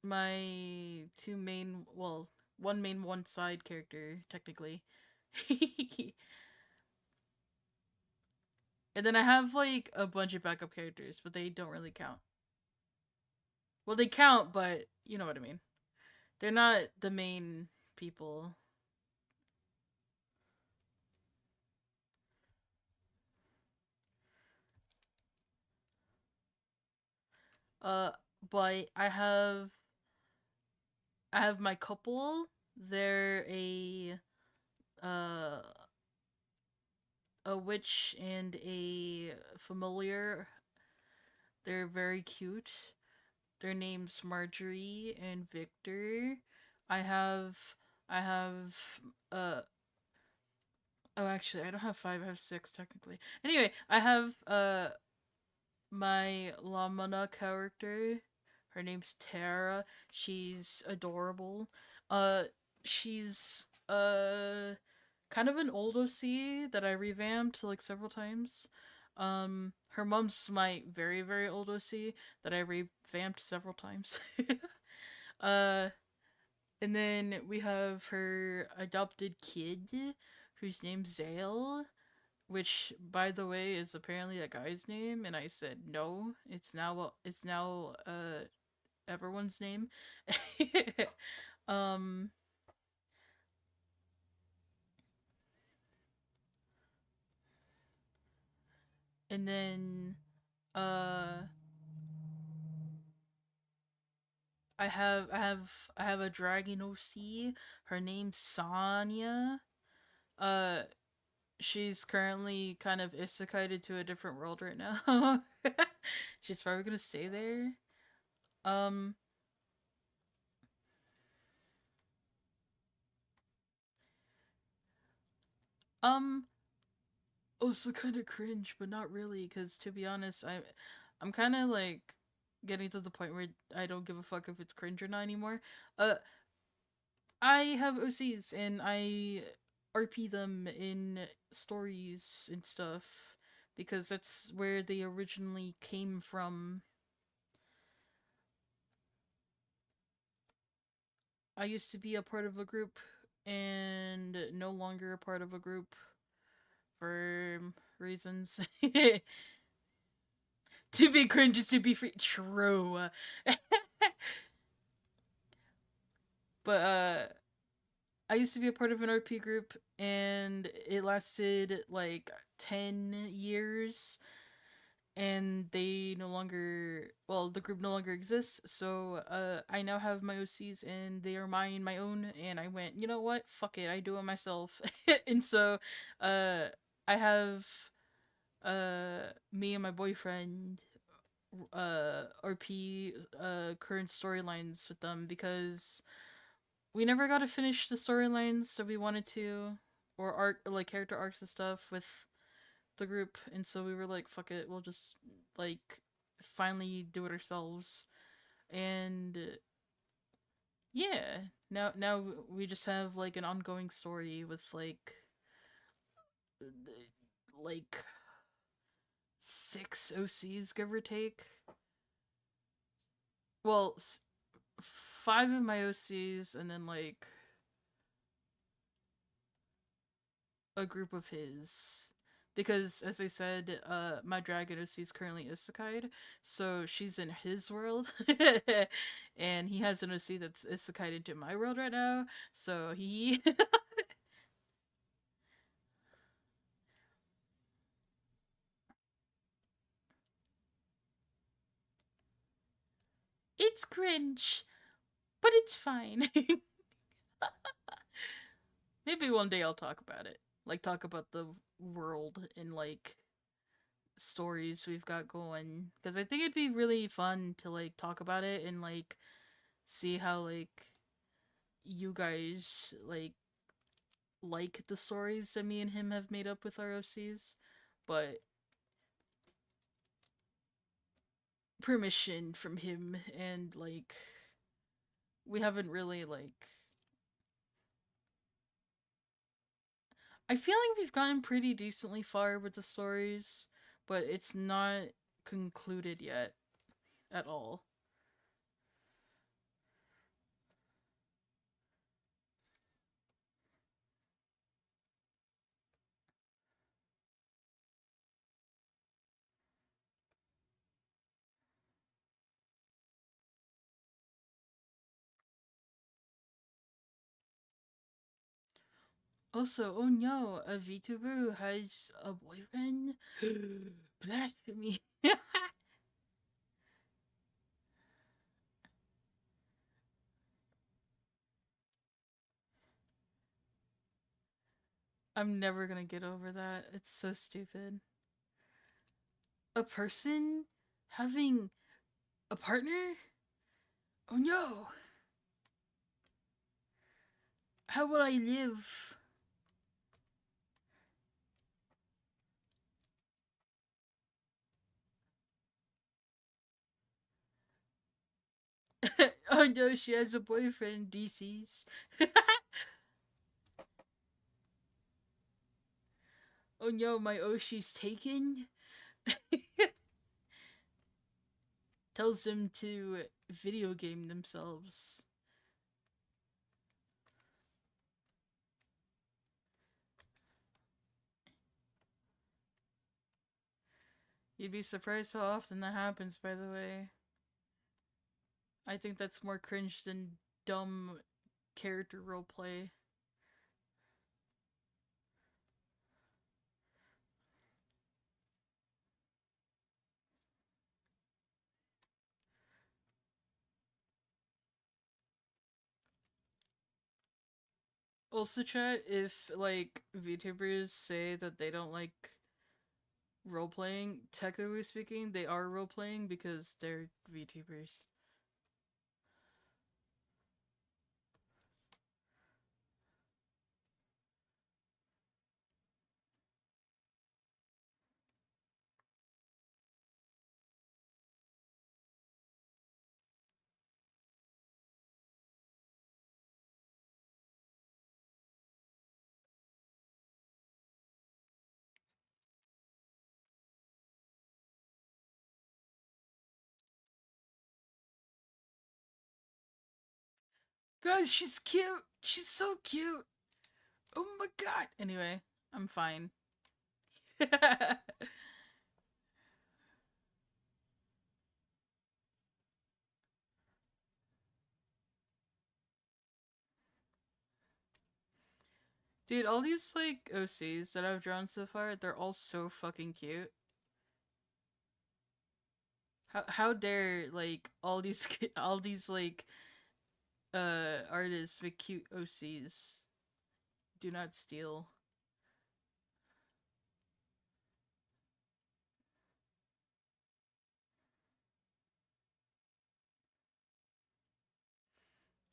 my two main. Well, one main, one side character technically. And then I have like a bunch of backup characters, but they don't really count. Well, they count, but you know what I mean. They're not the main people. Uh, but I have my couple. They're uh a witch and a familiar. They're very cute. Their names Marjorie and Victor. I have I have uh oh actually I don't have five, I have six technically. Anyway, I have my Lamana character. Her name's Tara. She's adorable. Uh she's kind of an old OC that I revamped like several times. Her mom's my very, very old OC that I revamped several times. uh and then we have her adopted kid whose name's Zale, which by the way is apparently a guy's name, and I said no, it's now everyone's name. um and then uh I have a dragon OC. Her name's Sonya. Uh she's currently kind of isekai'd to a different world right now. She's probably gonna stay there. Um um also kind of cringe, but not really, because to be honest, I'm kind of like getting to the point where I don't give a fuck if it's cringe or not anymore. Uh, I have OCs and I RP them in stories and stuff because that's where they originally came from. I used to be a part of a group and no longer a part of a group for reasons. To be cringe is to be free. True. But I used to be a part of an RP group and it lasted like 10 years, and they no longer, well, the group no longer exists. So I now have my OCs and they are mine, my own, and I went, you know what, fuck it, I do it myself. And so uh I have me and my boyfriend RP current storylines with them because we never got to finish the storylines that we wanted to, or arc, like character arcs and stuff with the group, and so we were like, fuck it, we'll just like finally do it ourselves. And yeah, now we just have like an ongoing story with like six OCs, give or take. Well, five of my OCs, and then like a group of his. Because, as I said, my dragon OC is currently isekai'd, so she's in his world, and he has an OC that's isekai'd into my world right now. So he, it's cringe, but it's fine. Maybe one day I'll talk about it, like talk about the world and like stories we've got going, because I think it'd be really fun to like talk about it and like see how like you guys like the stories that me and him have made up with our OCs, but permission from him, and like we haven't really like I feel like we've gotten pretty decently far with the stories, but it's not concluded yet at all. Also, oh no, a VTuber who has a boyfriend? Blasphemy. I'm never gonna get over that. It's so stupid. A person having a partner? Oh no! How will I live? Oh no, she has a boyfriend, DC's. Oh no, my Oshi's taken? Tells them to video game themselves. You'd be surprised how often that happens, by the way. I think that's more cringe than dumb character roleplay. Also, chat, if like VTubers say that they don't like role playing, technically speaking, they are role playing because they're VTubers. Guys, she's cute! She's so cute! Oh my god! Anyway, I'm fine. Dude, all these like OCs that I've drawn so far, they're all so fucking cute. How dare like all these like artists with cute OCs. Do not steal.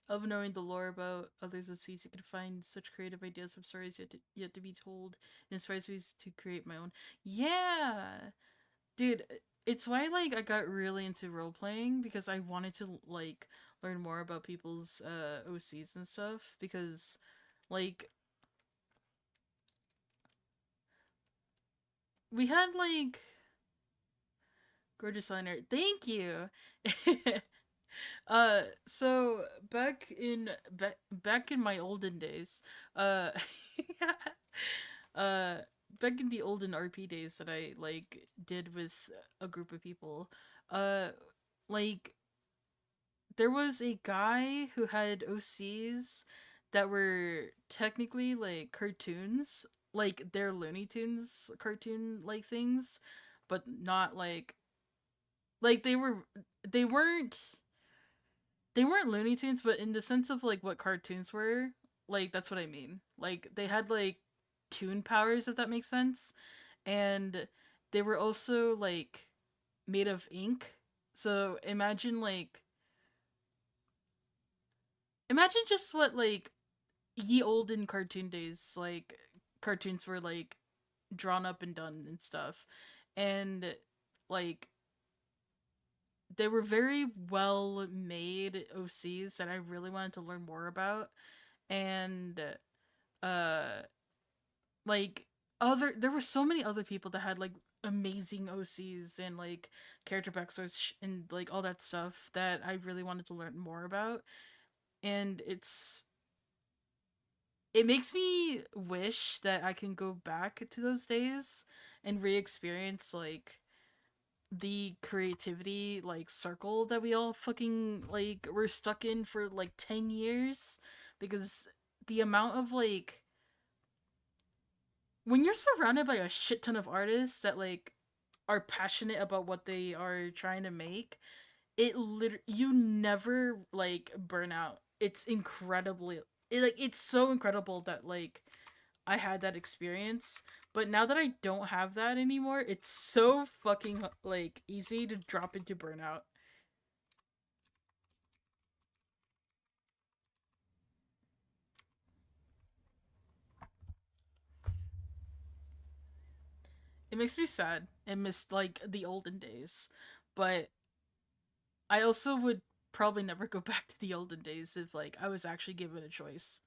Of knowing the lore about others OCs, you can find such creative ideas of stories yet to be told. It inspires me to create my own. Yeah, dude, it's why like I got really into role playing, because I wanted to like learn more about people's OCs and stuff, because like we had like gorgeous liner. Thank you. So back in my olden days, uh, uh, back in the olden RP days that I like did with a group of people, uh, like there was a guy who had OCs that were technically like cartoons, like they're Looney Tunes cartoon like things, but not like they weren't they weren't Looney Tunes, but in the sense of like what cartoons were, like that's what I mean. Like they had like toon powers, if that makes sense. And they were also like made of ink. So imagine just what like ye olden cartoon days, like cartoons were like drawn up and done and stuff. And like they were very well made OCs that I really wanted to learn more about. And uh like there were so many other people that had like amazing OCs and like character backstories and like all that stuff that I really wanted to learn more about. And it makes me wish that I can go back to those days and re-experience like the creativity like circle that we all fucking like were stuck in for like 10 years, because the amount of like when you're surrounded by a shit ton of artists that like are passionate about what they are trying to make, you never like burn out. It's incredibly it's so incredible that like I had that experience. But now that I don't have that anymore, it's so fucking like easy to drop into burnout. It makes me sad and miss like the olden days. But I also would probably never go back to the olden days if like I was actually given a choice.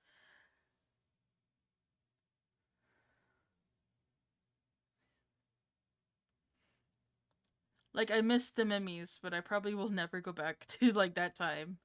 Like I miss the memes, but I probably will never go back to like that time.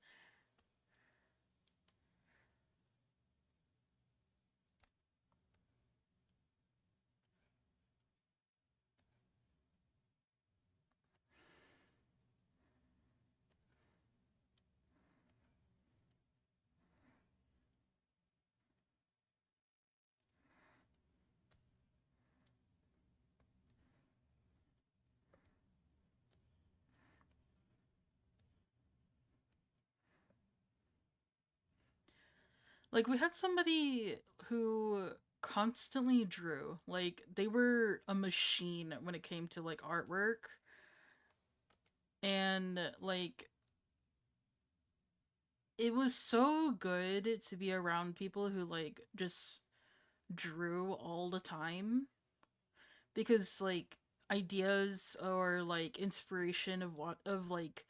Like we had somebody who constantly drew. Like they were a machine when it came to like artwork. And like it was so good to be around people who like just drew all the time, because like ideas or like inspiration of what of like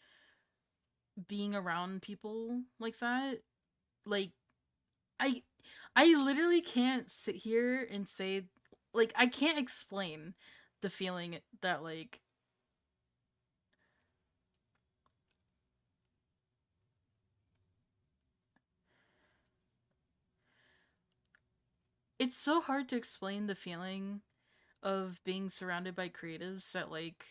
being around people like that, like I I literally can't sit here and say, like I can't explain the feeling that like it's so hard to explain the feeling of being surrounded by creatives that like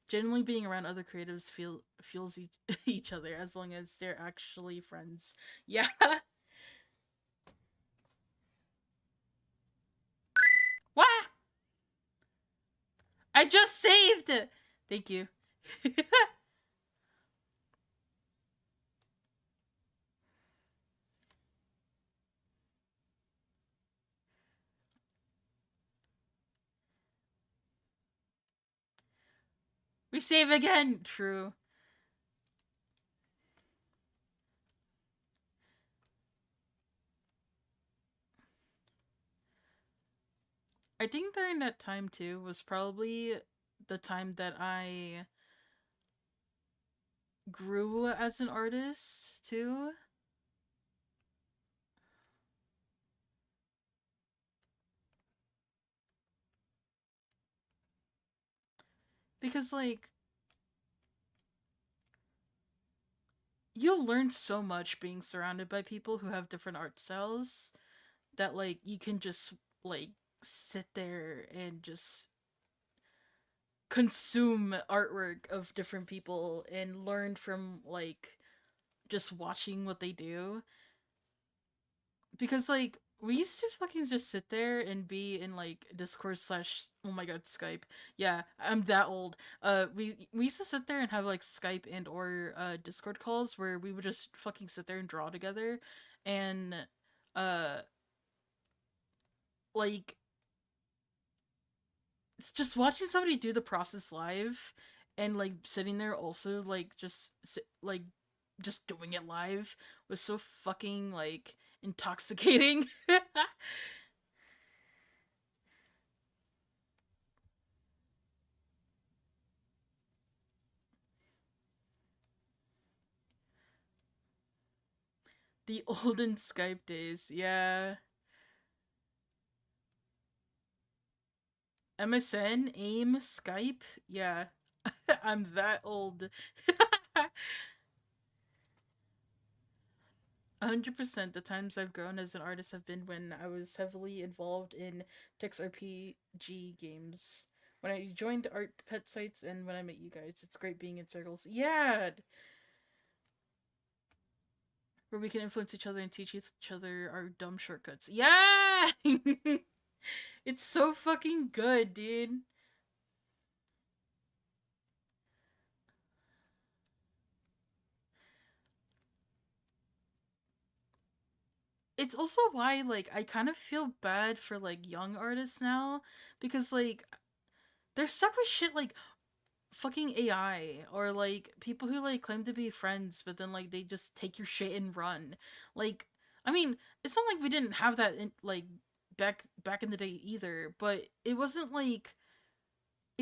generally being around other creatives feels each other as long as they're actually friends. Yeah. What? I just saved. Thank you. We save again. True. I think during that time too was probably the time that I grew as an artist too. Because like you'll learn so much being surrounded by people who have different art styles, that like you can just like sit there and just consume artwork of different people and learn from like just watching what they do. Because like we used to fucking just sit there and be in like Discord slash, oh my god, Skype. Yeah, I'm that old. We used to sit there and have like Skype and or Discord calls where we would just fucking sit there and draw together. And uh like it's just watching somebody do the process live and like sitting there also like like just doing it live was so fucking like intoxicating. The olden Skype days, yeah. MSN, AIM, Skype, yeah. I'm that old. 100% the times I've grown as an artist have been when I was heavily involved in text RPG games. When I joined art pet sites and when I met you guys, it's great being in circles. Yeah, where we can influence each other and teach each other our dumb shortcuts. Yeah, it's so fucking good, dude. It's also why like I kind of feel bad for like young artists now because like they're stuck with shit like fucking AI or like people who like claim to be friends but then like they just take your shit and run. Like I mean, it's not like we didn't have that in like back in the day either, but it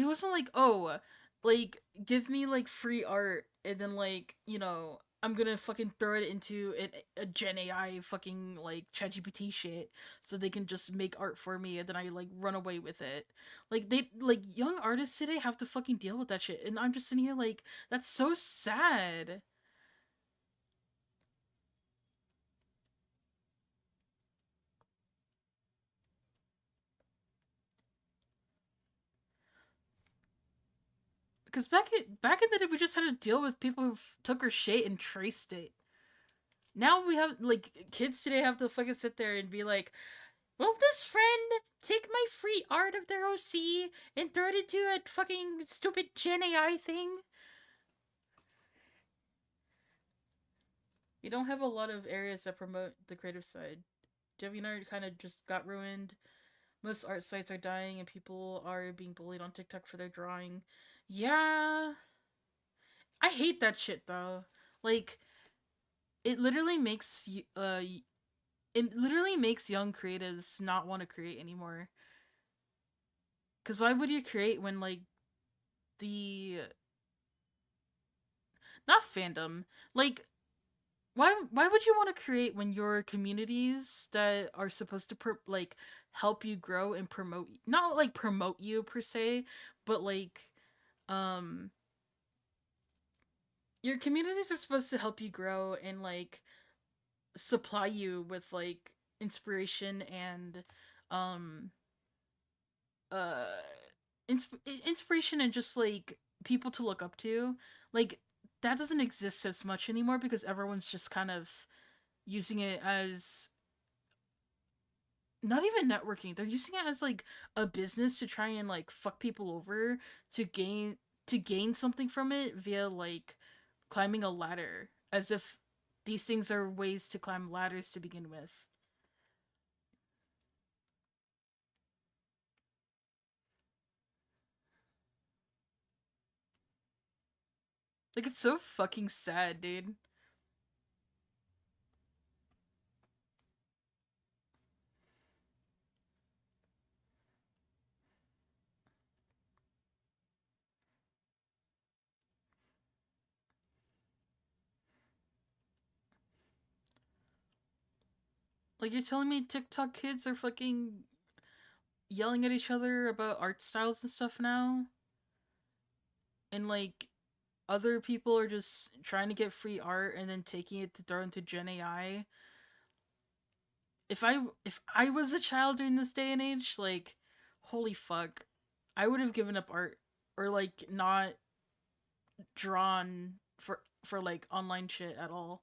wasn't like oh like give me like free art and then like I'm gonna fucking throw it into a Gen AI fucking like ChatGPT shit so they can just make art for me and then I like run away with it. Like they like young artists today have to fucking deal with that shit and I'm just sitting here like that's so sad. Because back in the day we just had to deal with people who took our shit and traced it. Now we have like kids today have to fucking sit there and be like, will this friend take my free art of their OC and throw it into a fucking stupid Gen AI thing? You don't have a lot of areas that promote the creative side. DeviantArt kind of just got ruined. Most art sites are dying and people are being bullied on TikTok for their drawing. Yeah, I hate that shit though. Like it literally makes it literally makes young creatives not want to create anymore. Cuz why would you create when like the not fandom, like why would you want to create when your communities that are supposed to like help you grow and promote not like promote you per se but like um your communities are supposed to help you grow and like supply you with like inspiration and um uh inspiration and just like people to look up to, like that doesn't exist as much anymore because everyone's just kind of using it as not even networking. They're using it as like a business to try and like fuck people over to gain something from it via like climbing a ladder as if these things are ways to climb ladders to begin with. Like it's so fucking sad, dude. Like you're telling me TikTok kids are fucking yelling at each other about art styles and stuff now? And like other people are just trying to get free art and then taking it to throw into Gen AI. If I was a child during this day and age, like holy fuck, I would have given up art or like not drawn for like online shit at all.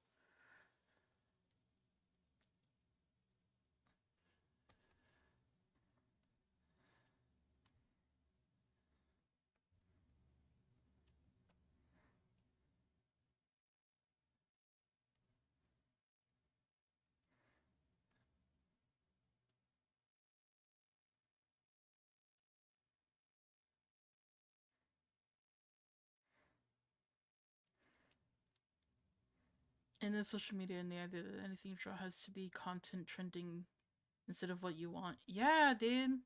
And then social media and the idea that anything you draw has to be content trending instead of what you want. Yeah, dude.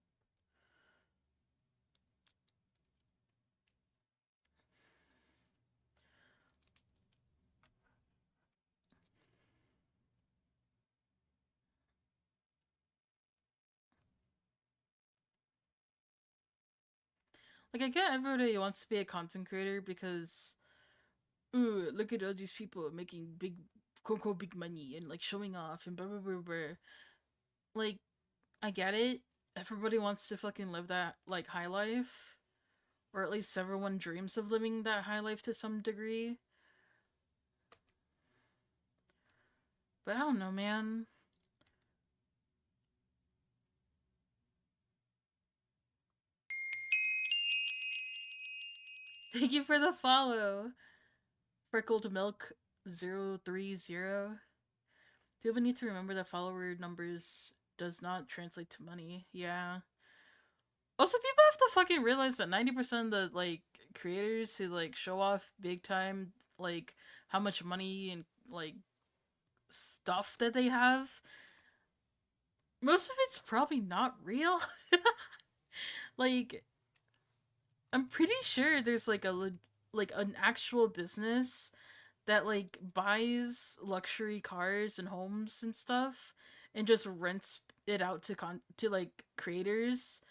Like, I get everybody wants to be a content creator because, ooh, look at all these people making big, quote unquote, big money and like showing off and blah blah blah blah. Like, I get it. Everybody wants to fucking live that like high life, or at least everyone dreams of living that high life to some degree. But I don't know, man. Thank you for the follow, Freckled Milk 030. People need to remember that follower numbers does not translate to money. Yeah. Also, people have to fucking realize that 90% of the like creators who like show off big time like how much money and like stuff that they have, most of it's probably not real. Like, I'm pretty sure there's like like an actual business that like buys luxury cars and homes and stuff and just rents it out to like creators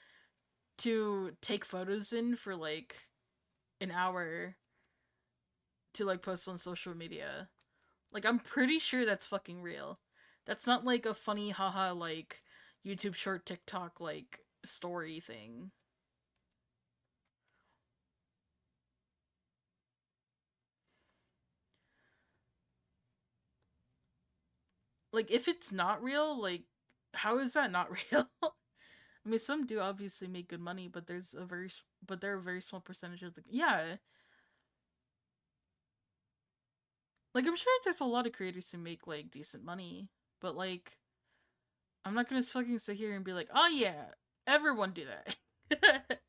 to take photos in for like an hour to like post on social media. Like, I'm pretty sure that's fucking real. That's not like a funny haha like YouTube short TikTok like story thing. Like, if it's not real, like, how is that not real? I mean, some do obviously make good money, but but they're a very small percentage of the yeah. Like, I'm sure there's a lot of creators who make like decent money, but like, I'm not gonna fucking sit here and be like, oh yeah, everyone do that.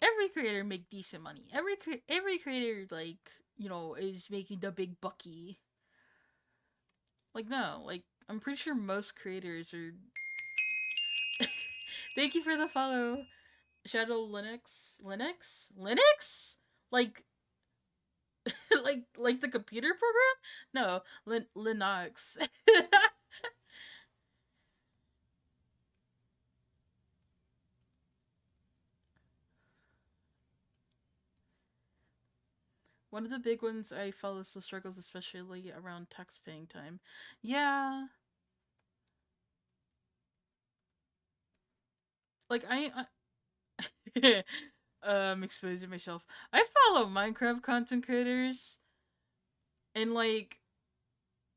Every creator make decent money. Every creator like is making the big bucky. Like no, like I'm pretty sure most creators are. Thank you for the follow, Shadow Linux, like like the computer program. No, Linux. One of the big ones I follow still struggles, especially around tax paying time. Yeah, like exposing myself. I follow Minecraft content creators, and like,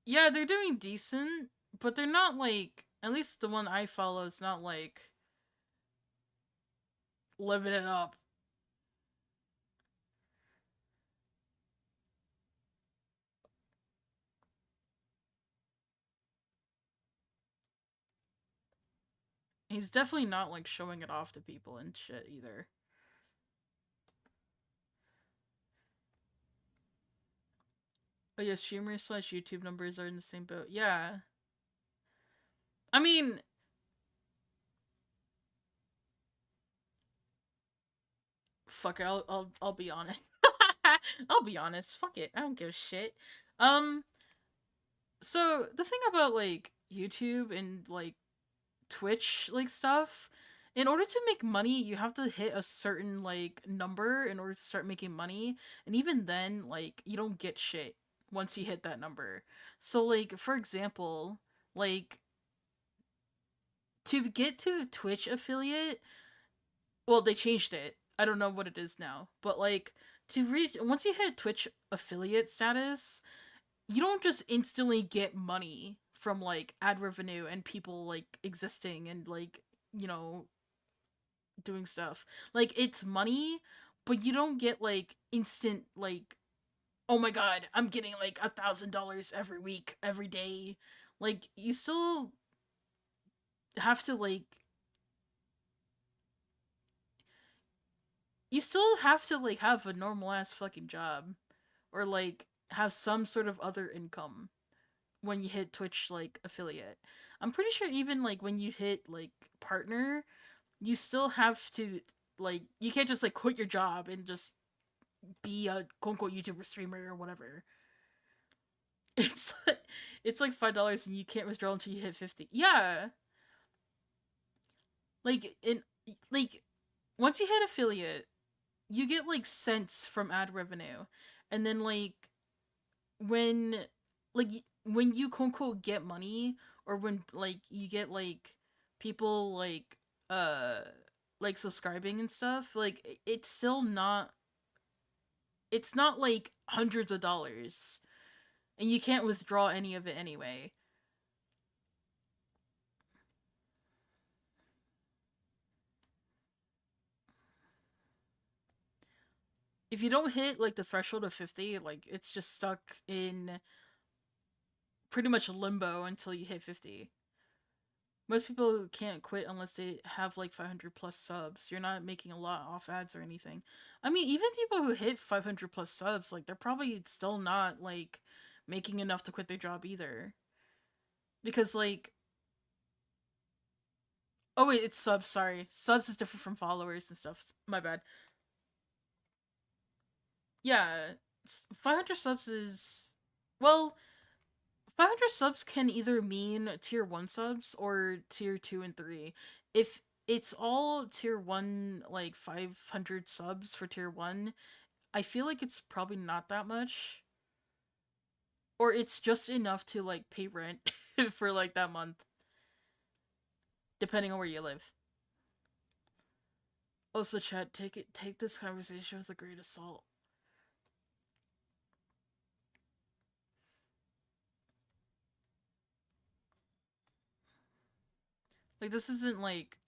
yeah, they're doing decent, but they're not like. At least the one I follow is not like living it up. He's definitely not like showing it off to people and shit either. Oh yeah, streamers slash YouTube numbers are in the same boat. Yeah, I mean, fuck it. I'll be honest. I'll be honest. Fuck it. I don't give a shit. Um. So the thing about like YouTube and like Twitch like stuff, in order to make money, you have to hit a certain like number in order to start making money, and even then, like you don't get shit once you hit that number. So like for example, like to get to Twitch affiliate, well, they changed it. I don't know what it is now, but like to reach once you hit Twitch affiliate status, you don't just instantly get money from like ad revenue and people like existing and like, you know, doing stuff. Like it's money, but you don't get like instant like, oh my god, I'm getting like $1,000 every week, every day. Like you still have to like you still have to like have a normal ass fucking job or like have some sort of other income when you hit Twitch like affiliate. I'm pretty sure even like when you hit like partner, you still have to like you can't just like quit your job and just be a quote unquote YouTuber streamer or whatever. It's like it's like $5 and you can't withdraw until you hit 50. Yeah. Like in like once you hit affiliate, you get like cents from ad revenue. And then when like when you quote unquote get money or when like you get like people uh like subscribing and stuff, like it's not like hundreds of dollars and you can't withdraw any of it anyway. If you don't hit like the threshold of 50, like it's just stuck in pretty much limbo until you hit 50. Most people can't quit unless they have like 500 plus subs. You're not making a lot off ads or anything. I mean, even people who hit 500 plus subs, like they're probably still not like making enough to quit their job either. Because like, oh wait, it's subs. Sorry, subs is different from followers and stuff. My bad. Yeah, 500 subs is well, 500 subs can either mean tier 1 subs or tier 2 and 3. If it's all tier 1, like 500 subs for tier 1, I feel like it's probably not that much. Or it's just enough to like pay rent for like that month, depending on where you live. Also, chat, take this conversation with a great assault. Like this isn't like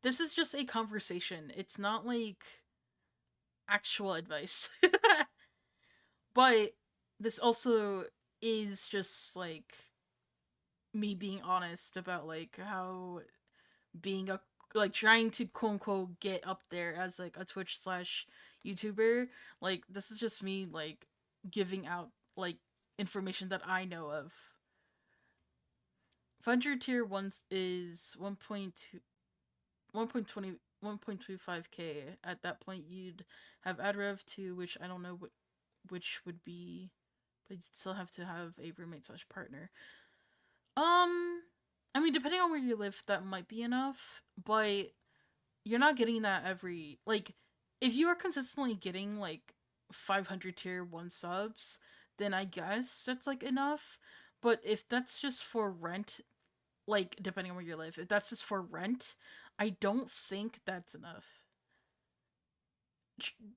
this is just a conversation. It's not like actual advice. But this also is just like me being honest about like how being a like trying to quote unquote get up there as like a Twitch slash YouTuber. Like this is just me like giving out like information that I know of. 500 tier ones is 1.2 1.20 1.25k. At that point you'd have ad rev to which I don't know which would be, but you'd still have to have a roommate slash partner. I mean, depending on where you live, that might be enough, but you're not getting that every like. If you are consistently getting like 500 tier 1 subs, then I guess that's like enough. But if that's just for rent, like depending on where you live, if that's just for rent, I don't think that's enough.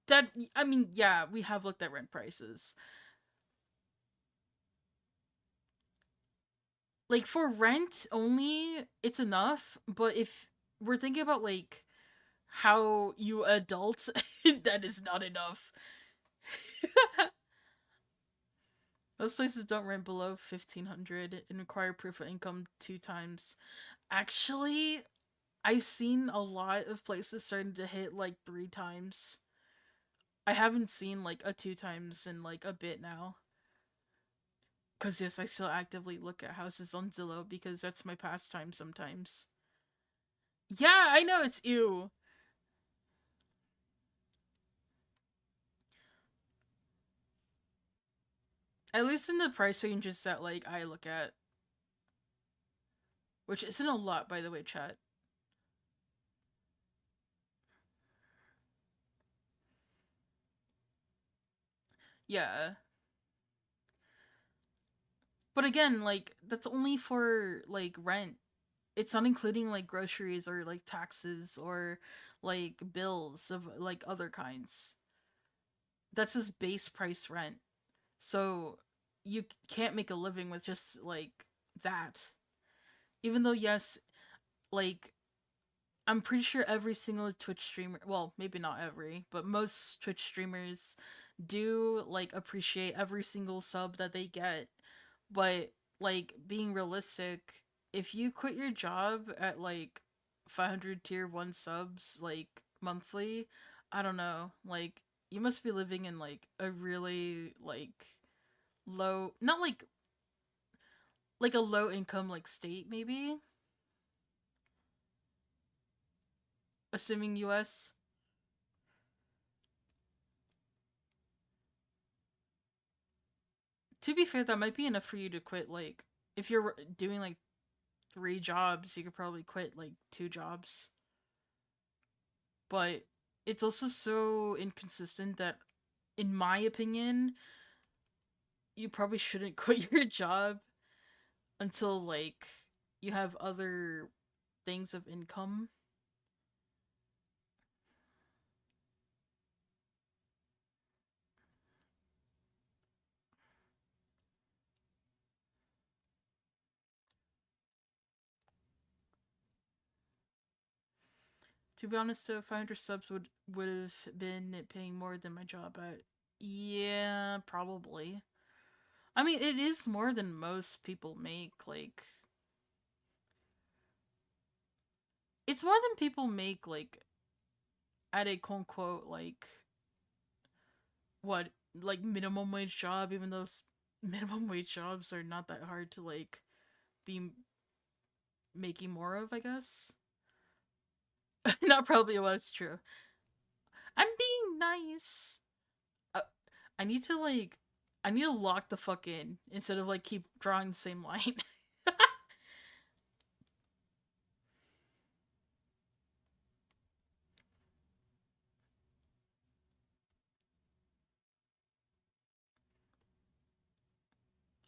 That I mean, yeah, we have looked at rent prices. Like for rent only, it's enough, but if we're thinking about like how you adult, that is not enough. Most places don't rent below 1,500 and require proof of income 2 times. Actually, I've seen a lot of places starting to hit like 3 times. I haven't seen like a 2 times in like a bit now. Cause yes, I still actively look at houses on Zillow because that's my pastime sometimes. Yeah, I know it's ew. At least in the price ranges that like I look at, which isn't a lot by the way, chat. Yeah. But again, like that's only for like rent. It's not including like groceries or like taxes or like bills of like other kinds. That's his base price rent. So you can't make a living with just like that. Even though yes, like I'm pretty sure every single Twitch streamer, well, maybe not every, but most Twitch streamers do like appreciate every single sub that they get. But like being realistic, if you quit your job at like 500 tier 1 subs, like monthly, I don't know. Like, you must be living in like a really like low, not like a low income like state maybe, assuming US. To be fair, that might be enough for you to quit. Like, if you're doing like 3 jobs, you could probably quit like 2 jobs. But it's also so inconsistent that, in my opinion, you probably shouldn't quit your job until like you have other things of income. To be honest, 500 subs would have been paying more than my job at. Yeah, probably. I mean, it is more than most people make. Like, it's more than people make like at a quote unquote like what, like minimum wage job. Even though minimum wage jobs are not that hard to like be making more of, I guess. Not probably was true. I'm being nice. Uh, I need to like, I need to lock the fuck in instead of like keep drawing the same line.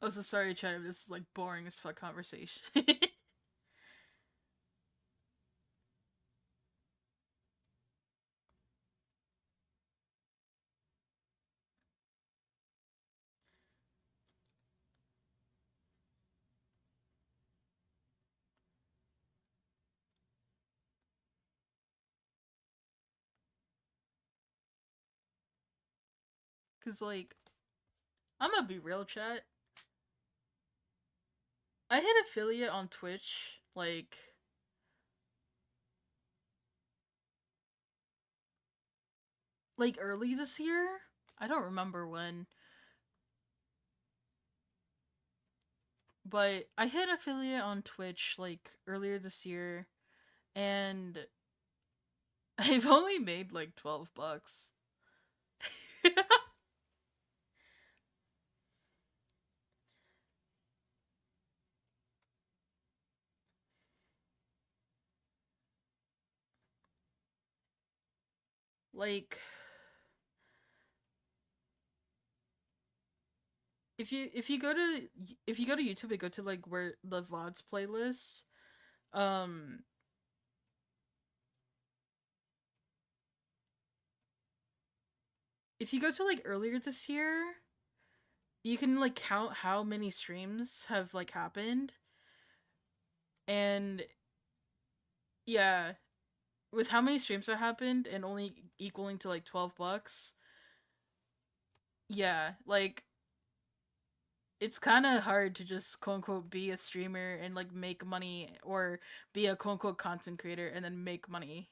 Oh, so sorry, chat. If this is like boring as fuck conversation. Cause like, I'm gonna be real, chat. I hit affiliate on Twitch like early this year. I don't remember when, but I hit affiliate on Twitch like earlier this year, and I've only made like $12. Like, if you go to YouTube and go to like where the VODs playlist, um if you go to like earlier this year, you can like count how many streams have like happened, and yeah, with how many streams that happened and only equaling to like $12, yeah, like it's kind of hard to just quote unquote be a streamer and like make money, or be a quote unquote content creator and then make money.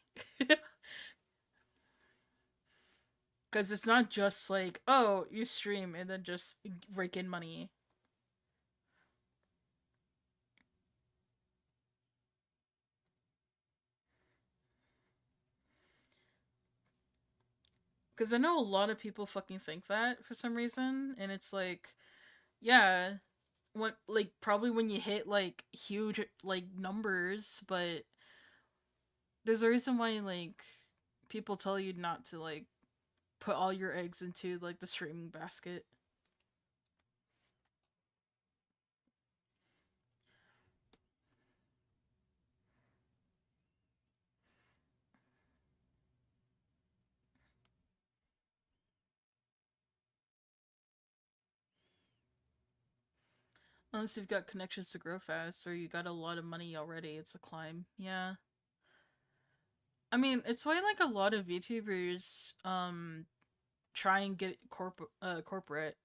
Because it's not just like, oh, you stream and then just rake in money. Because I know a lot of people fucking think that for some reason, and it's like, yeah, when like probably when you hit like huge like numbers, but there's a reason why like people tell you not to like put all your eggs into like the streaming basket. Unless you've got connections to grow fast, or you got a lot of money already, it's a climb. Yeah. I mean, it's why like a lot of YouTubers try and get corporate.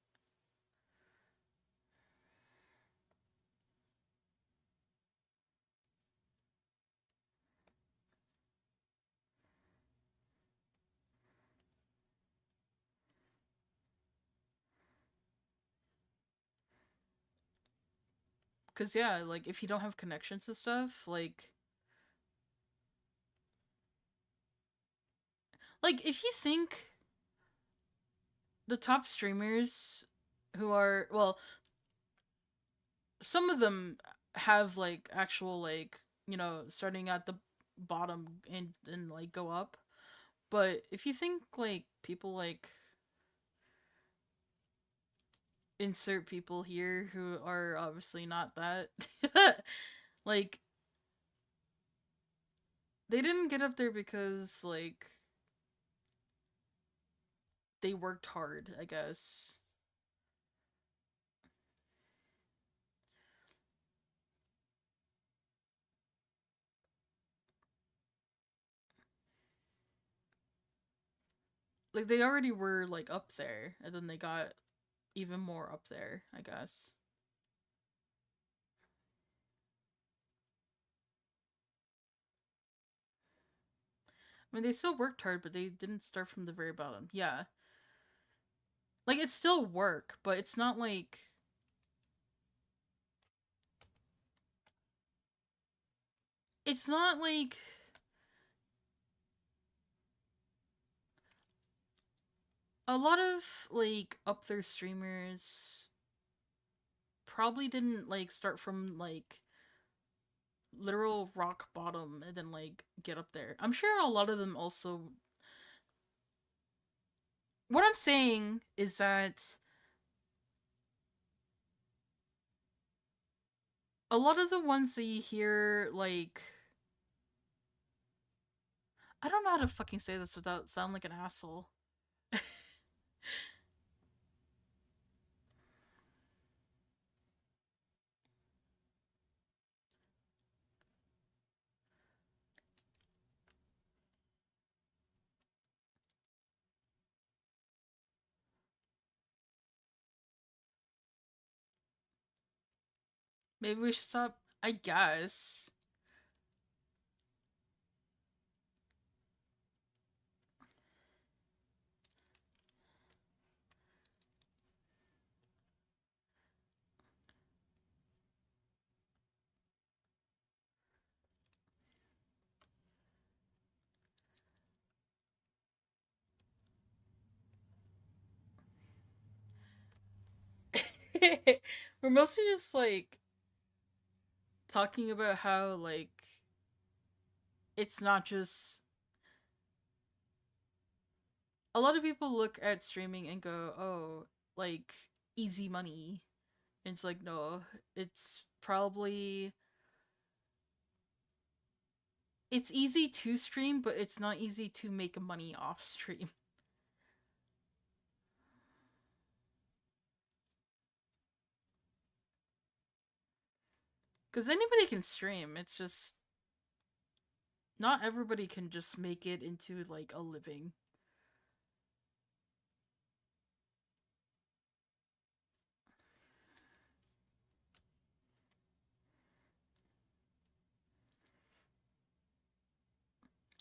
Cause yeah, like if you don't have connections and stuff, like if you think the top streamers who are, well, some of them have like actual, like, starting at the bottom and like go up. But if you think like people like insert people here who are obviously not that, like they didn't get up there because like they worked hard, I guess. Like they already were like up there and then they got even more up there, I guess. I mean, they still worked hard, but they didn't start from the very bottom. Yeah. Like it's still work, but it's not like it's not like a lot of like up there streamers probably didn't like start from like literal rock bottom and then like get up there. I'm sure a lot of them also, what I'm saying is that a lot of the ones that you hear like, I don't know how to fucking say this without sound like an asshole. Maybe we should stop, I guess. We're mostly just like talking about how like it's not just, a lot of people look at streaming and go, "Oh, like easy money." And it's like, no, it's probably, it's easy to stream, but it's not easy to make money off stream. Cuz anybody can stream. It's just not everybody can just make it into like a living.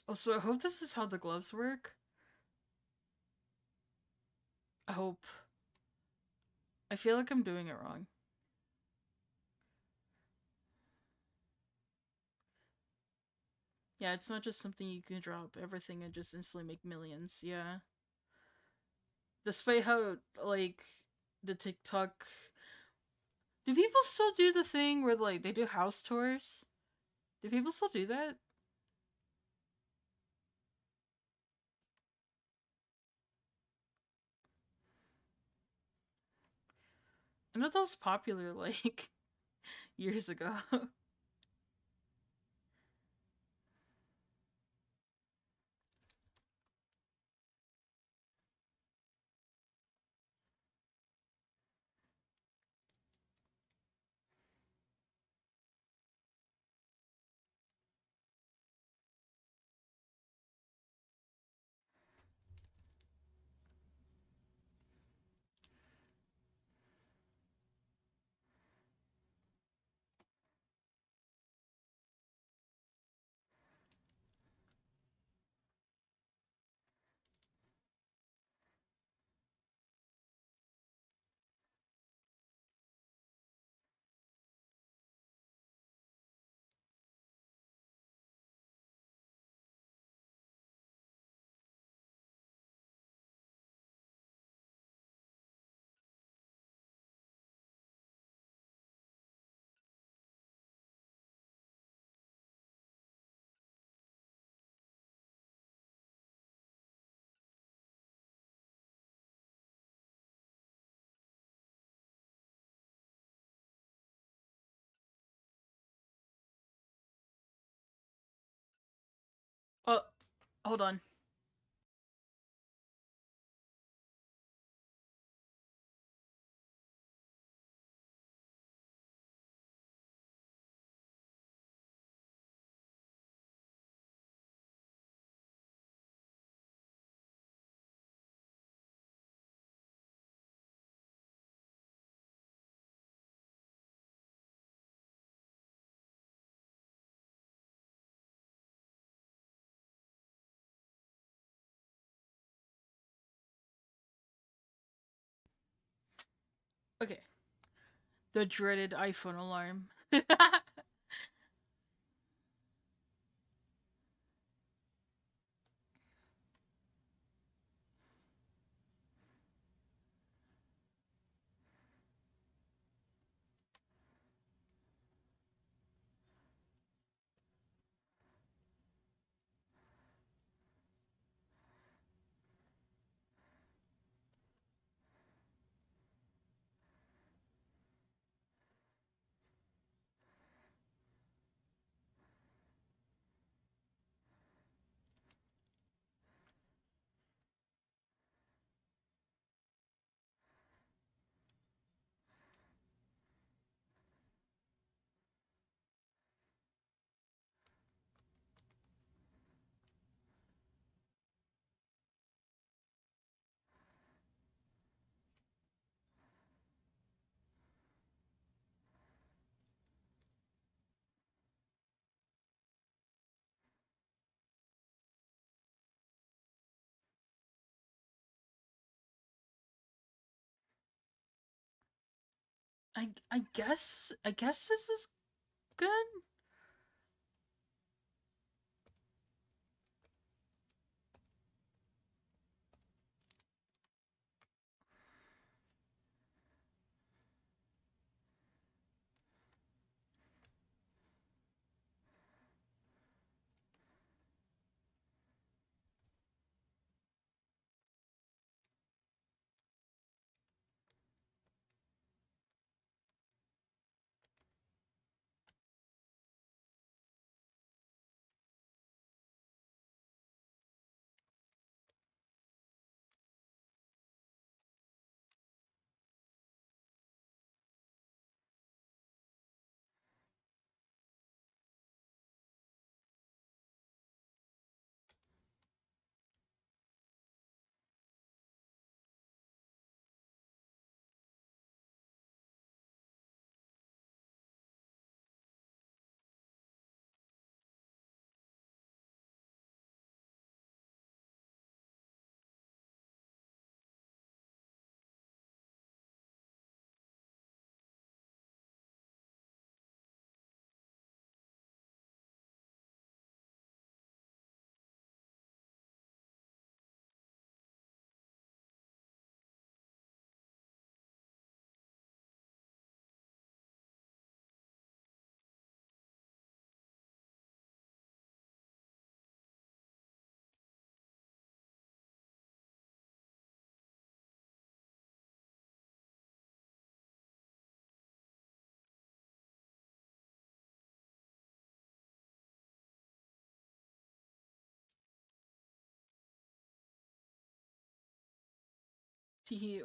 Also, I hope this is how the gloves work. I hope. I feel like I'm doing it wrong. Yeah, it's not just something you can drop everything and just instantly make millions. Yeah. Despite how, like, the TikTok. Do people still do the thing where, like, they do house tours? Do people still do that? I know that was popular, like, years ago. Hold on. Okay. The dreaded iPhone alarm. I guess this is good.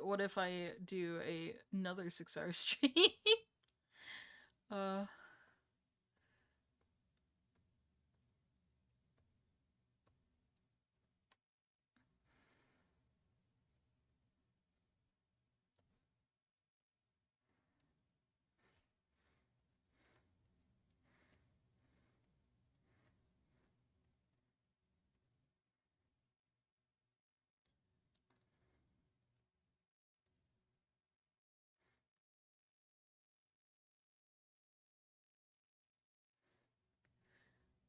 What if I do another 6-hour stream? uh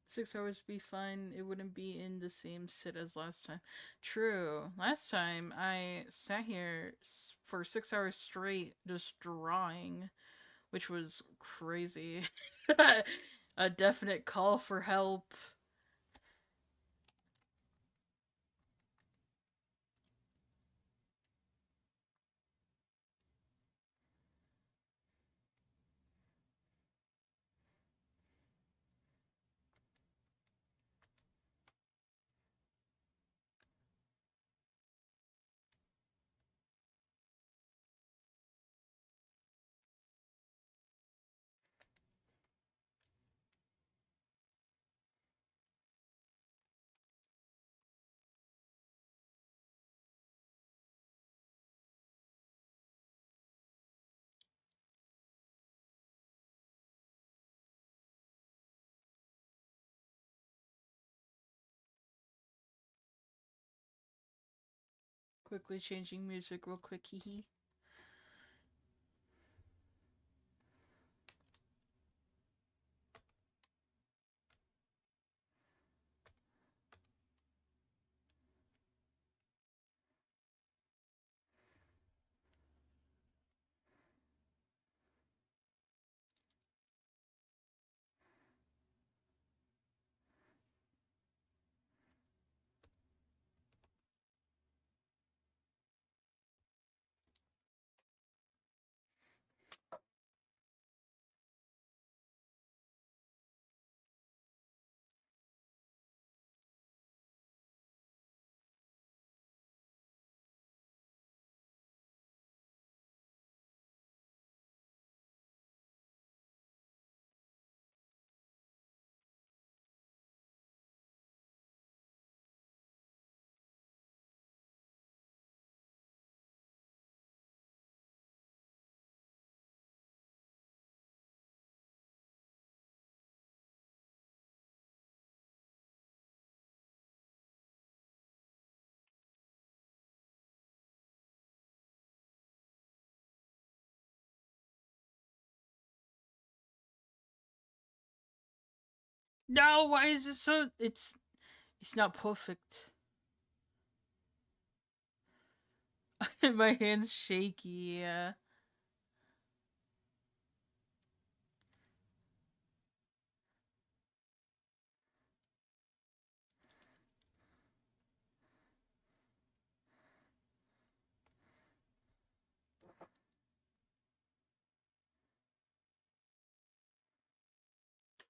6 hours would be fine. It wouldn't be in the same sit as last time. True. Last time I sat here for 6 hours straight just drawing, which was crazy. A definite call for help. Quickly changing music real quick, hee hee. No, why is it so? It's not perfect. My hand's shaky. Yeah.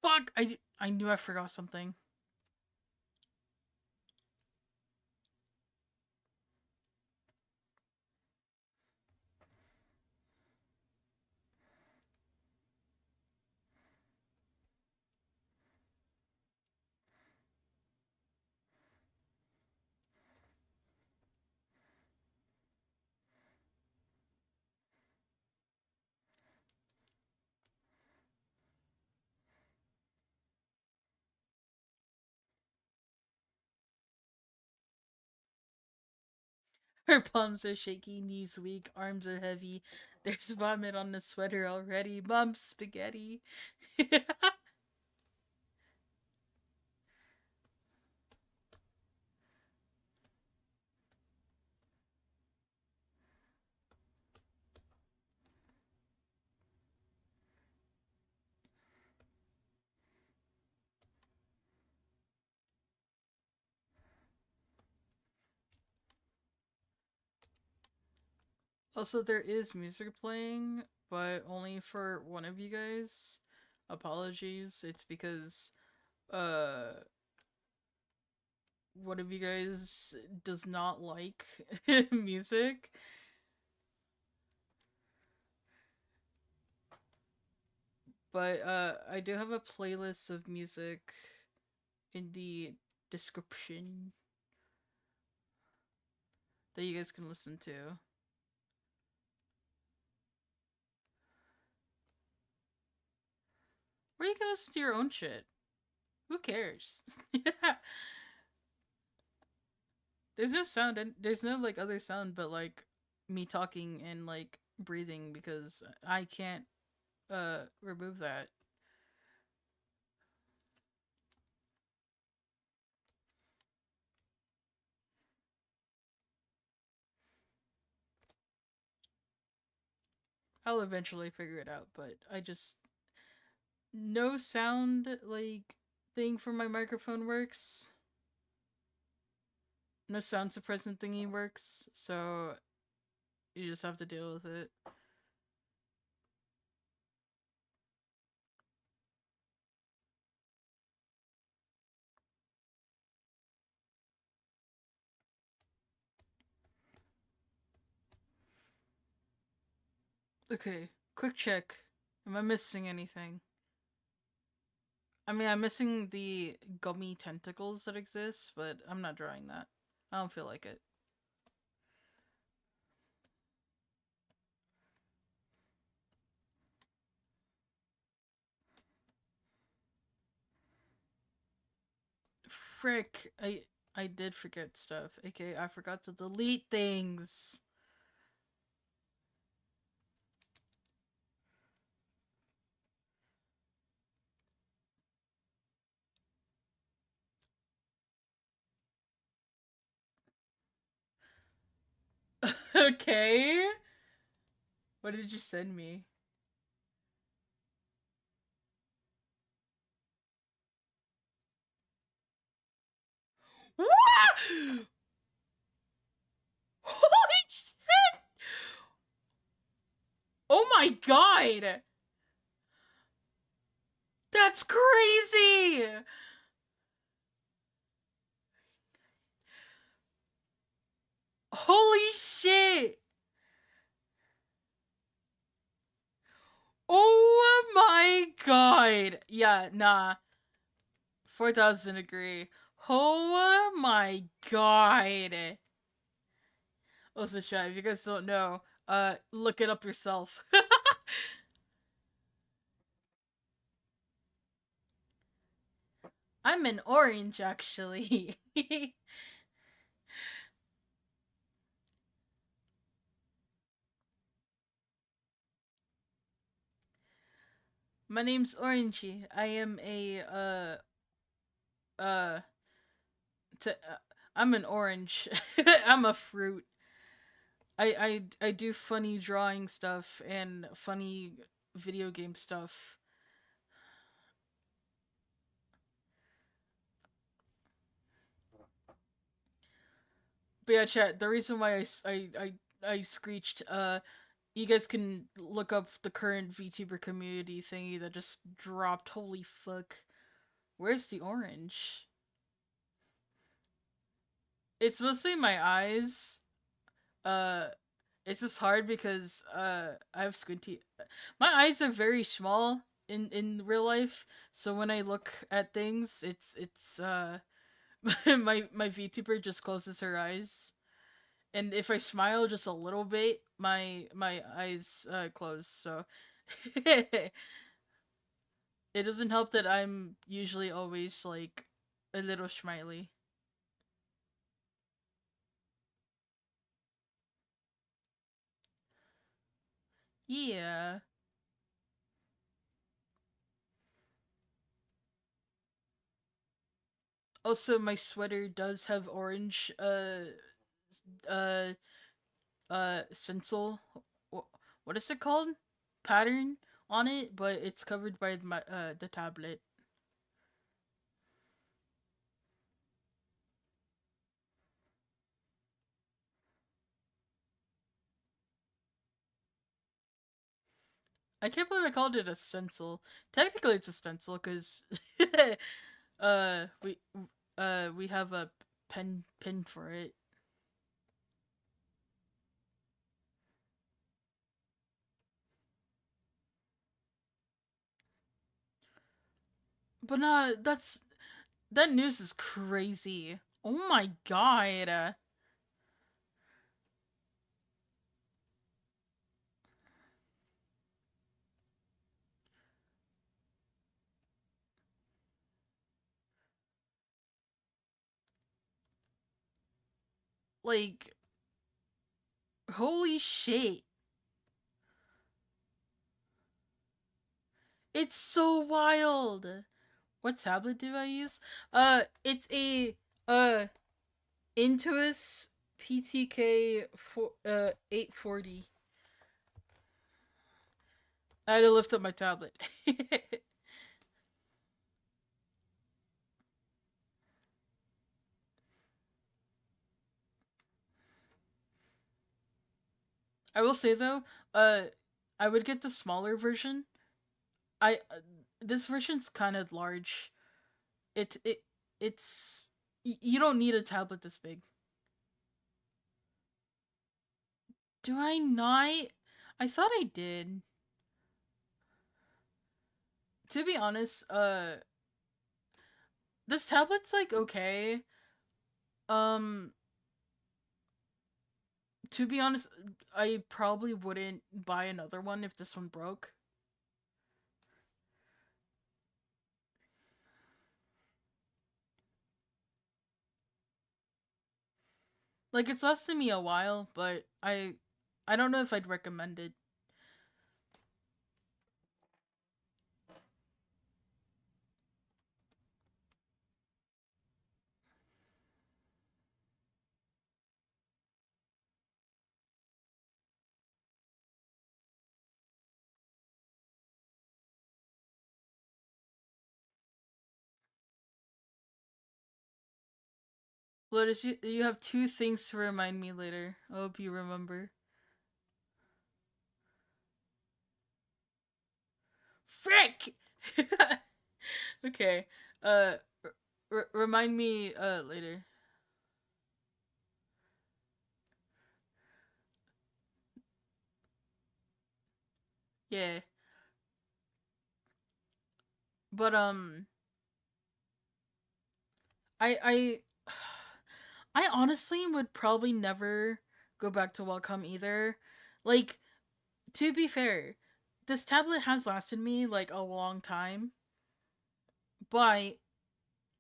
Fuck! I knew I forgot something. Her palms are shaky, knees weak, arms are heavy. There's vomit on the sweater already. Mom's spaghetti. Also, there is music playing, but only for one of you guys. Apologies. It's because uh one of you guys does not like music. But I do have a playlist of music in the description that you guys can listen to. Or you can listen to your own shit. Who cares? There's no sound and there's no like other sound but like me talking and like breathing because I can't remove that. I'll eventually figure it out, but I just no sound like thing for my microphone works. No sound suppressant thingy works, so you just have to deal with it. Okay, quick check. Am I missing anything? I mean, I'm missing the gummy tentacles that exist, but I'm not drawing that. I don't feel like it. Frick, I did forget stuff. Okay, I forgot to delete things. Okay. What did you send me? What? Holy shit! Oh my god! That's crazy! Holy shit! Oh my god! Yeah, nah. 4,000 agree. Oh my god! Also, chat, if you guys don't know, look it up yourself. I'm an orange, actually. My name's Orangey. I am a, uh, t- uh I'm an orange. I'm a fruit. I do funny drawing stuff and funny video game stuff. But yeah, chat. The reason why I screeched. You guys can look up the current VTuber community thingy that just dropped. Holy fuck! Where's the orange? It's mostly my eyes. Uh, it's just hard because I have squinty. My eyes are very small in real life, so when I look at things, it's my VTuber just closes her eyes, and if I smile just a little bit, my eyes close. So it doesn't help that I'm usually always like a little smiley. Yeah. Also, my sweater does have orange uh stencil. What is it called? Pattern on it, but it's covered by the tablet. I can't believe I called it a stencil. Technically, it's a stencil because uh we we have a pin for it. But that news is crazy. Oh my god. Like, holy shit. It's so wild. What tablet do I use? It's a Intuos PTK 840. I had to lift up my tablet. I will say though, uh, I would get the smaller version. I This version's kind of large. It it it's you don't need a tablet this big. Do I not? I thought I did. To be honest, this tablet's like okay. Um, to be honest, I probably wouldn't buy another one if this one broke. Like, it's lasted me a while, but I don't know if I'd recommend it. Lotus, you have two things to remind me later. I hope you remember. Frick! Okay. Uh, remind me later. Yeah. But I I honestly would probably never go back to Wacom either. Like, to be fair, this tablet has lasted me like a long time, but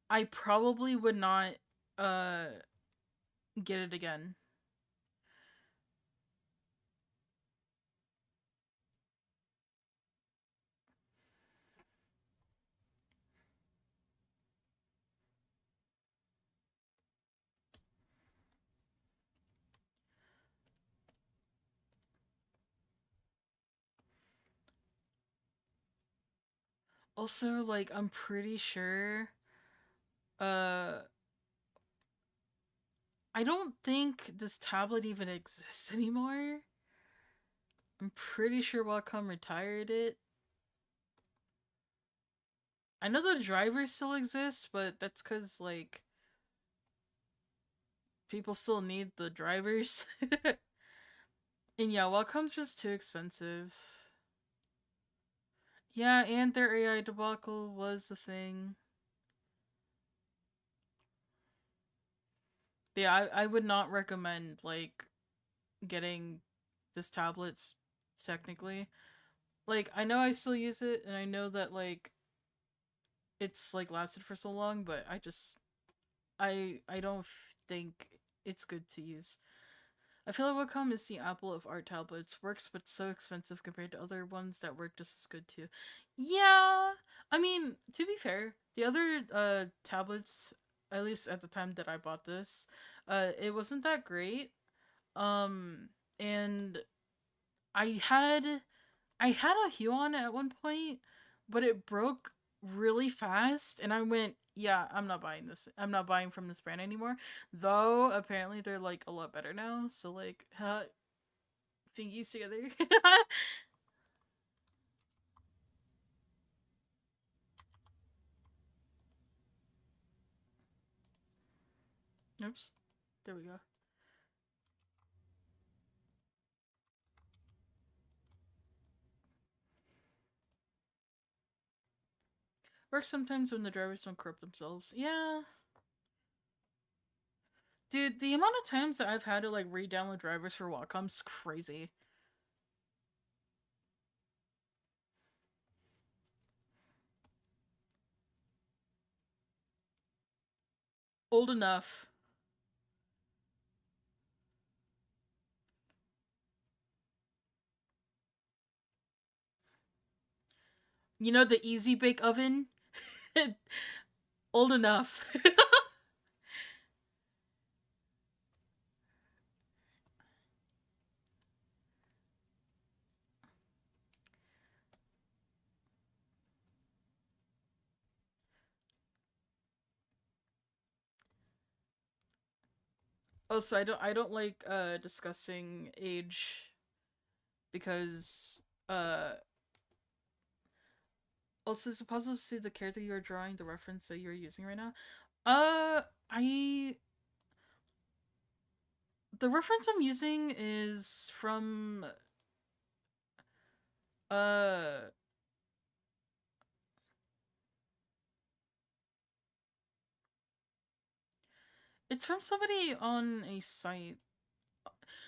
I probably would not uh get it again. Also, like, I'm pretty sure uh I don't think this tablet even exists anymore. I'm pretty sure Wacom retired it. I know the drivers still exist, but that's because, like, people still need the drivers. And yeah, Wacom's just too expensive. Yeah, and their AI debacle was a thing. But yeah, I would not recommend, like, getting this tablet technically. Like, I know I still use it, and I know that, like, it's, like, lasted for so long, but I don't think it's good to use. I feel like Wacom is the Apple of art tablets. Works, but so expensive compared to other ones that work just as good too. Yeah, I mean, to be fair, the other tablets, at least at the time that I bought this, it wasn't that great. Um, and I had I had a Huon at one point, but it broke really fast, and I went, "Yeah, I'm not buying this. I'm not buying from this brand anymore." Though apparently they're like a lot better now, so like, thingies together. Oops, there we go. Works sometimes when the drivers don't corrupt themselves. Yeah, dude, the amount of times that I've had to like re-download drivers for Wacom's crazy. Old enough. You know the easy bake oven? Old enough. Also, I don't like discussing age because uh also is it possible to see the character you're drawing, the reference that you're using right now? I the reference I'm using is from uh it's from somebody on a site.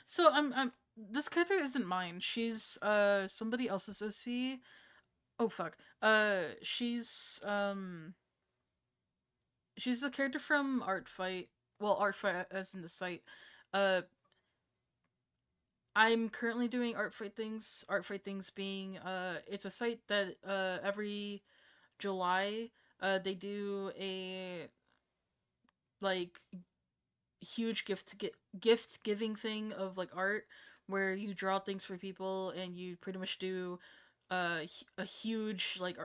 So I'm this character isn't mine. She's somebody else's OC. Oh fuck. She's a character from ArtFight. Well, ArtFight as in the site. Uh, I'm currently doing ArtFight things. ArtFight things being it's a site that every July they do a like huge gift giving thing of like art where you draw things for people and you pretty much do a huge like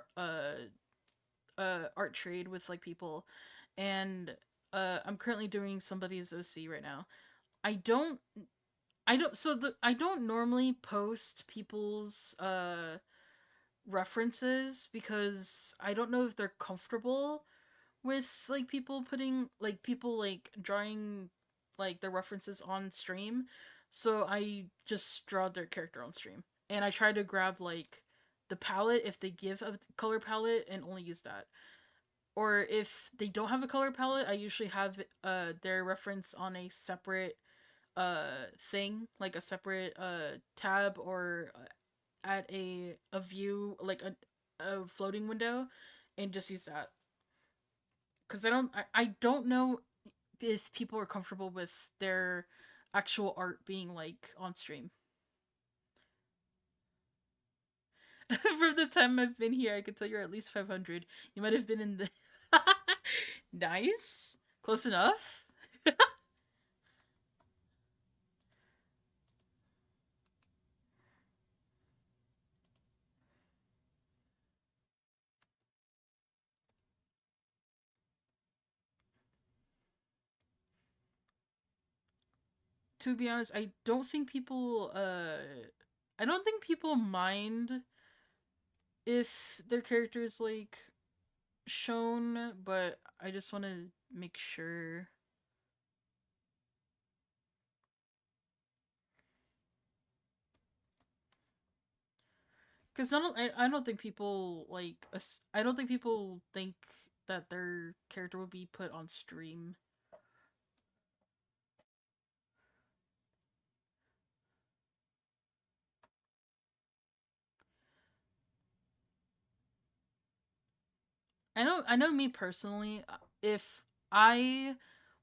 art trade with like people. And I'm currently doing somebody's OC right now. I don't I don't normally post people's references because I don't know if they're comfortable with like people like drawing like their references on stream. So I just draw their character on stream. And I try to grab like the palette if they give a color palette and only use that. Or if they don't have a color palette, I usually have their reference on a separate thing, like a separate tab or at a view like a floating window and just use that. Cuz I don't know if people are comfortable with their actual art being like on stream. From the time I've been here, I could tell you're at least 500. You might have been in the Nice. Close enough. To be honest, I don't think people mind if their character is like shown, but I just want to make sure. Because I don't think people like I don't think people think that their character would be put on stream. I know me personally, if I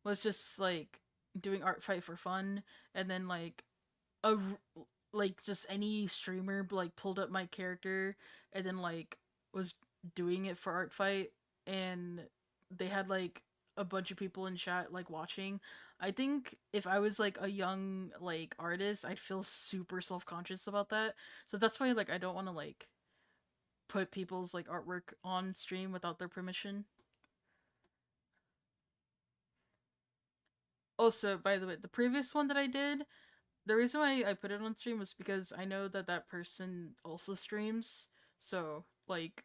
was just like doing art fight for fun and then like a like just any streamer like pulled up my character and then like was doing it for art fight and they had like a bunch of people in chat like watching, I think if I was like a young like artist I'd feel super self-conscious about that. So that's why like I don't want to like put people's like artwork on stream without their permission. Also, by the way, the previous one that I did, the reason why I put it on stream was because I know that that person also streams. So, like,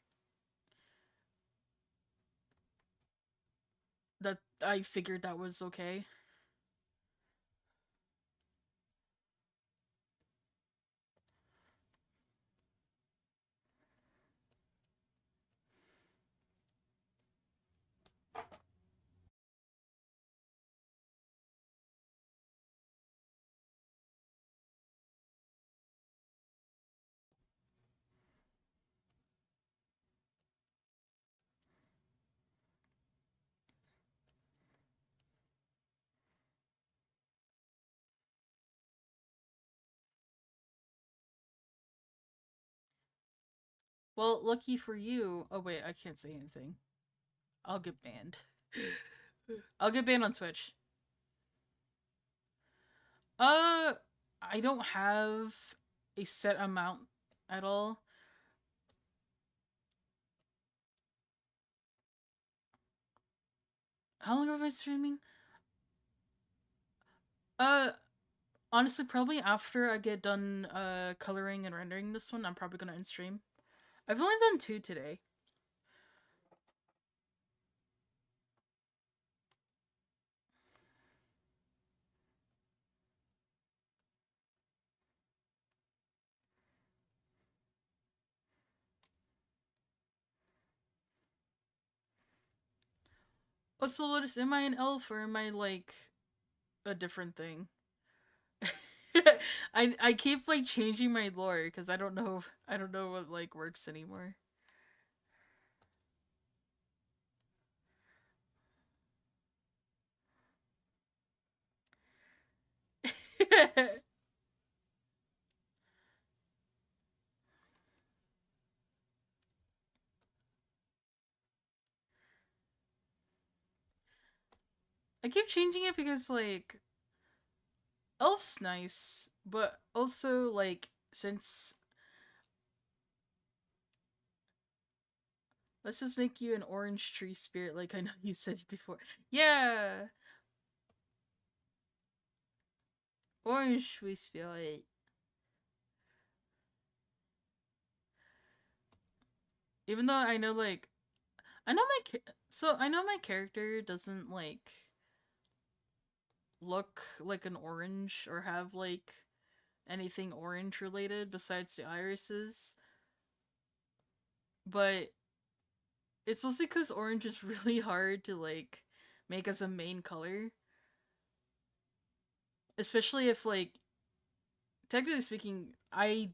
that I figured that was okay. Well, lucky for you. Oh, wait, I can't say anything. I'll get banned. I'll get banned on Twitch. Uh, I don't have a set amount at all. How long have I been streaming? Uh, Honestly, probably after I get done coloring and rendering this one, I'm probably gonna end stream. I've only done 2 today. Oh, so Lotus, am I an elf or am I like a different thing? I keep like changing my lore because I don't know what like works anymore. I keep changing it because, like, Elf's nice, but also, like, since. Let's just make you an orange tree spirit, like I know you said before. Yeah! Orange tree spirit. Even though I know, like, I know my character doesn't, like, look like an orange or have, like, anything orange related besides the irises. But it's mostly because orange is really hard to, like, make as a main color. Especially if, like, technically speaking, I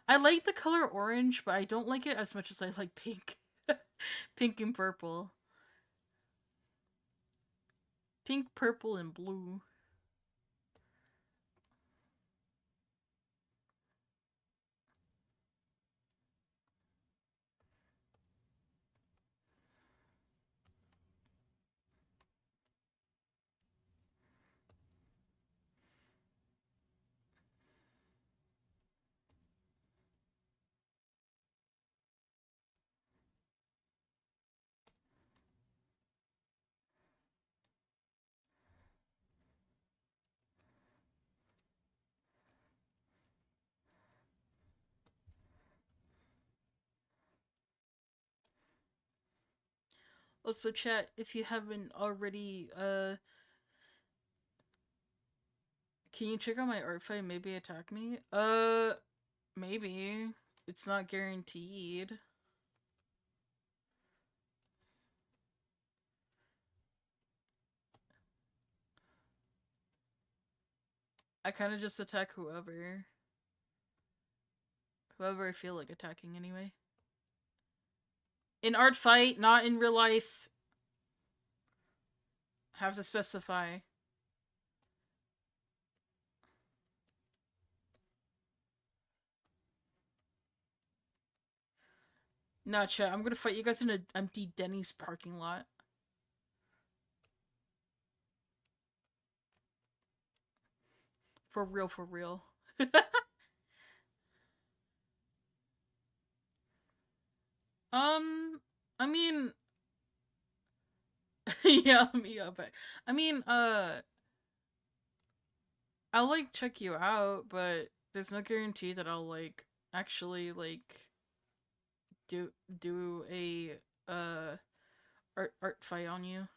like the color orange, but I don't like it as much as I like pink. Pink and purple. Pink, purple, and blue. Also, chat, if you haven't already, can you check out my ArtFight? Maybe attack me? Maybe. It's not guaranteed. I kind of just attack whoever. Whoever I feel like attacking, anyway. In ArtFight, not in real life. Have to specify. Nah, chat, I'm gonna fight you guys in an empty Denny's parking lot. For real, for real. I mean, yeah, me up. I mean, I'll like check you out, but there's no guarantee that I'll like actually like do do a art fight on you.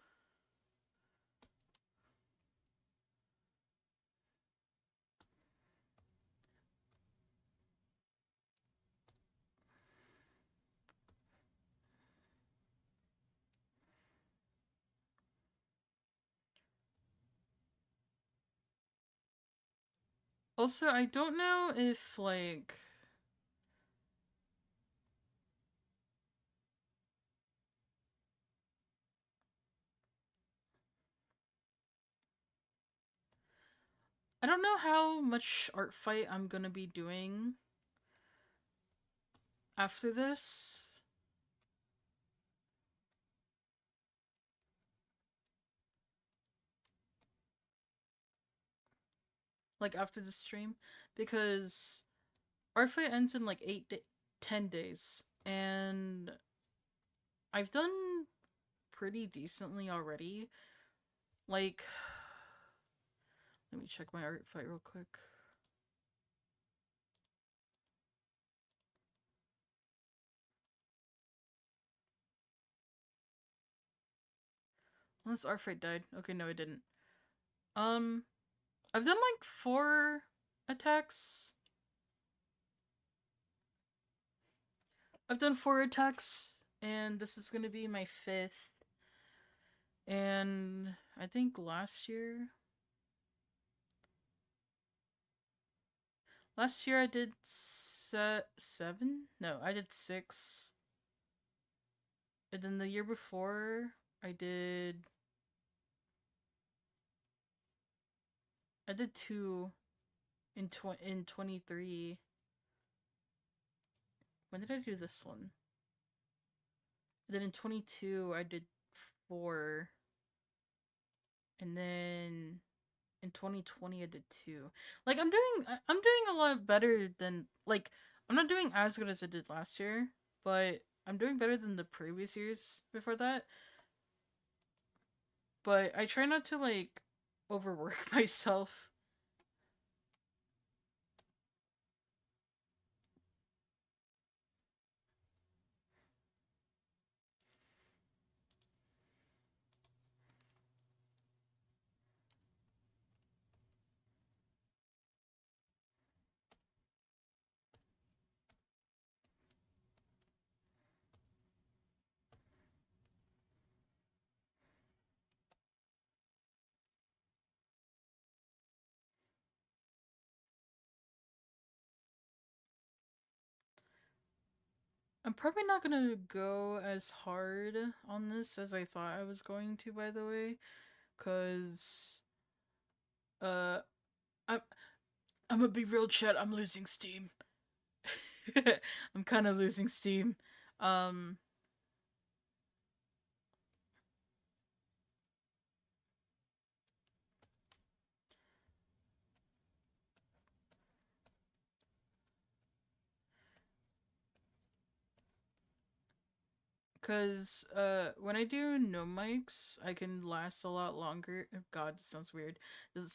Also, I don't know if like I don't know how much art fight I'm gonna be doing after this. Like after the stream, because art fight ends in like 10 days, and I've done pretty decently already. Like, let me check my art fight real quick. Unless art fight died. Okay, no, it didn't. I've done like 4 attacks. I've done 4 attacks, and this is gonna be my 5th. And I think last year I did 7? No, I did 6. And then the year before, I did 2. in 23. When did I do this one? Then in 22 I did 4. And then in 2020 I did 2. Like I'm doing a lot better than, like, I'm not doing as good as I did last year, but I'm doing better than the previous years before that. But I try not to, like, overwork myself. I'm probably not gonna go as hard on this as I thought I was going to, by the way, cause uh I'm I'm gonna be real, chat. I'm losing steam. I'm kind of losing steam. Um, Cause when I do no mics, I can last a lot longer. Oh God, this sounds weird.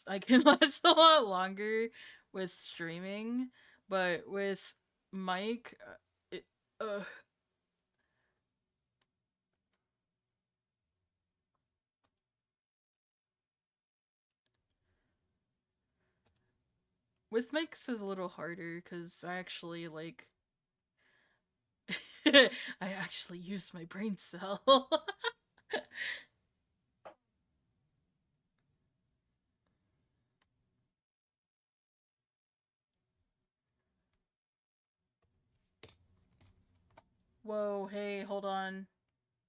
I can last a lot longer with streaming, but with mic, it with mics is a little harder because I actually like I actually used my brain cell. Whoa, hey, hold on.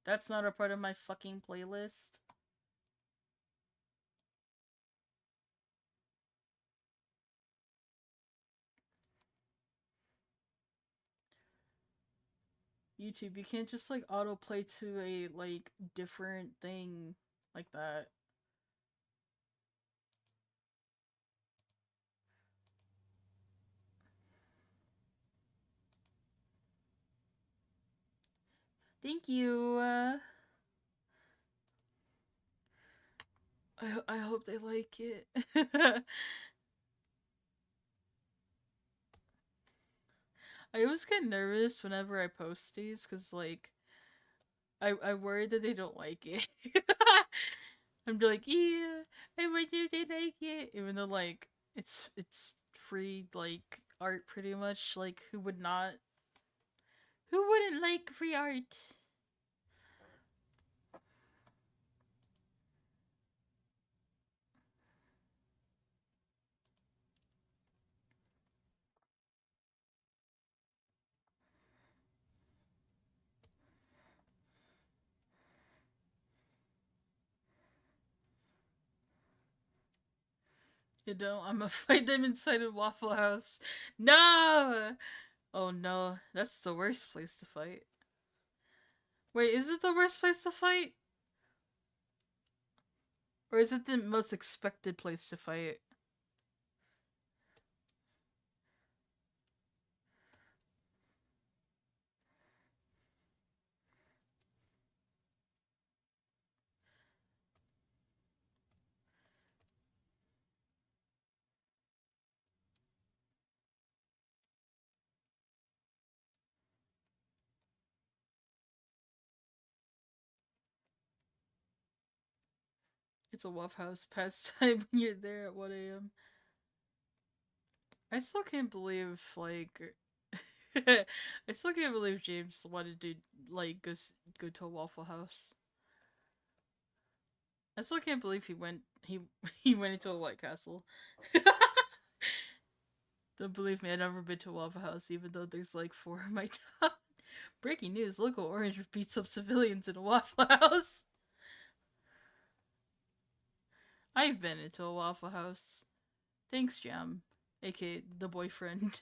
That's not a part of my fucking playlist. YouTube, you can't just like autoplay to a like different thing like that. Thank you. I hope they like it. I always get nervous whenever I post these because like I worry that they don't like it. I'm like, yeah, I wonder if they like it, even though like it's free like art pretty much. Like who would not? Who wouldn't like free art? You know, I'm gonna fight them inside a Waffle House. No! Oh no, that's the worst place to fight. Wait, is it the worst place to fight? Or is it the most expected place to fight? It's a Waffle House pastime when you're there at 1 a.m. I still can't believe, like... I still can't believe James wanted to, like, go to a Waffle House. I still can't believe he went into a White Castle. Don't believe me, I've never been to a Waffle House, even though there's like 4 in my town. Breaking news, local orange beats up civilians in a Waffle House. I've been into a Waffle House. Thanks, Jam. aka the boyfriend.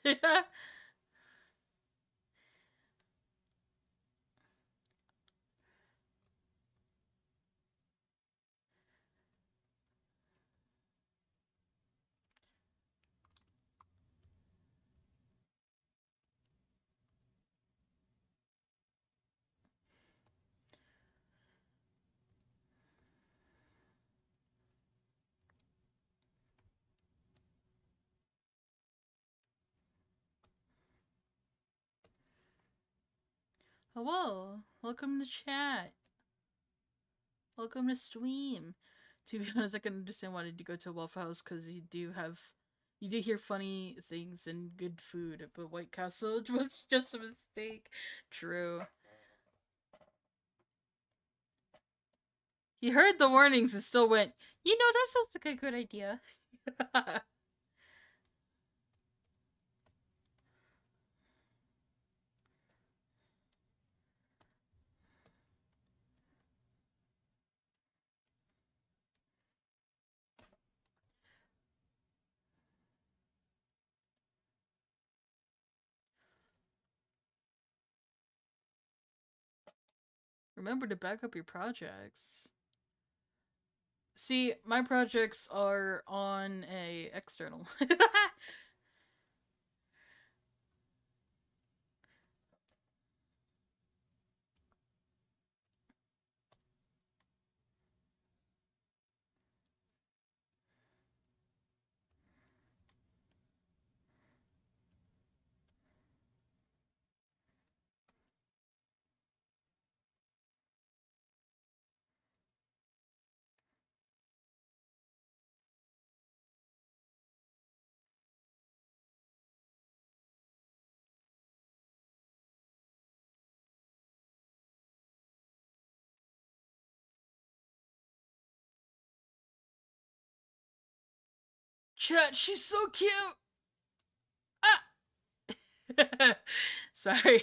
Hello, welcome to chat. Welcome to stream. To be honest, I can understand why did you go to a Waffle House because you do hear funny things and good food, but White Castle was just a mistake. True. He heard the warnings and still went, you know, that sounds like a good idea. Remember to back up your projects. See, my projects are on a external. Chat, she's so cute. Ah. Sorry.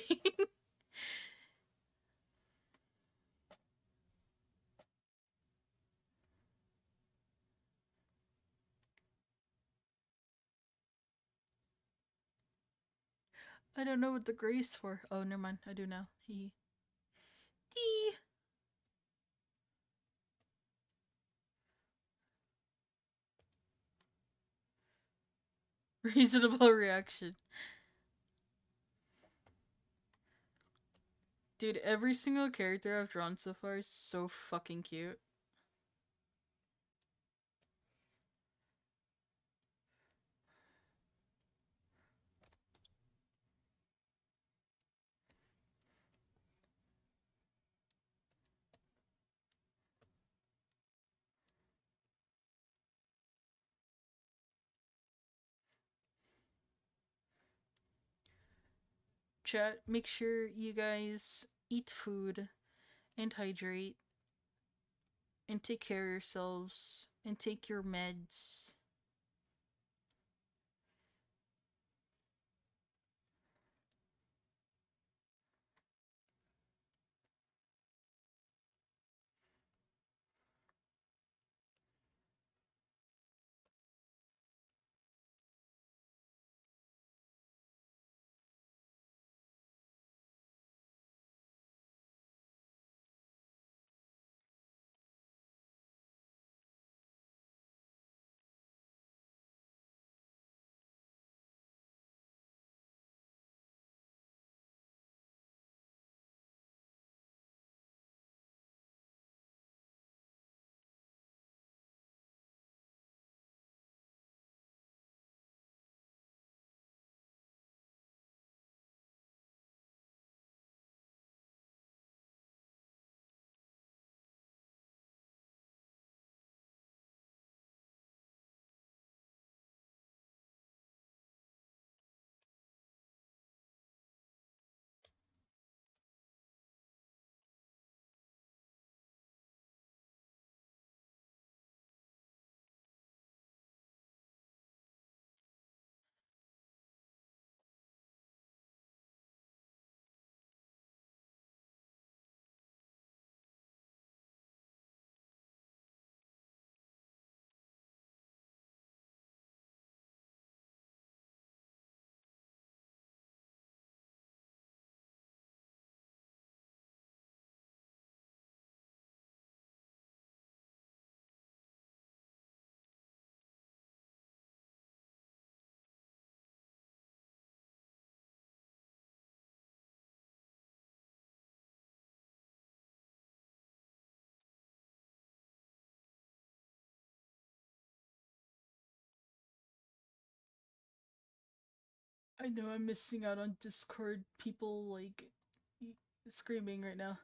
I don't know what the grace for. Oh, never mind. I do now. He. Dee. Reasonable reaction. Dude, every single character I've drawn so far is so fucking cute. Chat, make sure you guys eat food and hydrate and take care of yourselves and take your meds. I know I'm missing out on Discord people like screaming right now.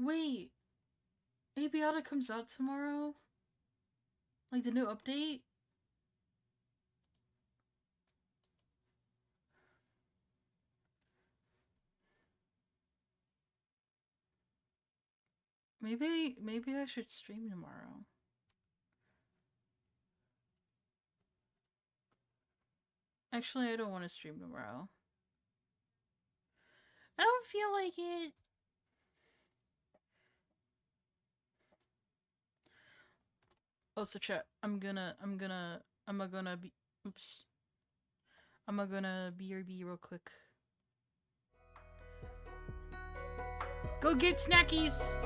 Wait, Abiata comes out tomorrow? Like the new update? Maybe I should stream tomorrow. Actually, I don't want to stream tomorrow. I don't feel like it. Also, chat. I'm gonna be. Oops. I'm gonna BRB real quick. Go get snackies!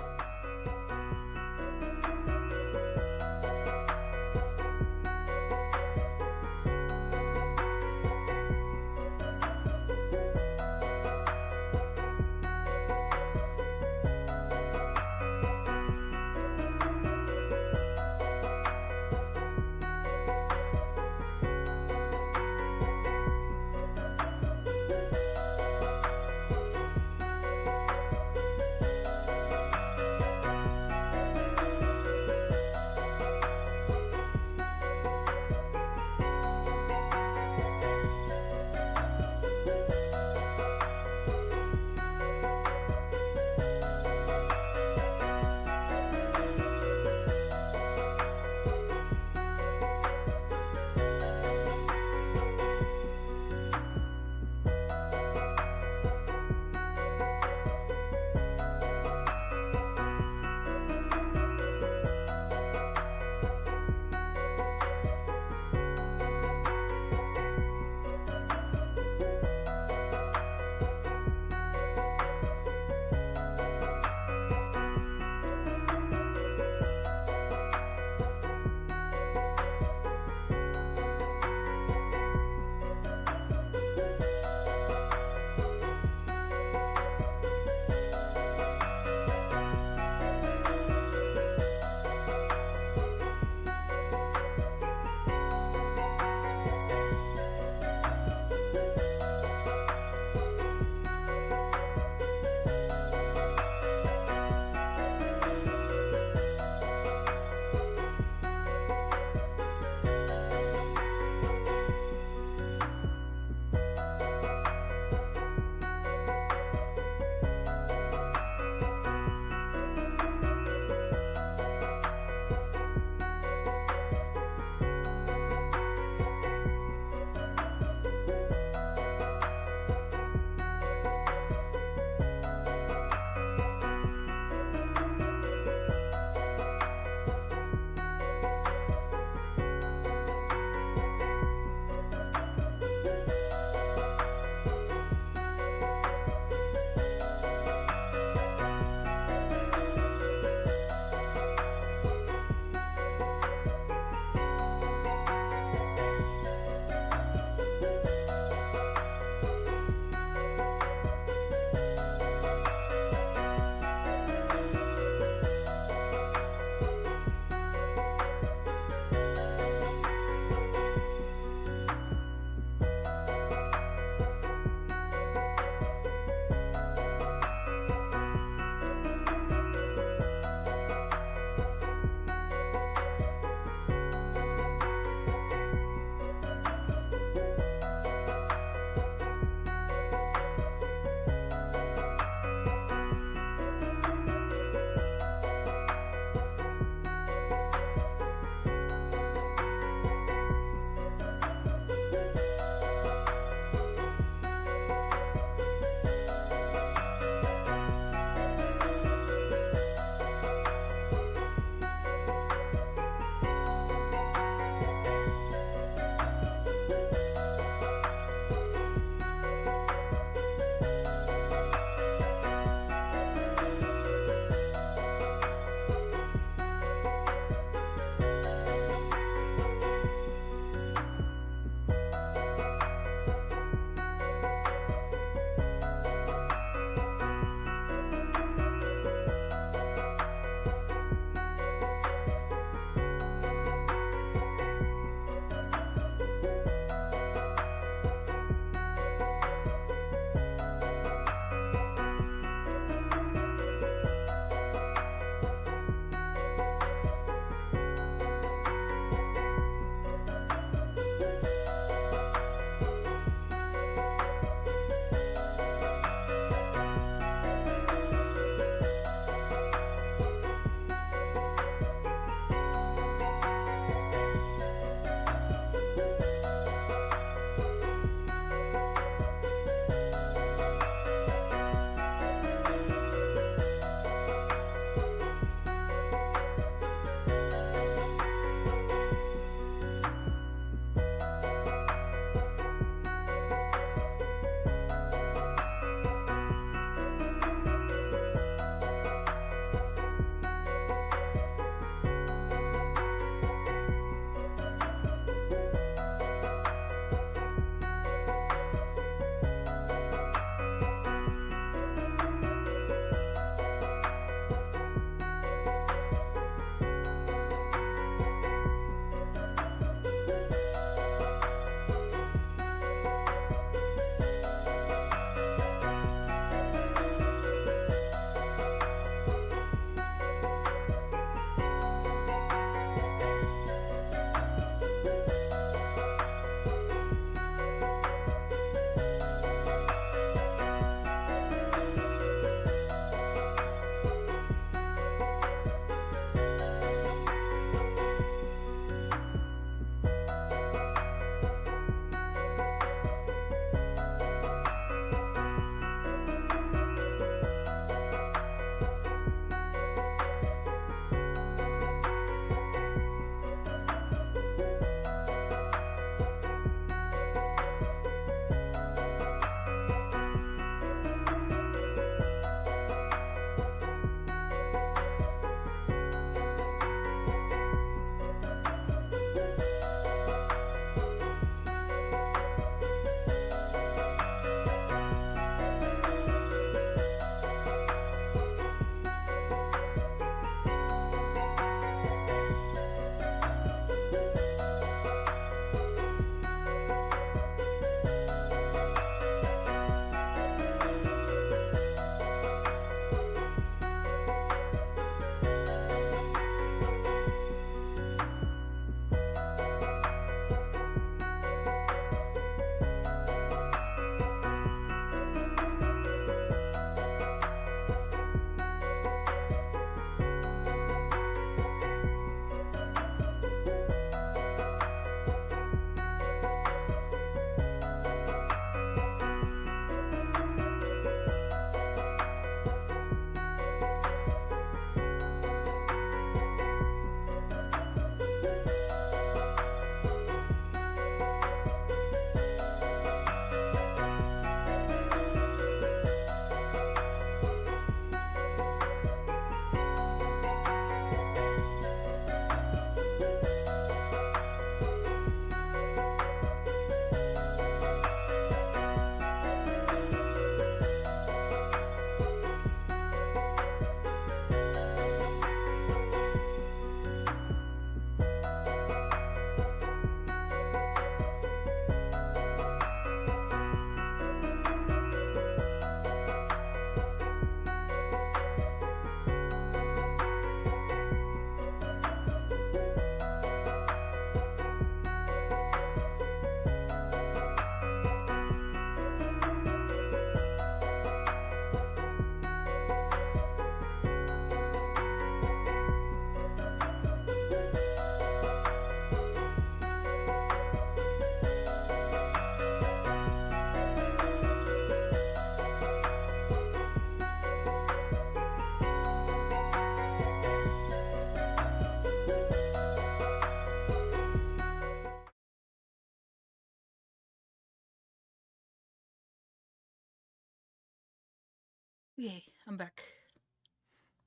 Okay, I'm back.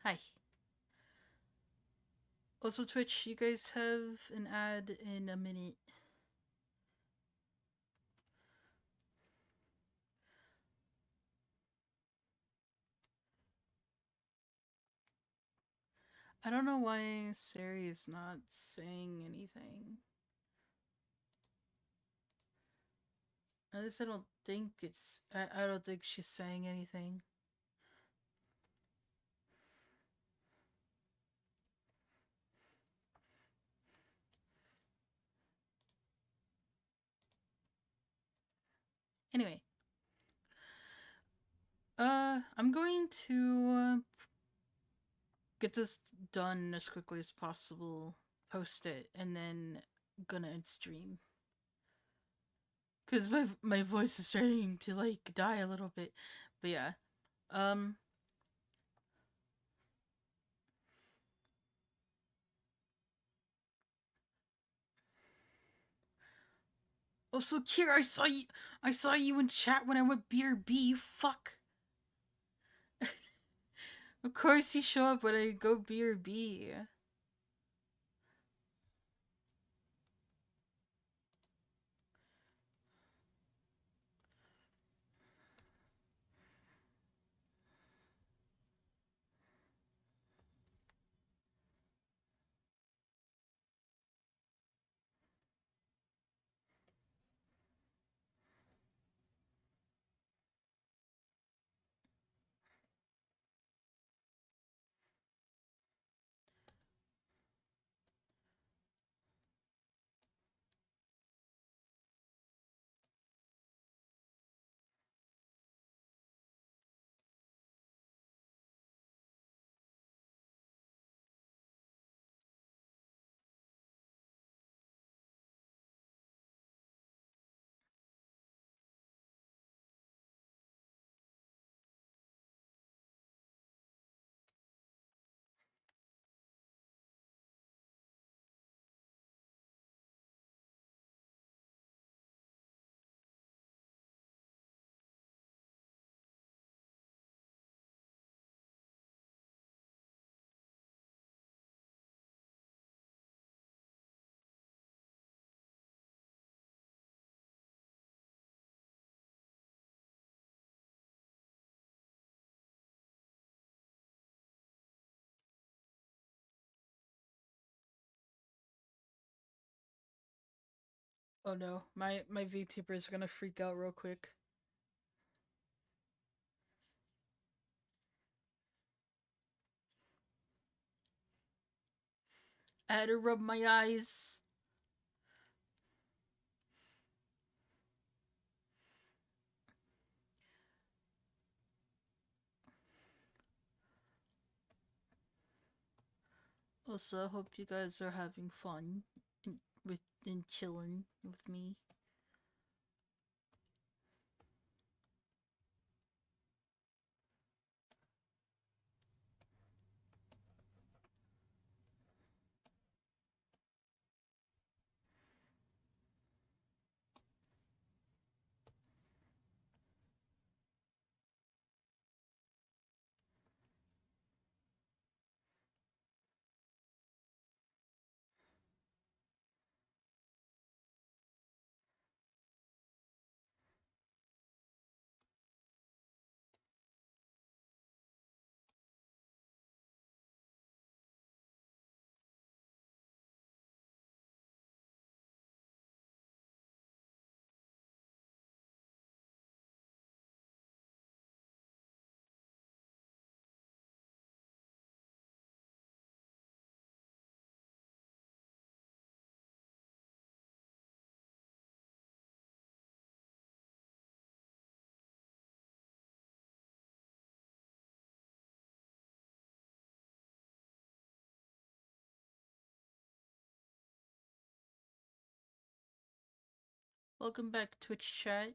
Hi. Also, Twitch, you guys have an ad in a minute. I don't know why Sari is not saying anything. At least I don't think it's. I don't think she's saying anything. Anyway. I'm going to get this done as quickly as possible, post it, and then gonna end stream. Cause my voice is starting to like die a little bit, but yeah. Also, Kira, I saw you in chat when I went BRB. You fuck. Of course you show up when I go BRB. Oh no, my VTuber is gonna freak out real quick. I had to rub my eyes. Also, I hope you guys are having fun and chilling with me. Welcome back, Twitch chat.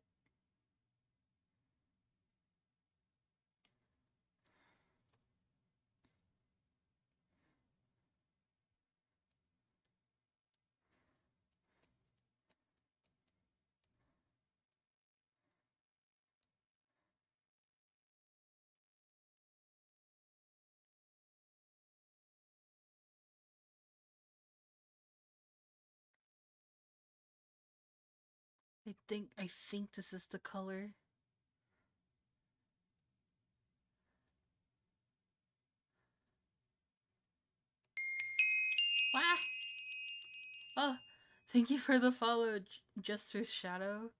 I think this is the color. Wah! Oh, thank you for the follow, Jester's Shadow.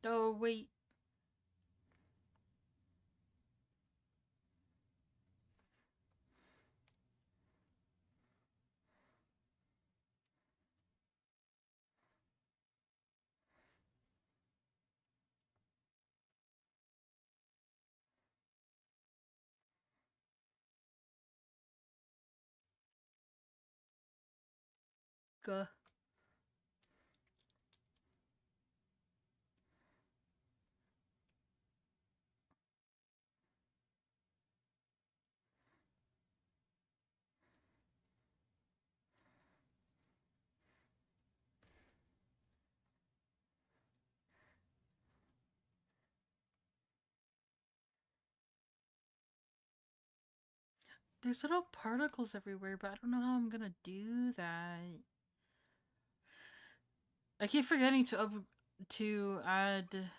Oh, wait. Gah. There's little particles everywhere, but I don't know how I'm gonna do that. I keep forgetting to add.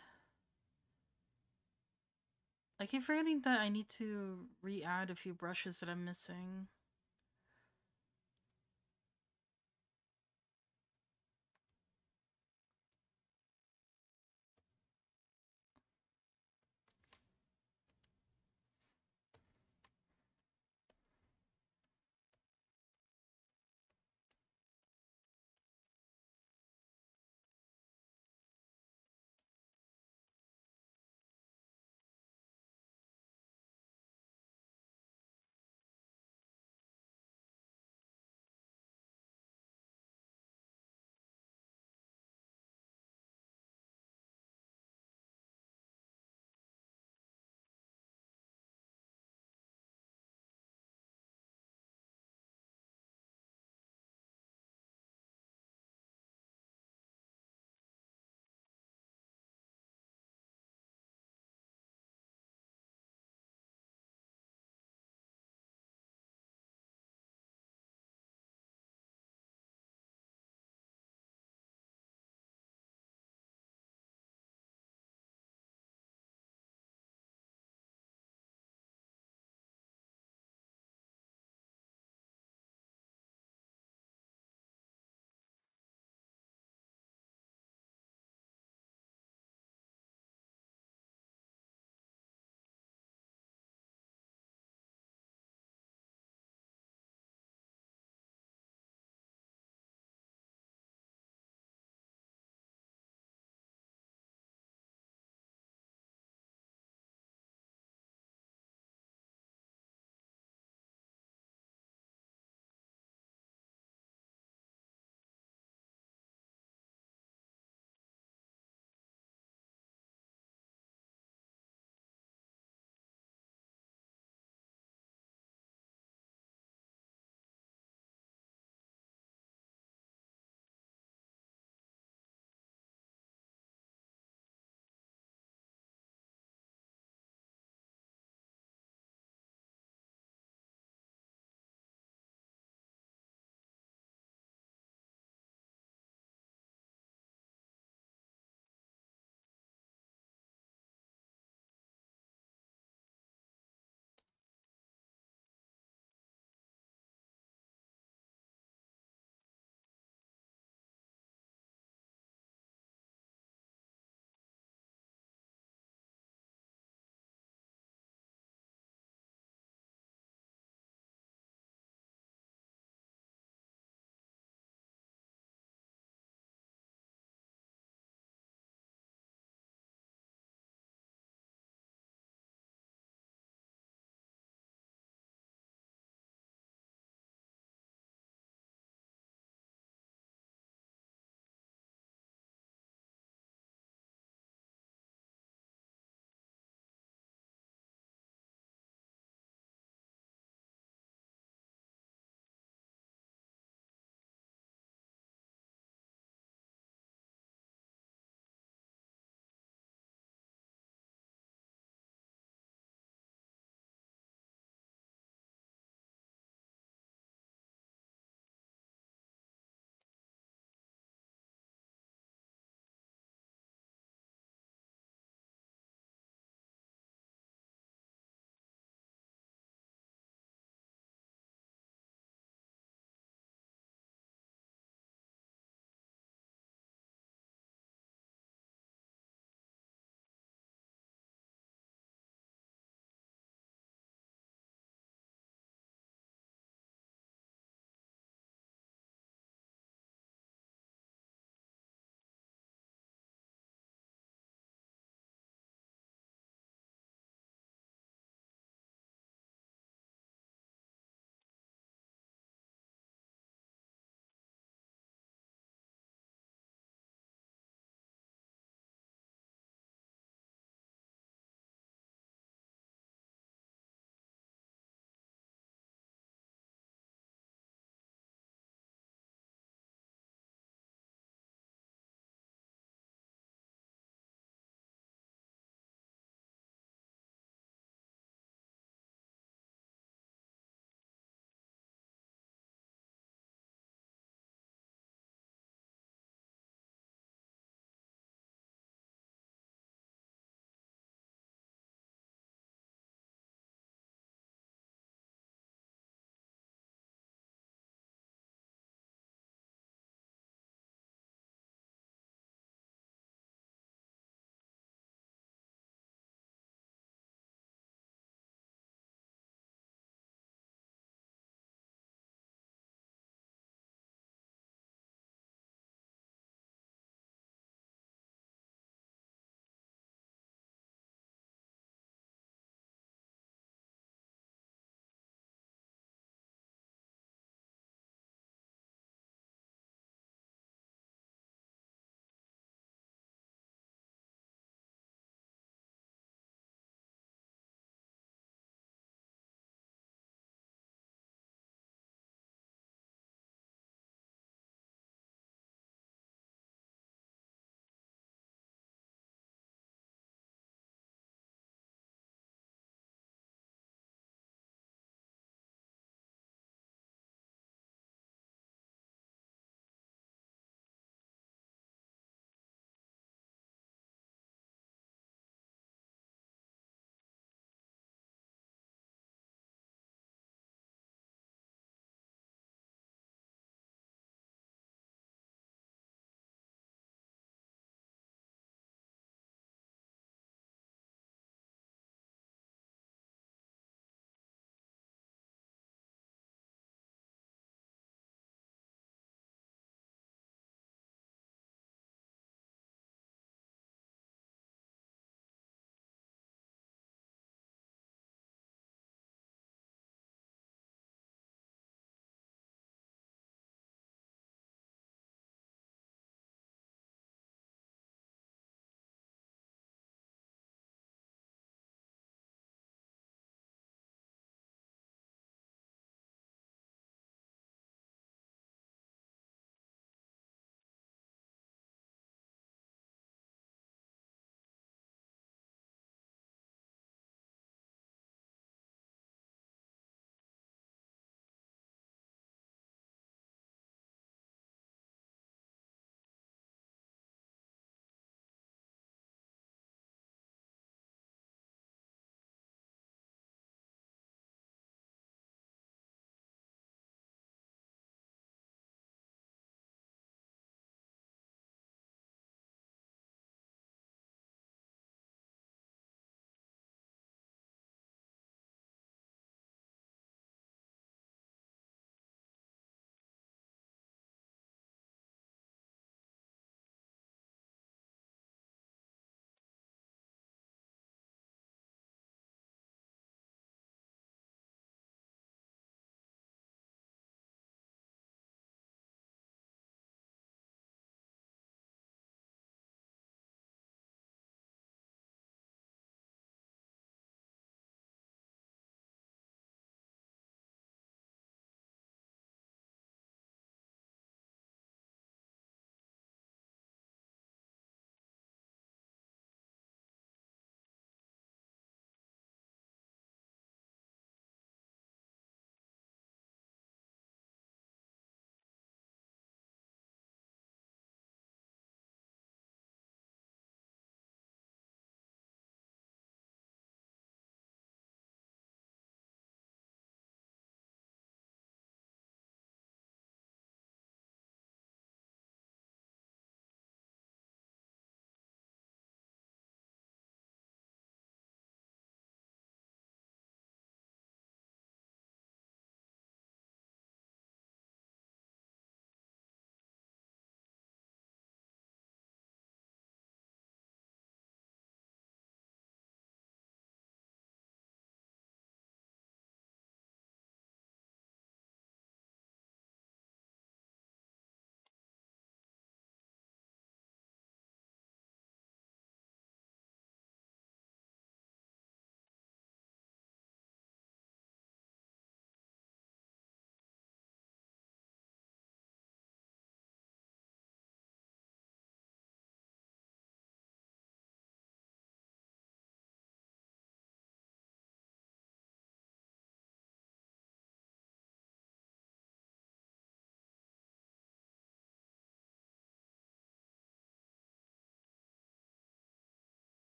I keep forgetting that I need to re-add a few brushes that I'm missing.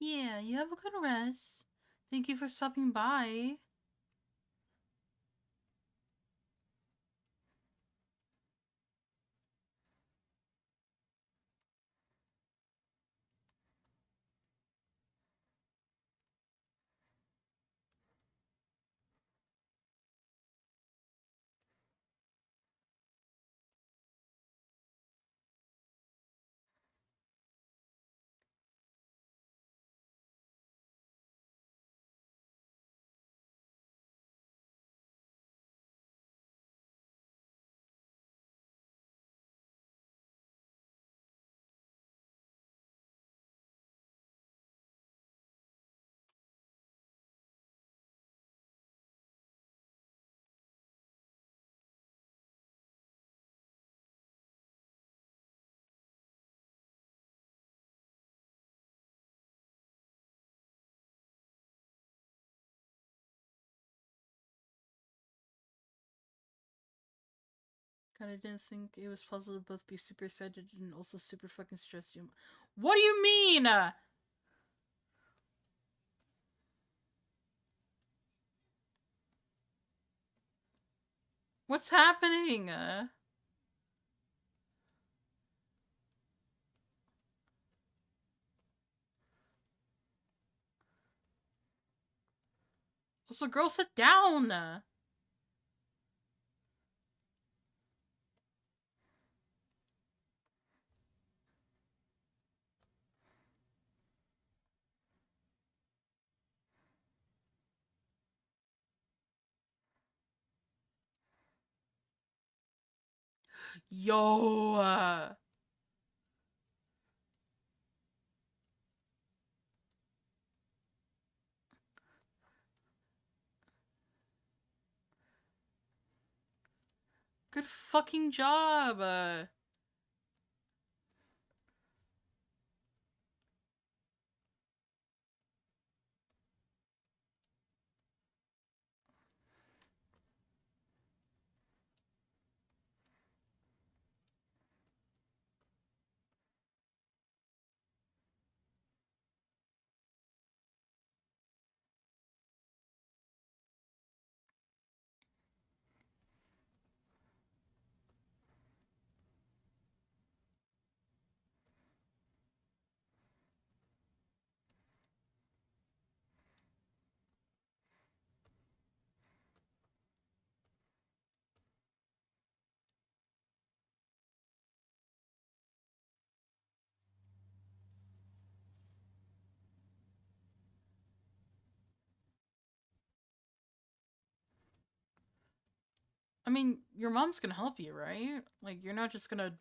Yeah, you have a good rest. Thank you for stopping by. Kinda didn't think it was possible to both be super excited and also super fucking stressed. What do you mean? What's happening? Also, girl, sit down. Yo. Good fucking job. I mean, your mom's gonna help you, right? Like, you're not just gonna.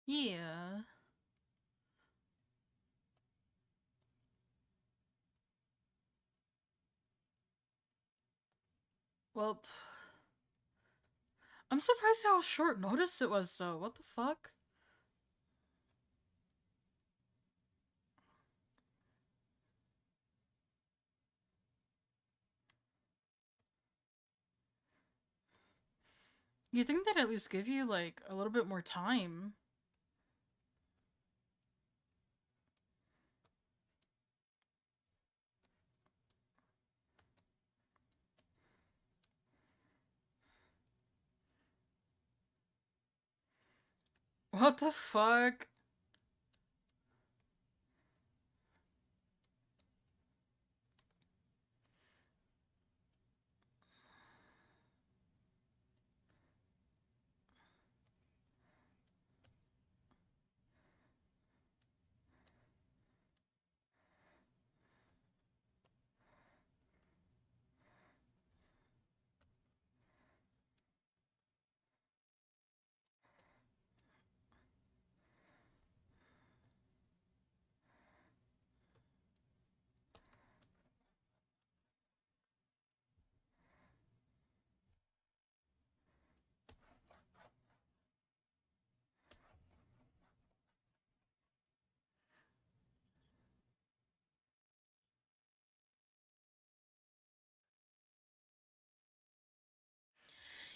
Yeah. Well, I'm surprised how short notice it was, though. What the fuck? You'd think they'd at least give you, like, a little bit more time. What the fuck?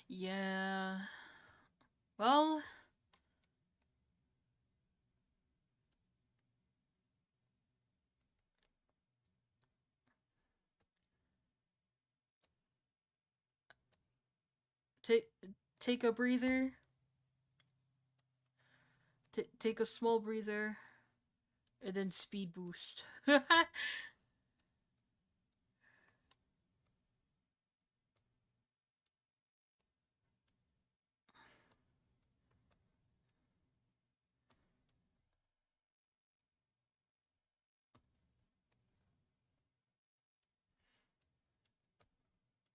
Yeah. Well, take take a breather. Take a small breather, and then speed boost.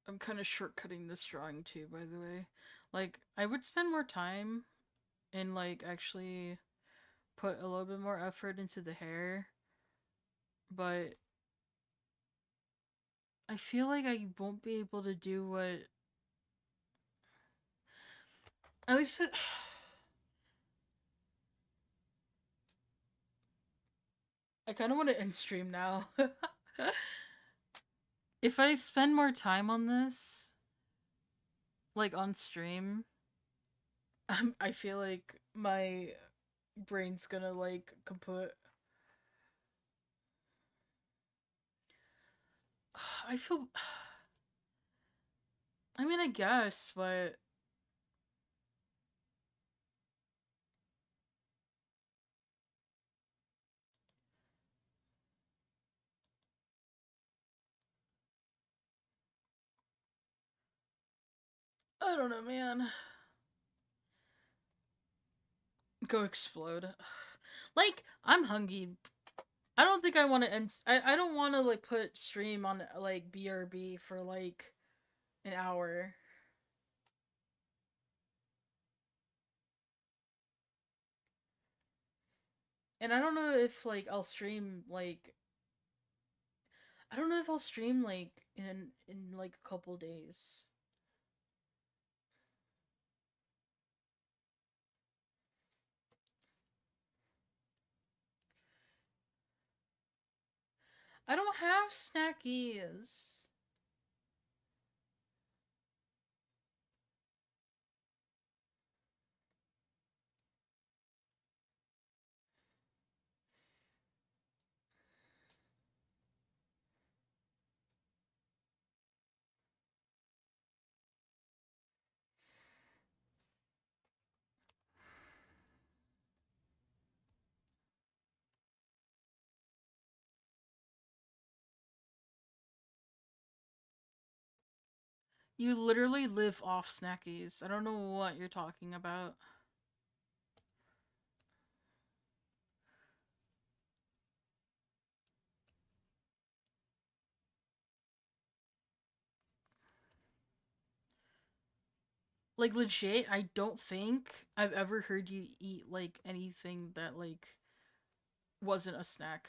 I'm kind of shortcutting this drawing too, by the way. Like, I would spend more time and like actually put a little bit more effort into the hair, but I feel like I won't be able to do what. At least I kind of want to end stream now. If I spend more time on this, like on stream, I feel like my brain's gonna like kaput. I feel. I mean, I guess, but I don't know, man. Go explode. Like, I'm hungry. I don't think I want to end. I don't want to like put stream on like BRB for like an hour. And I don't know if like I'll stream like I don't know if I'll stream like in like a couple days. I don't have snackies. You literally live off snackies. I don't know what you're talking about. Like legit, I don't think I've ever heard you eat like anything that like wasn't a snack.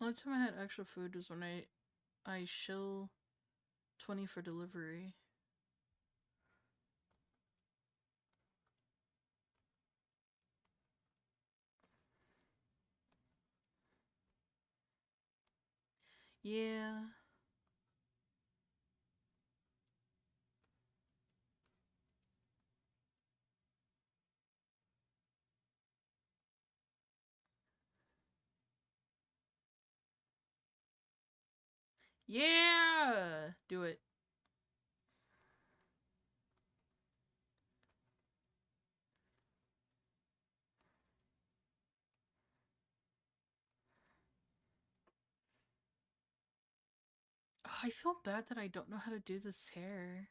Only time I had extra food was when I shill 20 for delivery. Yeah. Yeah! Do it. Oh, I feel bad that I don't know how to do this hair.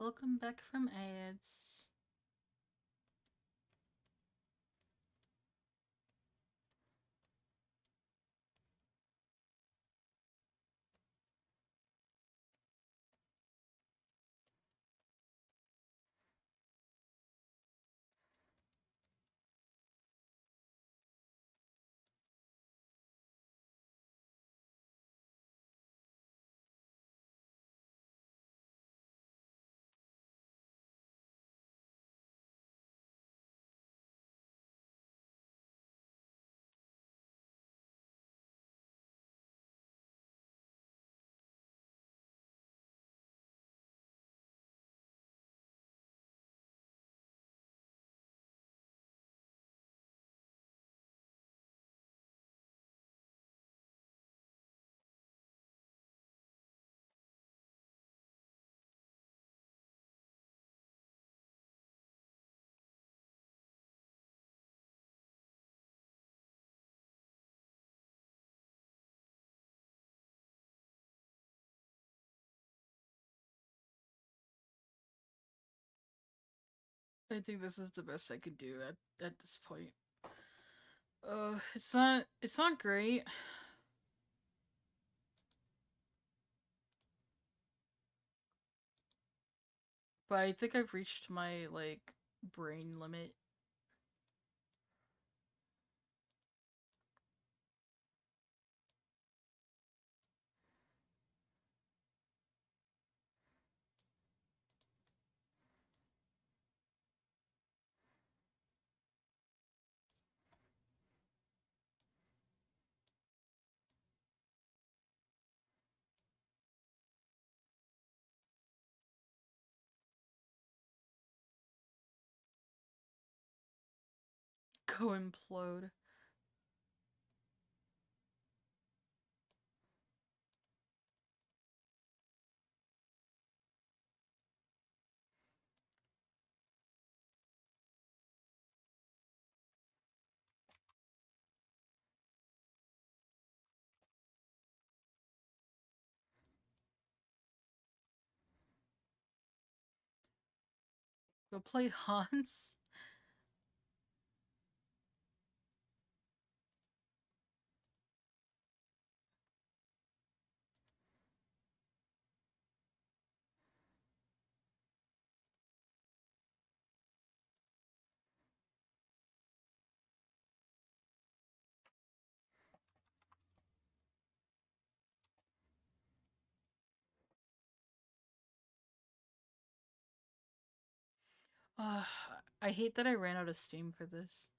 Welcome back from ads. I think this is the best I could do at this point. It's not great. But I think I've reached my, like, brain limit. Go implode. Go play Hans. Uh, I hate that I ran out of steam for this.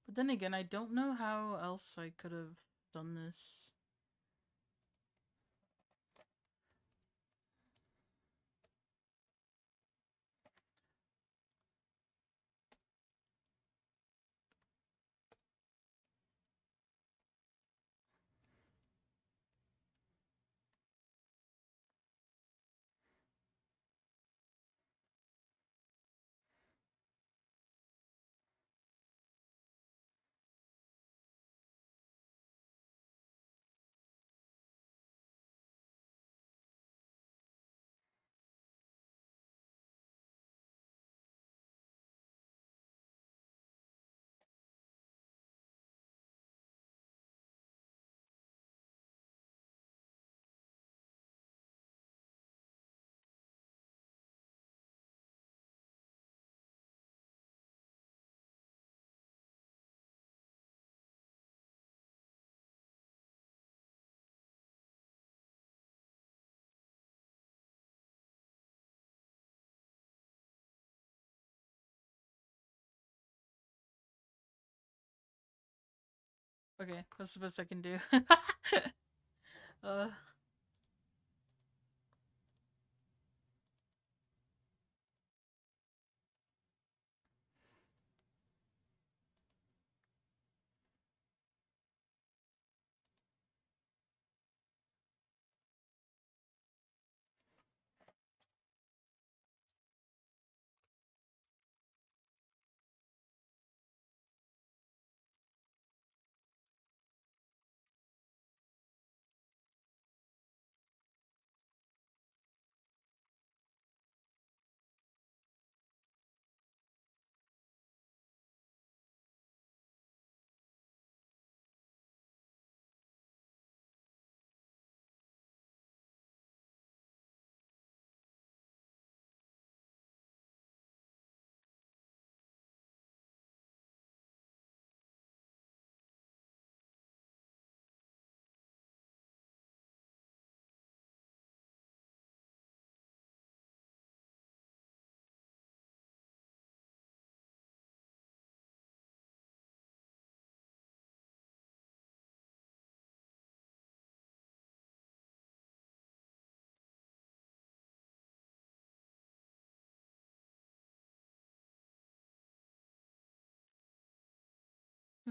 But then again, I don't know how else I could have done this. Okay, that's the best I can do. uh...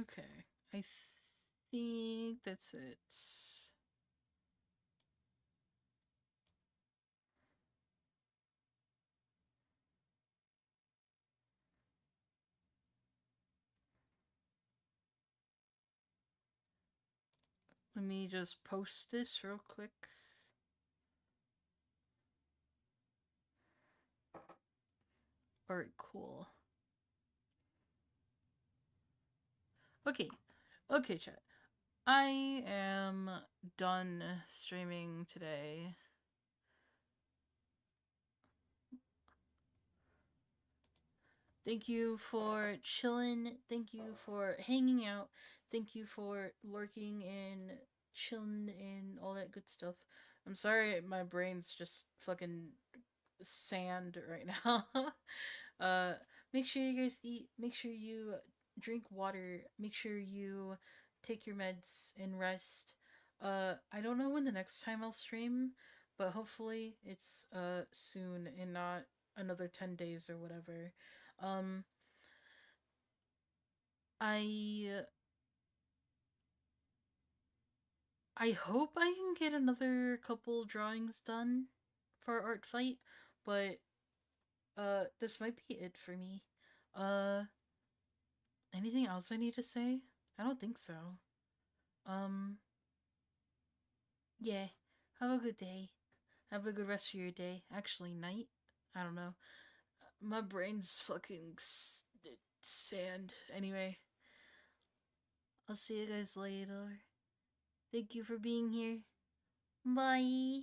Okay. I think that's it. Let me just post this real quick. Alright, cool. Okay. Okay, chat. I am done streaming today. Thank you for chilling. Thank you for hanging out. Thank you for lurking and chilling and all that good stuff. I'm sorry my brain's just fucking sand right now. uh Make sure you guys eat, make sure you drink water, make sure you take your meds and rest. I don't know when the next time I'll stream, but hopefully it's soon and not another 10 days or whatever. Um I I hope I can get another couple drawings done for ArtFight, but this might be it for me. Uh Anything else I need to say? I don't think so. Um yeah. Have a good day. Have a good rest of your day. Actually, night. I don't know. My brain's fucking sand. Anyway, I'll see you guys later. Thank you for being here. Bye.